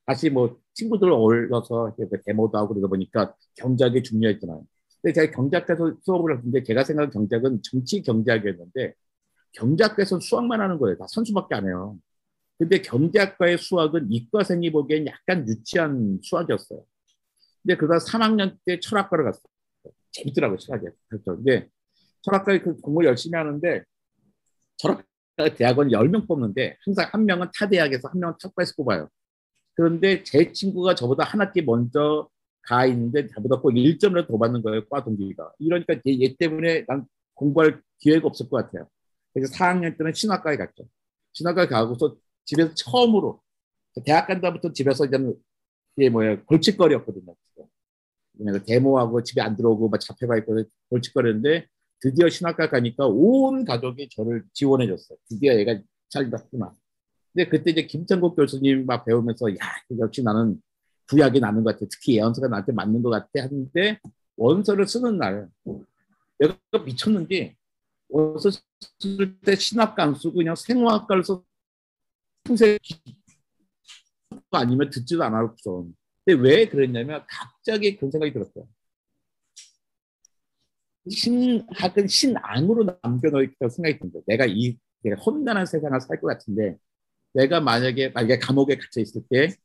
다시 뭐 친구들 어울려서 데모도 하고 그러다 보니까 경제학이 중요했잖아요. 근데 제가 경제학과에서 수업을 했는데 제가 생각하는 경제학은 정치 경제학이었는데 경제학과에서 수학만 하는 거예요. 다 선수밖에 안 해요. 근데 경제학과의 수학은 이과생이 보기엔 약간 유치한 수학이었어요. 근데 그러다 3학년 때 철학과를 갔어요. 재밌더라고요, 철학이. 근데 철학과에 그 공부를 열심히 하는데 철학과 대학원 10명 뽑는데 항상 한 명은 타 대학에서 한 명은 타과에서 뽑아요. 그런데 제 친구가 저보다 한 학기 먼저 가 있는데 저보다 꼭 1점을 더 받는 거예요, 과 동기가. 이러니까 얘 때문에 난 공부할 기회가 없을 것 같아요. 그래서 4학년 때는 신학과에 갔죠. 신학과에 가고서 집에서 처음으로 대학 간다부터 집에서 이게 골칫거리였거든요. 데모하고 집에 안 들어오고 막 잡혀가 있고 골칫거리였는데 드디어 신학과 가니까 온 가족이 저를 지원해 줬어요. 드디어 얘가 잘 됐구나. 근데 그때 이제 김창국 교수님 막 배우면서 야 역시 나는 구약이 나는 것 같아. 특히 예언서가 나한테 맞는 것 같아 하는데 원서를 쓰는 날 내가 미쳤는지 원서 쓸 때 신학과 안 쓰고 그냥 생화학과를 써. 평생 아니면 듣지도 않았어. 근데 왜 그랬냐면 갑자기 그런 생각이 들었어요. 신학은 신앙으로 남겨놓을 생각이 든다. 내가 험난한 세상을 살 것 같은데 내가 만약에 감옥에 갇혀 있을 때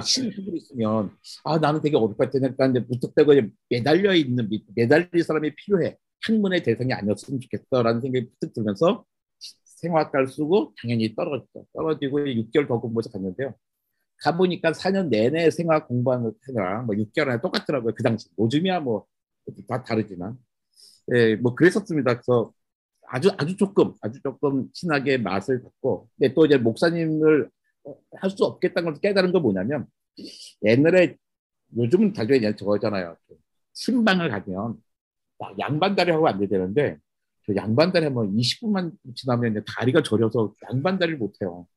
신학으로 있으면 나는 되게 어렵을 것 같아. 그러니까 무턱대고 매달릴 사람이 필요해. 학문의 대상이 아니었으면 좋겠어라는 생각이 푹 들면서 생화학과를 쓰고 당연히 떨어지고 6개월 더 공부해서 갔는데요. 가보니까 4년 내내 생화학 공부하는 생활 6개월 안에 똑같더라고요. 그 당시 요즘이야 다 다르지만 뭐 그랬었습니다. 그래서 아주 조금 신학의 맛을 갖고 근데 또 이제 목사님을 할 수 없겠다는 걸 깨달은 건 뭐냐면 옛날에 요즘은 다들 저거잖아요. 신방을 가면 양반다리 하고 안 되는데 저 양반다리 하면 20분만 지나면 다리가 저려서 양반다리를 못해요.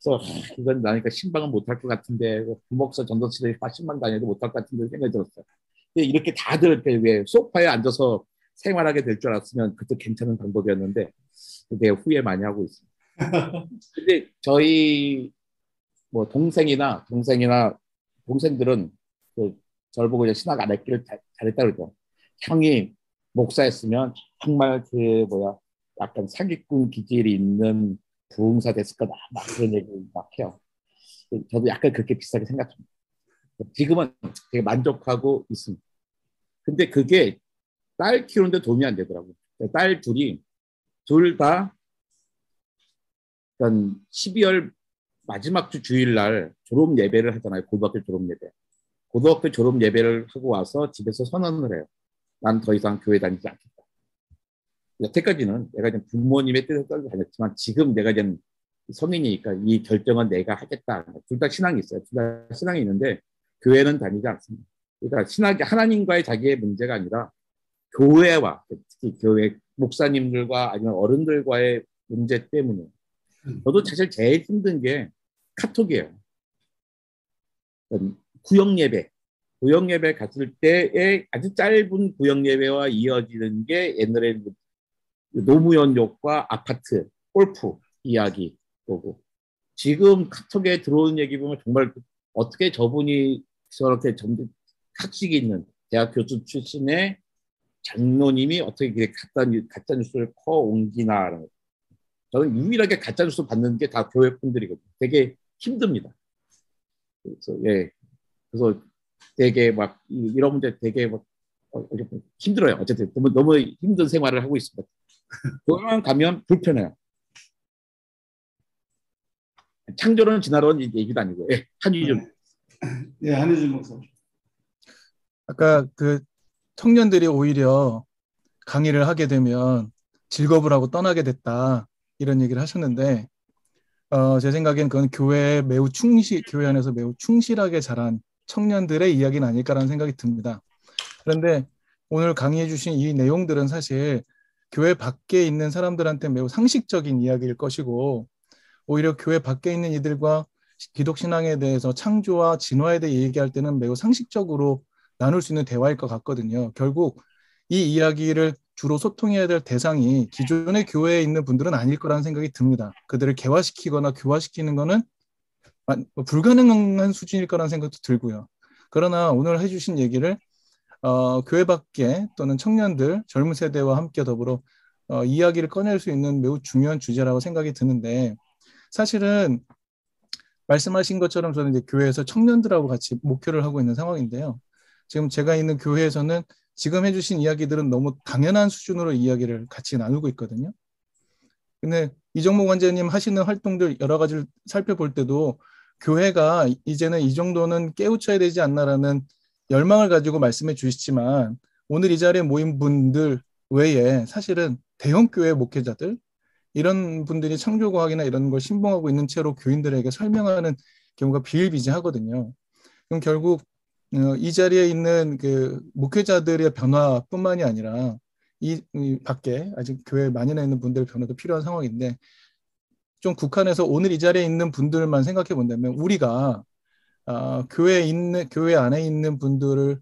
그래서 이건 나니까 신방은 못할 것 같은데 부목사 전도치들이 신방 다녀도 못할 것 같은데 생각이 들었어요. 근데 이렇게 다들 왜 소파에 앉아서 생활하게 될 줄 알았으면 그때 괜찮은 방법이었는데 되게 후회 많이 하고 있습니다. 근데 저희 뭐 동생들은 저를 보고 이제 신학 안 했기를 잘했다 그러죠. 형이 목사였으면 정말 약간 사기꾼 기질이 있는 부흥사 됐을 거다 막 그런 얘기 막 해요. 저도 약간 그렇게 비슷하게 생각합니다. 지금은 되게 만족하고 있습니다. 근데 그게 딸 키우는데 도움이 안 되더라고요. 딸 둘 다 12월 마지막 주 주일날 졸업 예배를 하잖아요. 고등학교 졸업 예배. 고등학교 졸업 예배를 하고 와서 집에서 선언을 해요. 난 더 이상 교회 다니지 않겠다. 여태까지는 내가 이제 부모님의 뜻에 따라 다녔지만 지금 내가 이제 성인이니까 이 결정은 내가 하겠다. 둘 다 신앙이 있어요. 둘 다 신앙이 있는데 교회는 다니지 않습니다. 그러니까 신학이 하나님과의 자기의 문제가 아니라 교회와 특히 교회 목사님들과 아니면 어른들과의 문제 때문에 저도 사실 제일 힘든 게 카톡이에요. 구역 예배 갔을 때의 아주 짧은 구역 예배와 이어지는 게 옛날에 노무현 욕과 아파트, 골프 이야기 보고 지금 카톡에 들어오는 얘기 보면 정말 어떻게 저분이 저렇게 학식이 있는 대학 교수 출신의 장로님이 어떻게 가짜 뉴스를 퍼 옮기나. 저는 유일하게 가짜 뉴스 받는 게 다 교회 분들이거든요. 되게 힘듭니다. 그래서 예, 그래서 되게 막 이런 문제 되게 막 힘들어요. 어쨌든 너무 힘든 생활을 하고 있습니다. 교회만 가면 불편해요. 창조론 진화론 얘기도 아니고. 예, 한유준. 예, 한유준 목사. 아까 그 청년들이 오히려 강의를 하게 되면 직업을 하고 떠나게 됐다 이런 얘기를 하셨는데 제 생각엔 그건 교회 안에서 매우 충실하게 자란 청년들의 이야기는 아닐까라는 생각이 듭니다. 그런데 오늘 강의해 주신 이 내용들은 사실 교회 밖에 있는 사람들한테 매우 상식적인 이야기일 것이고 오히려 교회 밖에 있는 이들과 기독신앙에 대해서 창조와 진화에 대해 얘기할 때는 매우 상식적으로 나눌 수 있는 대화일 것 같거든요. 결국 이 이야기를 주로 소통해야 될 대상이 기존의 교회에 있는 분들은 아닐 거라는 생각이 듭니다. 그들을 개화시키거나 교화시키는 거는 불가능한 수준일 거라는 생각도 들고요. 그러나 오늘 해주신 얘기를 교회 밖에 또는 청년들, 젊은 세대와 함께 더불어 이야기를 꺼낼 수 있는 매우 중요한 주제라고 생각이 드는데 사실은 말씀하신 것처럼 저는 이제 교회에서 청년들하고 같이 목회를 하고 있는 상황인데요. 지금 제가 있는 교회에서는 지금 해주신 이야기들은 너무 당연한 수준으로 이야기를 같이 나누고 있거든요. 근데 이정목 원장님 하시는 활동들 여러 가지를 살펴볼 때도 교회가 이제는 이 정도는 깨우쳐야 되지 않나라는 열망을 가지고 말씀해 주시지만 오늘 이 자리에 모인 분들 외에 사실은 대형 교회 목회자들 이런 분들이 창조과학이나 이런 걸 신봉하고 있는 채로 교인들에게 설명하는 경우가 비일비재하거든요. 그럼 결국 이 자리에 있는 그 목회자들의 변화뿐만이 아니라 이 밖에 아직 교회에 많이나 있는 분들의 변화도 필요한 상황인데 좀 국한해서 오늘 이 자리에 있는 분들만 생각해 본다면 우리가 교회 안에 있는 분들의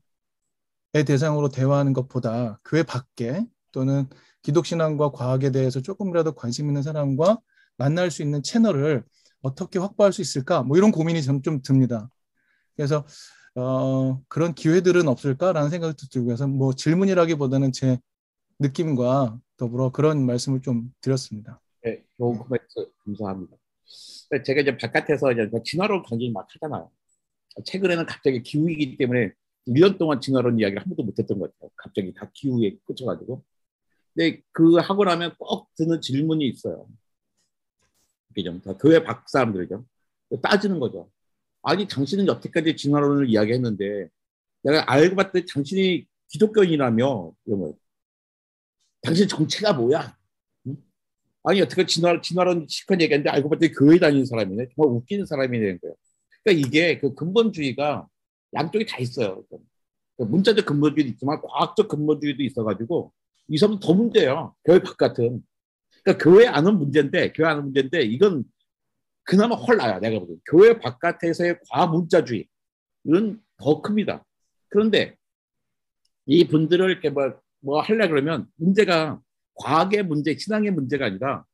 대상으로 대화하는 것보다 교회 밖에 또는 기독신앙과 과학에 대해서 조금이라도 관심 있는 사람과 만날 수 있는 채널을 어떻게 확보할 수 있을까? 뭐 이런 고민이 좀 듭니다. 그래서 그런 기회들은 없을까라는 생각도 들고 해서 뭐 질문이라기보다는 제 느낌과 더불어 그런 말씀을 좀 드렸습니다. 네, 좋은 코멘트 감사합니다. 제가 이제 바깥에서 이제 진화론 강의 막 하잖아요. 최근에는 갑자기 기후이기 때문에 1년 동안 진화론 이야기를 한 번도 못했던 것 같아요. 갑자기 다 기후에 꽂혀가지고. 근데 그 하고 나면 꼭 드는 질문이 있어요. 이게 좀 교회 밖 사람들이죠. 따지는 거죠. 아니 당신은 여태까지 진화론을 이야기했는데 내가 알고 봤더니 당신이 기독교인이라며 이러면 당신 정체가 뭐야? 응? 아니 여태까지 진화론 실컷 얘기했는데 알고 봤더니 교회 다니는 사람이네. 정말 웃기는 사람이 되는 거예요. 그러니까 이게 그 근본주의가 양쪽이 다 있어요. 문자적 근본주의도 있지만 과학적 근본주의도 있어가지고 이 사람은 더 문제예요. 교회 바깥은. 그러니까 교회 안은 문제인데 이건 그나마 훨 나아요. 내가 보기엔. 교회 바깥에서의 과문자주의 이건 더 큽니다. 그런데 이 분들을 이렇게 뭐 하려 그러면 문제가 과학의 문제, 신앙의 문제가 아니라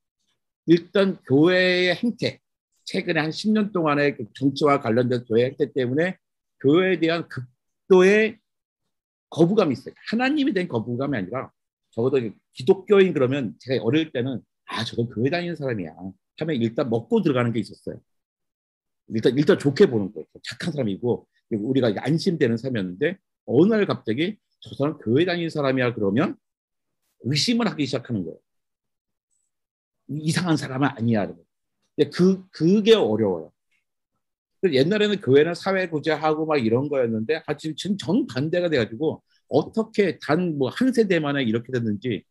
일단 교회의 행태, 최근에 한 10년 동안의 정치와 관련된 교회 행태 때문에 교회에 대한 극도의 거부감이 있어요. 하나님에 대한 거부감이 아니라 적어도 기독교인 그러면 제가 어릴 때는 저건 교회 다니는 사람이야 하면 일단 먹고 들어가는 게 있었어요. 일단 좋게 보는 거예요. 착한 사람이고 우리가 안심되는 사람이었는데 어느 날 갑자기 저 사람 교회 다니는 사람이야 그러면 의심을 하기 시작하는 거예요. 이상한 사람은 아니야. 근데 그게 어려워요. 옛날에는 교회는 사회구제하고 막 이런 거였는데 지금 정반대가 돼가지고 어떻게 단 뭐 한 세대 만에 이렇게 됐는지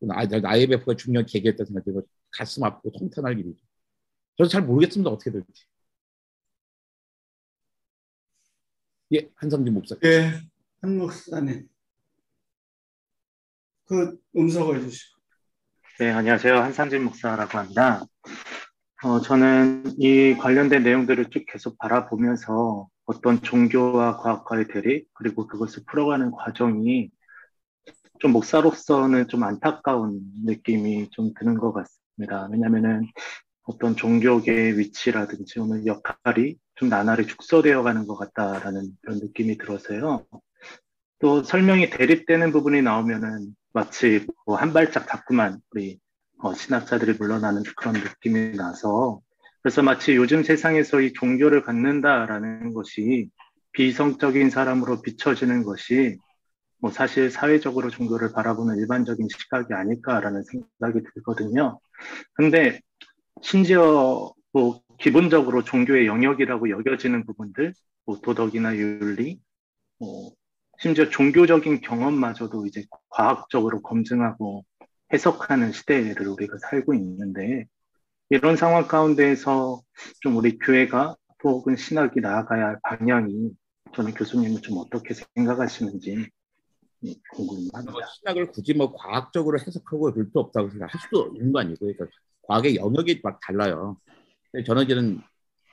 나의 배포가 중요한 계기였다 생각해서 가슴 아프고 통탄할 일이죠. 저도 잘 모르겠습니다. 어떻게 될지. 예, 한성진 목사. 예, 한 목사님. 그 음성을 해주시고. 네, 안녕하세요. 한상진 목사라고 합니다. 저는 이 관련된 내용들을 쭉 계속 바라보면서 어떤 종교와 과학과의 대립, 그리고 그것을 풀어가는 과정이 좀 목사로서는 좀 안타까운 느낌이 좀 드는 것 같습니다. 왜냐면은 어떤 종교계의 위치라든지 오늘 역할이 좀 나날이 축소되어 가는 것 같다라는 그런 느낌이 들어서요. 또 설명이 대립되는 부분이 나오면은 마치 뭐 한 발짝 자꾸만 우리 신학자들이 물러나는 그런 느낌이 나서 그래서 마치 요즘 세상에서 이 종교를 갖는다라는 것이 비이성적인 사람으로 비춰지는 것이 뭐 사실 사회적으로 종교를 바라보는 일반적인 시각이 아닐까라는 생각이 들거든요. 근데 심지어 뭐 기본적으로 종교의 영역이라고 여겨지는 부분들, 뭐 도덕이나 윤리, 뭐 심지어 종교적인 경험마저도 이제 과학적으로 검증하고 해석하는 시대를 우리가 살고 있는데 이런 상황 가운데에서 좀 우리 교회가 또 혹은 신학이 나아가야 할 방향이 저는 교수님은 좀 어떻게 생각하시는지 궁금합니다. 신학을 굳이 뭐 과학적으로 해석하고 그럴 필요 없다고 생각할 수도 있는 거 아니고, 그러니까 과학의 영역이 막 달라요. 저는 이제는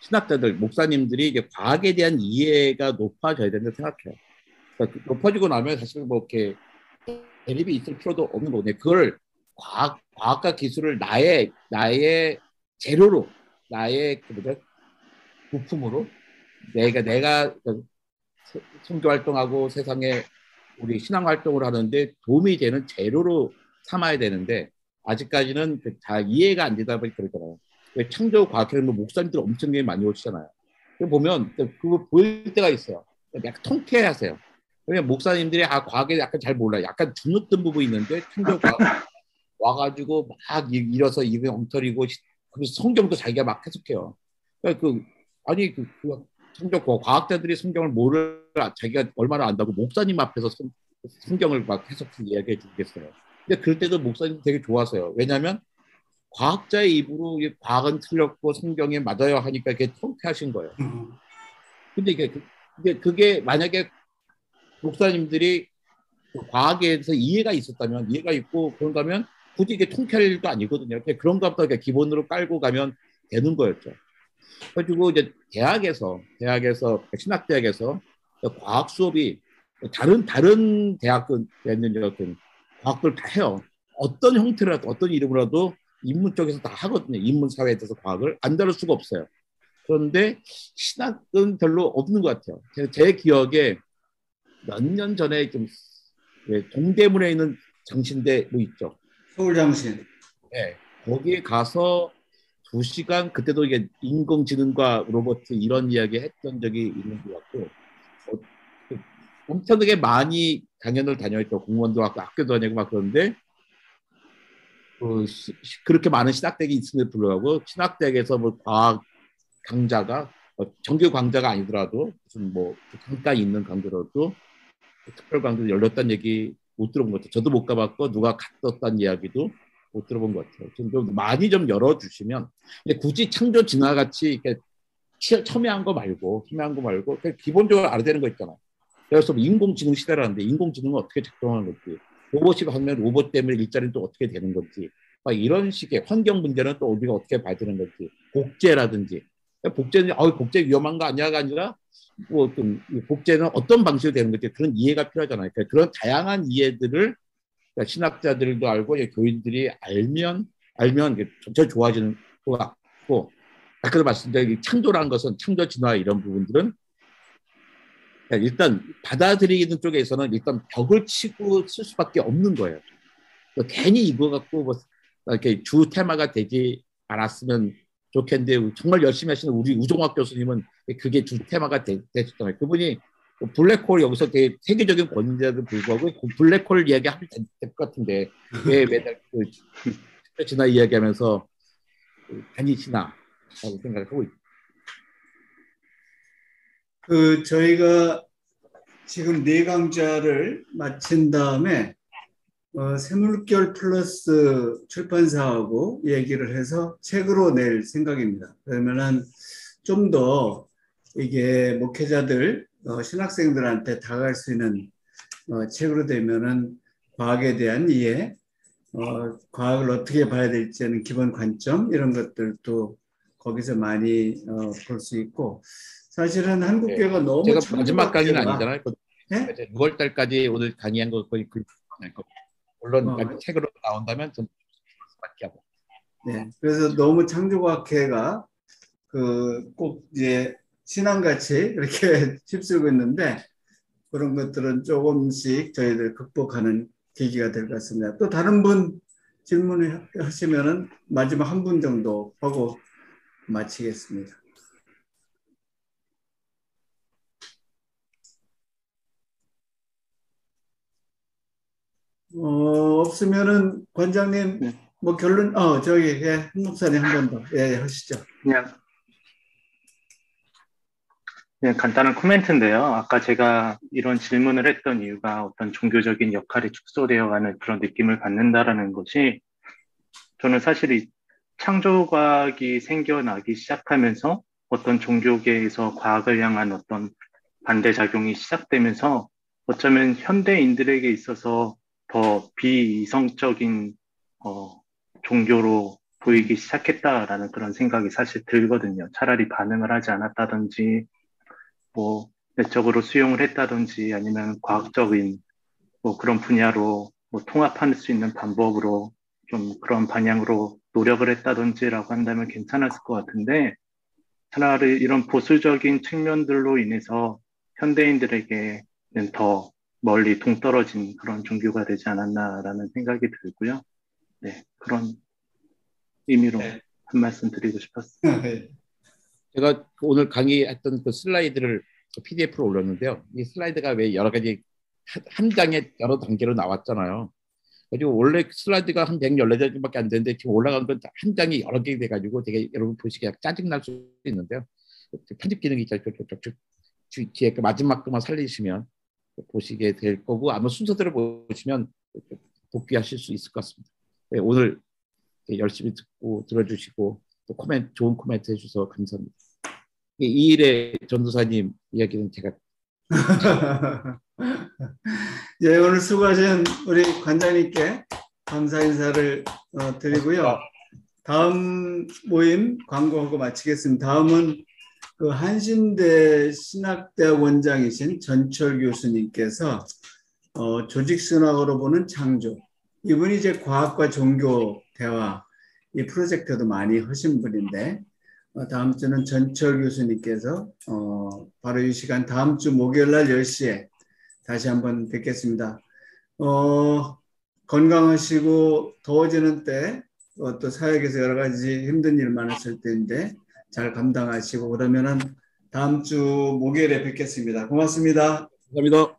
신학자들, 목사님들이 이제 과학에 대한 이해가 높아져야 된다고 생각해요. 그러니까 높아지고 나면 사실 뭐 이렇게 대립이 있을 필요도 없는 거거든요. 그걸 과학과 기술을 나의 재료로, 나의 부품으로 내가 선교 활동하고 세상에 우리 신앙 활동을 하는데 도움이 되는 재료로 삼아야 되는데 아직까지는 다 이해가 안 되다 보니 그러잖아요. 창조 과학회는 뭐 목사님들 엄청나게 많이 오시잖아요. 보면 그거 보일 때가 있어요. 약간 통쾌하세요. 왜냐면 목사님들이 과학에 약간 잘 몰라요. 약간 주눅든 부분이 있는데 창조 과학 와가지고 막 일어서 입에 엉터리고 그래서 성경도 자기가 막 해석해요. 그러니까 창조 과학자들이 성경을 모르라 자기가 얼마나 안다고 목사님 앞에서 성경을 막 해석해서 이야기해 주겠어요. 근데 그럴 때도 목사님 되게 좋아서요. 왜냐하면 과학자의 입으로 과학은 틀렸고 성경에 맞아요 하니까 그게 통쾌하신 거예요. 근데 그게 만약에 목사님들이 과학에 대해서 이해가 있었다면, 이해가 있고 그런가면 굳이 이게 통쾌할 일도 아니거든요. 그런가 보다 기본으로 깔고 가면 되는 거였죠. 그리고 이제 대학에서 신학대학에서 과학 수업이 다른 대학은 과학을 다 해요. 어떤 형태라도 어떤 이름으로라도 인문 쪽에서 다 하거든요. 인문 사회에 대해서 과학을 안 다룰 수가 없어요. 그런데 신학은 별로 없는 것 같아요. 제 기억에 몇 년 전에 좀 동대문에 있는 장신대 뭐 있죠. 서울장신. 네, 거기에 가서 2시간 그때도 이게 인공지능과 로봇 이런 이야기 했던 적이 있는 것 같고 엄청나게 많이 강연을 다녀있죠. 공무원도 학교도 다니고 막 그런데 그렇게 많은 신학대학이 있음에도 불구하고 신학대학에서 뭐 과학 강좌가 정규 강좌가 아니더라도 무슨 뭐 강가 있는 강좌라도 특별 강좌도 열렸다는 얘기 못 들어본 것 같아요. 저도 못 가봤고 누가 갔었다는 이야기도 못 들어본 것 같아요. 좀 많이 좀 열어주시면 근데 굳이 창조 진화같이 이렇게 첨예한 거 말고 그냥 기본적으로 알아야 되는 거 있잖아요. 그래서 인공지능 시대라는데 인공지능은 어떻게 작동하는 건지 로봇이 하면 로봇 때문에 일자리는 또 어떻게 되는 건지 막 이런 식의 환경 문제는 또 우리가 어떻게 봐야 되는 건지 복제라든지 복제는 복제 위험한 거 아니야가 아니라 뭐 복제는 어떤 방식으로 되는 건지 그런 이해가 필요하잖아요. 그러니까 그런 다양한 이해들을 그러니까 신학자들도 알고 교인들이 알면 저 좋아지는 것 같고 아까도 말씀드린 창조라는 것은 창조 진화 이런 부분들은 일단 받아들이는 쪽에서는 일단 벽을 치고 쓸 수밖에 없는 거예요. 괜히 이거 갖고 뭐 이렇게 주 테마가 되지 않았으면 좋겠는데 정말 열심히 하시는 우리 우종학 교수님은 그게 주 테마가 되셨잖아요. 그분이 블랙홀 여기서 되게 세계적인 권위자도 불구하고 블랙홀 이야기하면 될 것 같은데 왜 매달 지나 이야기하면서 다니시나 라고 생각을 하고 있습니다. 저희가 지금 4강좌를 마친 다음에 새물결 플러스 출판사하고 얘기를 해서 책으로 낼 생각입니다. 그러면은 좀 더 이게 목회자들, 신학생들한테 다가갈 수 있는 책으로 되면은 과학에 대한 이해, 과학을 어떻게 봐야 될지는 기본 관점 이런 것들도 거기서 많이 볼 수 있고, 사실은 한국교회가 너무 제가 마지막 강의는 창조학계가- 아니잖아요. 네? 6월 달까지 오늘 강의한 거 거의 낼 거예요. 물론 책으로 나온다면 좀 수밖에 하고. 네, 그래서 너무 창조과학회가 꼭 이제 신앙같이 이렇게 휩쓸고 있는데 그런 것들은 조금씩 저희들 극복하는 계기가 될 것 같습니다. 또 다른 분 질문을 하시면은 마지막 한 분 정도 하고 마치겠습니다. 없으면은 관장님 네. 뭐 결론 저기 한 목사님 한 번 더 하시죠. 그냥 간단한 코멘트인데요. 아까 제가 이런 질문을 했던 이유가 어떤 종교적인 역할이 축소되어가는 그런 느낌을 받는다라는 것이, 저는 사실 이 창조과학이 생겨나기 시작하면서 어떤 종교계에서 과학을 향한 어떤 반대작용이 시작되면서 어쩌면 현대인들에게 있어서 더 비이성적인 종교로 보이기 시작했다라는 그런 생각이 사실 들거든요. 차라리 반응을 하지 않았다든지 뭐 내적으로 수용을 했다든지 아니면 과학적인 뭐 그런 분야로 뭐 통합할 수 있는 방법으로 좀 그런 방향으로 노력을 했다든지라고 한다면 괜찮았을 것 같은데, 차라리 이런 보수적인 측면들로 인해서 현대인들에게는 더 멀리 동떨어진 그런 종교가 되지 않았나라는 생각이 들고요. 네, 그런 의미로 한 말씀 드리고 싶었습니다. 제가 오늘 강의했던 그 슬라이드를 PDF로 올렸는데요. 이 슬라이드가 왜 여러 가지 한 장에 여러 단계로 나왔잖아요. 그리고 원래 슬라이드가 한 114장밖에 안 되는데 지금 올라간 건 한 장이 여러 개 돼가지고 되게 여러분 보시기에 짜증날 수 있는데요. 편집 기능이 뒤에 그 마지막 것만 살리시면 보시게 될 거고, 아마 순서대로 보시면 복귀하실 수 있을 것 같습니다. 네, 오늘 열심히 듣고 들어주시고 또 좋은 코멘트 해주셔서 감사합니다. 이 일의 전도사님 이야기는 제가 예, 오늘 수고하신 우리 관장님께 감사 인사를 드리고요. 다음 모임 광고하고 마치겠습니다. 다음은 그 한신대 신학대학 원장이신 전철 교수님께서 조직신학으로 보는 창조, 이분이 이제 과학과 종교 대화 이 프로젝트도 많이 하신 분인데, 다음 주는 전철 교수님께서 바로 이 시간 다음 주 목요일 날 10시에 다시 한번 뵙겠습니다. 건강하시고 더워지는 때 또 사역에서 여러 가지 힘든 일 많으실 때인데 잘 감당하시고, 그러면은 다음 주 목요일에 뵙겠습니다. 고맙습니다. 감사합니다.